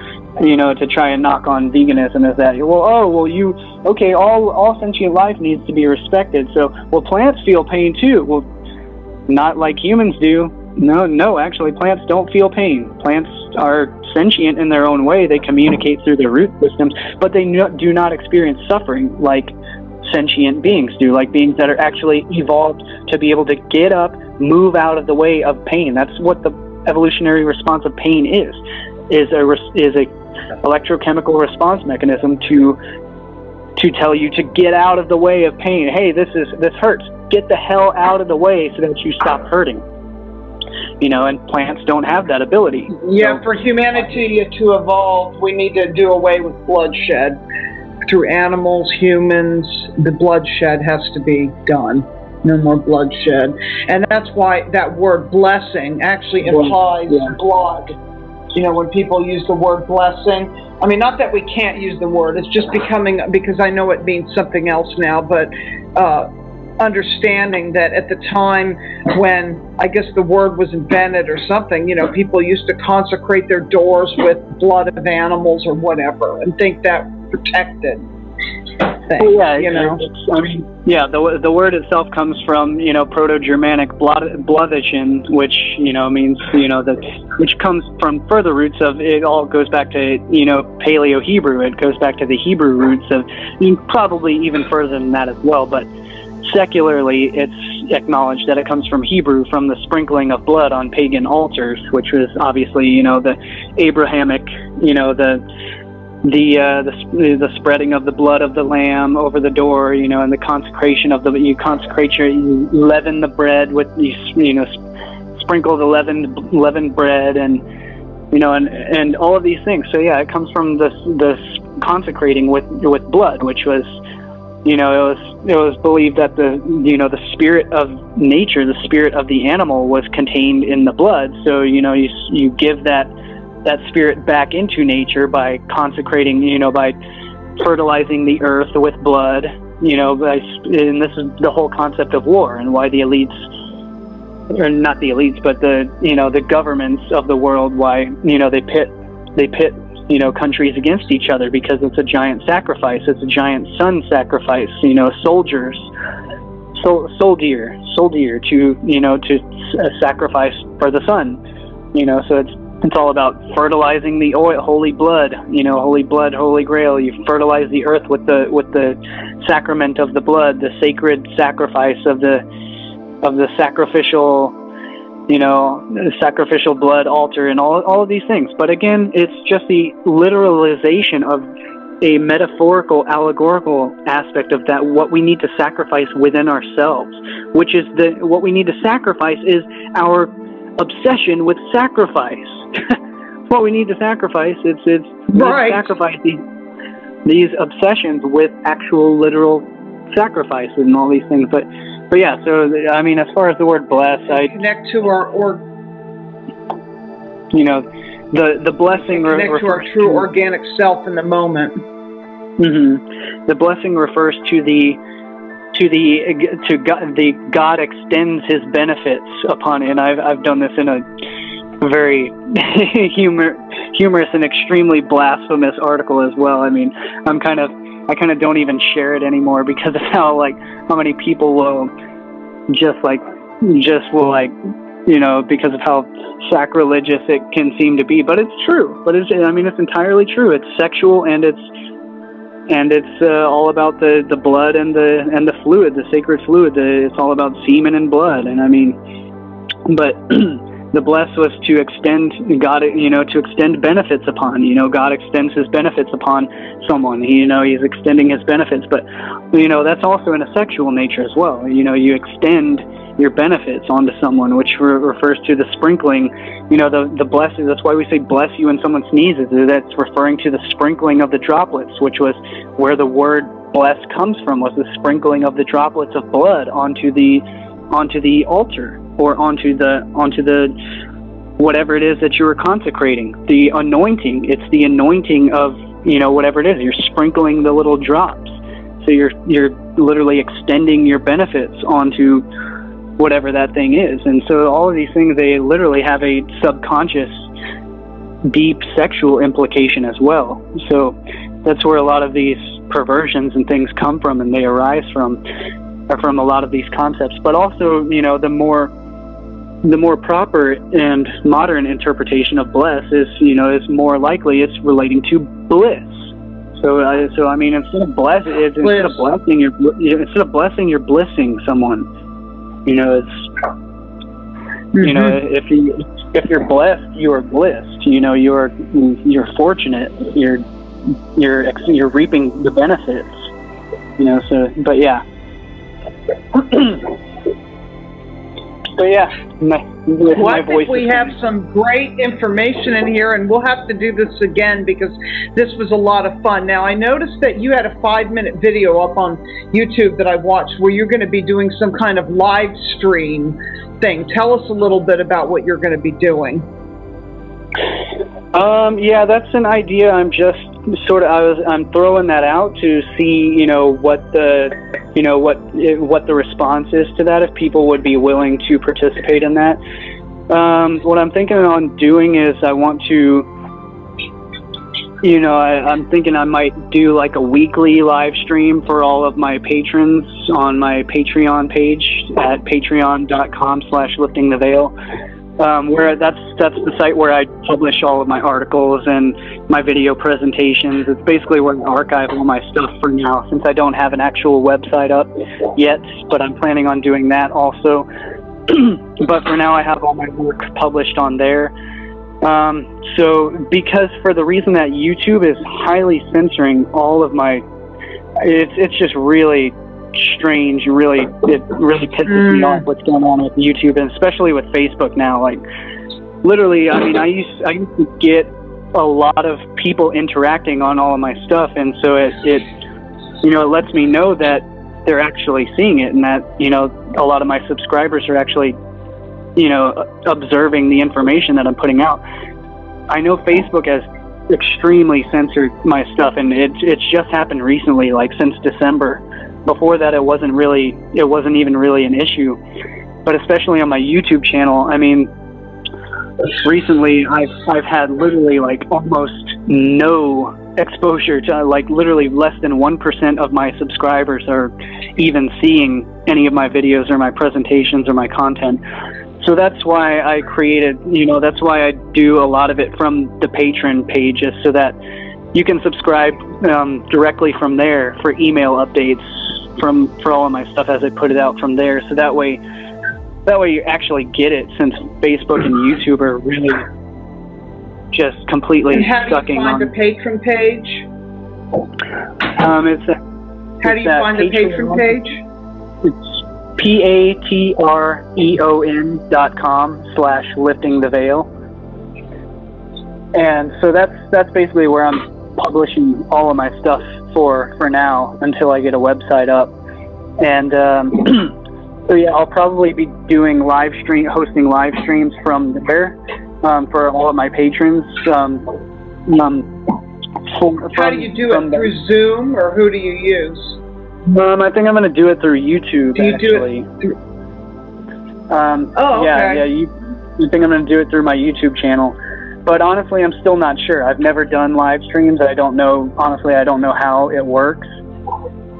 to try and knock on veganism, is that, all sentient life needs to be respected, so, plants feel pain too. Well, not like humans do. No, actually, plants don't feel pain. Plants are sentient in their own way. They communicate through their root systems, but they do not experience suffering like sentient beings do, like beings that are actually evolved to be able to get up, move out of the way of pain. That's what the evolutionary response of pain is a electrochemical response mechanism to tell you to get out of the way of pain. Hey, this hurts. Get the hell out of the way so that you stop hurting. And plants don't have that ability. Yeah,
so, for humanity to evolve, we need to do away with bloodshed. Through animals, humans, the bloodshed has to be done. No more bloodshed. And that's why that word blessing actually implies blood. When people use the word blessing, I mean, not that we can't use the word, it's just becoming, because I know it means something else now, but understanding that at the time when, I guess, the word was invented or something, people used to consecrate their doors with blood of animals or whatever and think that protected things,
the word itself comes from, Proto-Germanic bloodischen, which, means, which comes from further roots of, it all goes back to, Paleo-Hebrew. It goes back to the Hebrew roots of, probably even further than that as well, but secularly, it's acknowledged that it comes from Hebrew, from the sprinkling of blood on pagan altars, which was obviously, the Abrahamic, the spreading of the blood of the lamb over the door, and the consecration of you leaven the bread with sprinkle the leavened bread, and and all of these things. So it comes from this consecrating with blood, which was, it was believed that the spirit of nature, the spirit of the animal, was contained in the blood. So you give that spirit back into nature by consecrating, by fertilizing the earth with blood, and this is the whole concept of war, and why the elites, or not the elites, but the governments of the world, why they pit countries against each other, because it's a giant sacrifice. It's a giant sun sacrifice. Soldier to sacrifice for the sun. So it's all about fertilizing the oil, holy blood, holy grail. You fertilize the earth with the sacrament of the blood, the sacred sacrifice of the sacrificial, sacrificial blood altar, and all of these things. But again, it's just the literalization of a metaphorical, allegorical aspect of that, what we need to sacrifice within ourselves, which is what we need to sacrifice is our obsession with sacrifice. What we need to sacrifice, it's right. Sacrifice these obsessions with actual literal sacrifices and all these things. But yeah, so I mean, as far as the word bless, I connect to our the blessing
connect to our true organic self in the moment.
Mm-hmm. The blessing refers to God extends His benefits upon it. And I've done this in a very humorous and extremely blasphemous article as well. I mean, I kind of don't even share it anymore because of how many people will just you know, because of how sacrilegious it can seem to be. But it's true. But it's entirely true. It's sexual, and it's all about the blood and the fluid, the sacred fluid. It's all about semen and blood. And I mean, but the bless was to extend God, you know, to extend benefits upon. You know, God extends His benefits upon someone. You know, He's extending His benefits, but you know, that's also in a sexual nature as well. You know, you extend your benefits onto someone, which refers to the sprinkling. You know, the blessing. That's why we say bless you when someone sneezes. That's referring to the sprinkling of the droplets, which was where the word bless comes from, was the sprinkling of the droplets of blood onto the altar, or onto the whatever it is that you were consecrating. The anointing. It's the anointing of, you know, whatever it is. You're sprinkling the little drops. So you're literally extending your benefits onto whatever that thing is. And so all of these things, they literally have a subconscious, deep sexual implication as well. So that's where a lot of these perversions and things come from, and they arise from a lot of these concepts. But also, you know, the more proper and modern interpretation of bless is, you know, is more likely it's relating to bliss. So I mean, instead of blessing, you're blissing someone. You know, it's, you know, if you're blessed, you are blissed. You know, you're fortunate. You're reaping the benefits. You know, so, but yeah. So yeah,
I think we have some great information in here, and we'll have to do this again because this was a lot of fun. Now, I noticed that you had a 5-minute video up on YouTube that I watched where you're going to be doing some kind of live stream thing. Tell us a little bit about what you're going to be doing.
Yeah, that's an idea. I'm just I'm throwing that out to see, you know, what the response is to that, if people would be willing to participate in that. What I'm thinking on doing is I want to, you know, I'm thinking I might do like a weekly live stream for all of my patrons on my Patreon page at patreon.com/liftingtheveil. Where that's the site where I publish all of my articles and my video presentations. It's basically where I archive all my stuff for now, since I don't have an actual website up yet, but I'm planning on doing that also. But for now, I have all my work published on there. So because for the reason that YouTube is highly censoring all of my, it's just really strange. It really pisses me off what's going on with YouTube, and especially with Facebook now. Like, literally, I mean, I used to get a lot of people interacting on all of my stuff, and so it you know, it lets me know that they're actually seeing it, and that, you know, a lot of my subscribers are actually, you know, observing the information that I'm putting out. I know Facebook has extremely censored my stuff, and it's just happened recently, like since December. Before that, it wasn't even really an issue. But especially on my YouTube channel, I mean, recently I've had literally like almost no exposure to, like, literally less than 1% of my subscribers are even seeing any of my videos or my presentations or my content. So that's why I created, you know, that's why I do a lot of it from the Patreon pages, so that you can subscribe directly from there for email updates for all of my stuff as I put it out from there. So that way you actually get it, since Facebook and YouTube are really just completely sucking on.
How do you find the Patreon page? How do you find the Patreon page?
It's patreon.com/liftingtheveil. And so that's basically where I'm publishing all of my stuff for now, until I get a website up. And so yeah, I'll probably be doing hosting live streams from there for all of my patrons.
How do you do it? Through Zoom, or who do you use?
I think I'm going to do it through YouTube.
Do you
actually.
Do it okay.
Yeah. You think I'm going to do it through my YouTube channel? But honestly, I'm still not sure. I've never done live streams. I don't know how it works.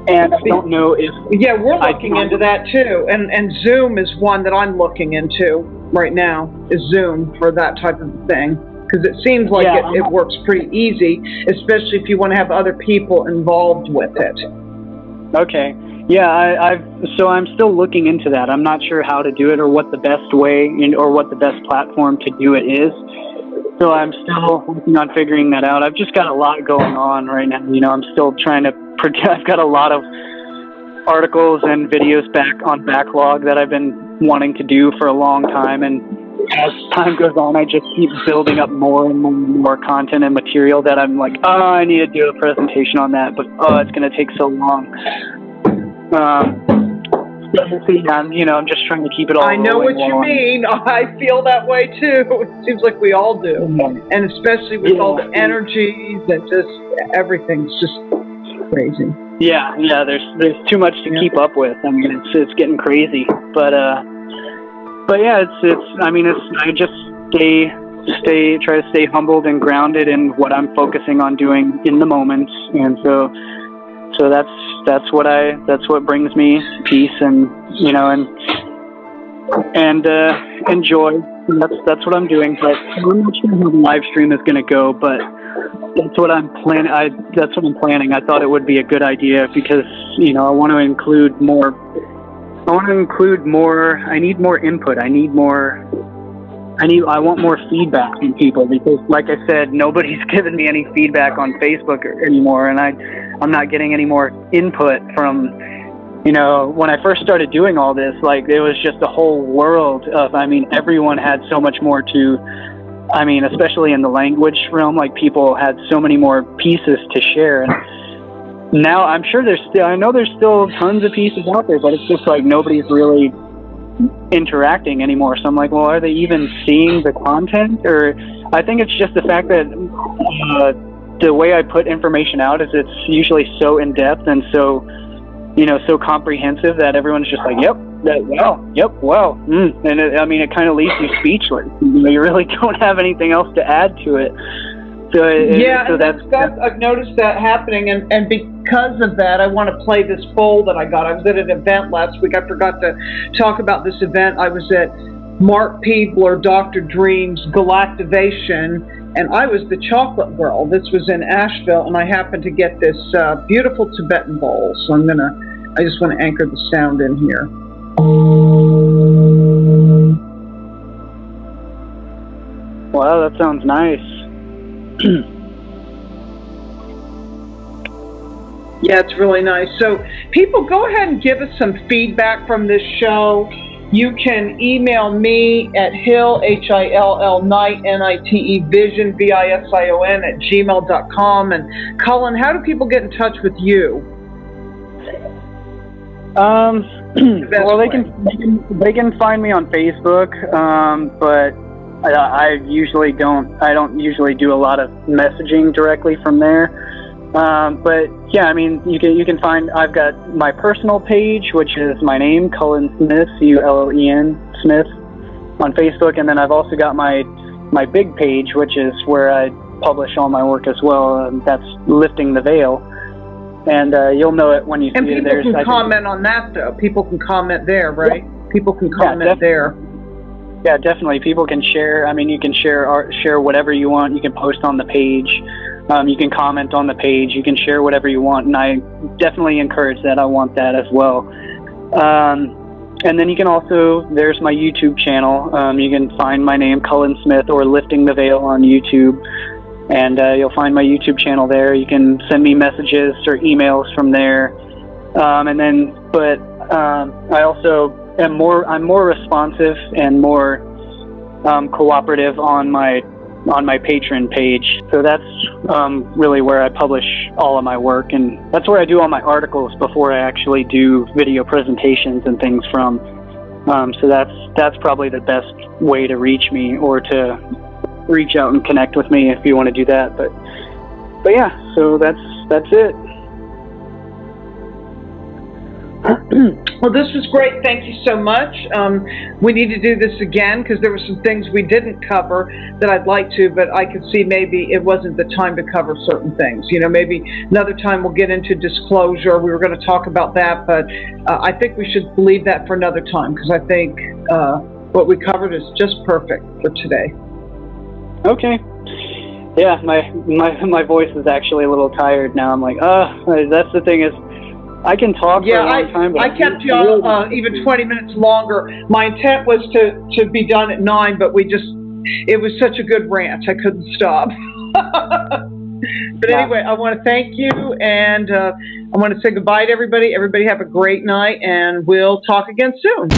And I don't know if...
Yeah, we're looking into that too. And Zoom is one that I'm looking into. right now is Zoom for that type of thing, because it seems like it works pretty easy, especially if you want to have other people involved with it.
Okay. Yeah, so I'm still looking into that. I'm not sure how to do it or what the best way or what the best platform to do it is. So I'm still working on figuring that out. I've just got a lot going on right now. You know, I'm still trying to I've got a lot of articles and videos on backlog that I've been wanting to do for a long time, and as time goes on, I just keep building up more and more content and material that I'm like, oh, I need to do a presentation on that, but oh, it's going to take so long. I'm just trying to keep it all.
I know what you mean. I feel that way too. It seems like we all do, and especially with all the energies and just everything's just crazy.
Yeah. There's too much to keep up with. I mean, it's getting crazy. But yeah, I just try to stay humbled and grounded in what I'm focusing on doing in the moment, and so that's what brings me peace and joy. That's what I'm doing. But I'm not sure how the live stream is going to go, but that's what I'm planning. That's what I'm planning. I thought it would be a good idea because I want to include more. I need more input. I want more feedback from people because, like I said, nobody's given me any feedback on Facebook anymore, and I'm not getting any more input from, when I first started doing all this, like, it was just a whole world of, everyone had so much more to, especially in the language realm, like, people had so many more pieces to share, and now I'm sure there's still tons of pieces out there, but it's just like nobody's really interacting anymore. So I'm like, well, are they even seeing the content? Or I think it's just the fact that the way I put information out is it's usually so in depth and so comprehensive that everyone's just like, and it kind of leaves you speechless. You really don't have anything else to add to it. I've noticed that happening, and because of that, I want to play this poll that I got. I was at an event last week. I forgot to talk about this event. I was at Mark Peebler, Dr. Dream's Galactivation, and I was the chocolate girl. This was in Asheville, and I happened to get this beautiful Tibetan bowl. So I just want to anchor the sound in here. Wow, that sounds nice.
Yeah, it's really nice. So people, go ahead and give us some feedback from this show. You can email me at Hill, Hill, Night, Nite, Vision, Vision, at gmail.com. And Cullen, how do people get in touch with you?
Well, they can find me on Facebook, but I don't usually do a lot of messaging directly from there. But yeah, you can find, I've got my personal page, which is my name, Cullen Smith, Cullen Smith, on Facebook, and then I've also got my big page, which is where I publish all my work as well. That's Lifting the Veil, and you'll know it when you see it.
And people can comment on that, though. People can comment there, right? Yeah. People can comment there.
Yeah, definitely. People can share. You can share whatever you want. You can post on the page. You can comment on the page. You can share whatever you want, and I definitely encourage that. I want that as well. And then you can also, there's my YouTube channel. You can find my name, Cullen Smith, or Lifting the Veil on YouTube, and you'll find my YouTube channel there. You can send me messages or emails from there. I also I'm more responsive and more cooperative on my Patreon page. So that's really where I publish all of my work, and that's where I do all my articles before I actually do video presentations and things from. So that's probably the best way to reach me, or to reach out and connect with me if you want to do that. But yeah, so that's it.
Well, this was great. Thank you so much. We need to do this again because there were some things we didn't cover that I'd like to, but I could see maybe it wasn't the time to cover certain things. Maybe another time we'll get into disclosure. We were going to talk about that, but I think we should leave that for another time because I think what we covered is just perfect for today.
Okay. Yeah, my voice is actually a little tired now. I'm like, that's the thing is, I can talk for a long time. But
I kept you on even 20 minutes longer. My intent was to be done at 9, but it was such a good rant, I couldn't stop. But anyway, I want to thank you, and I want to say goodbye to everybody. Everybody have a great night, and we'll talk again soon.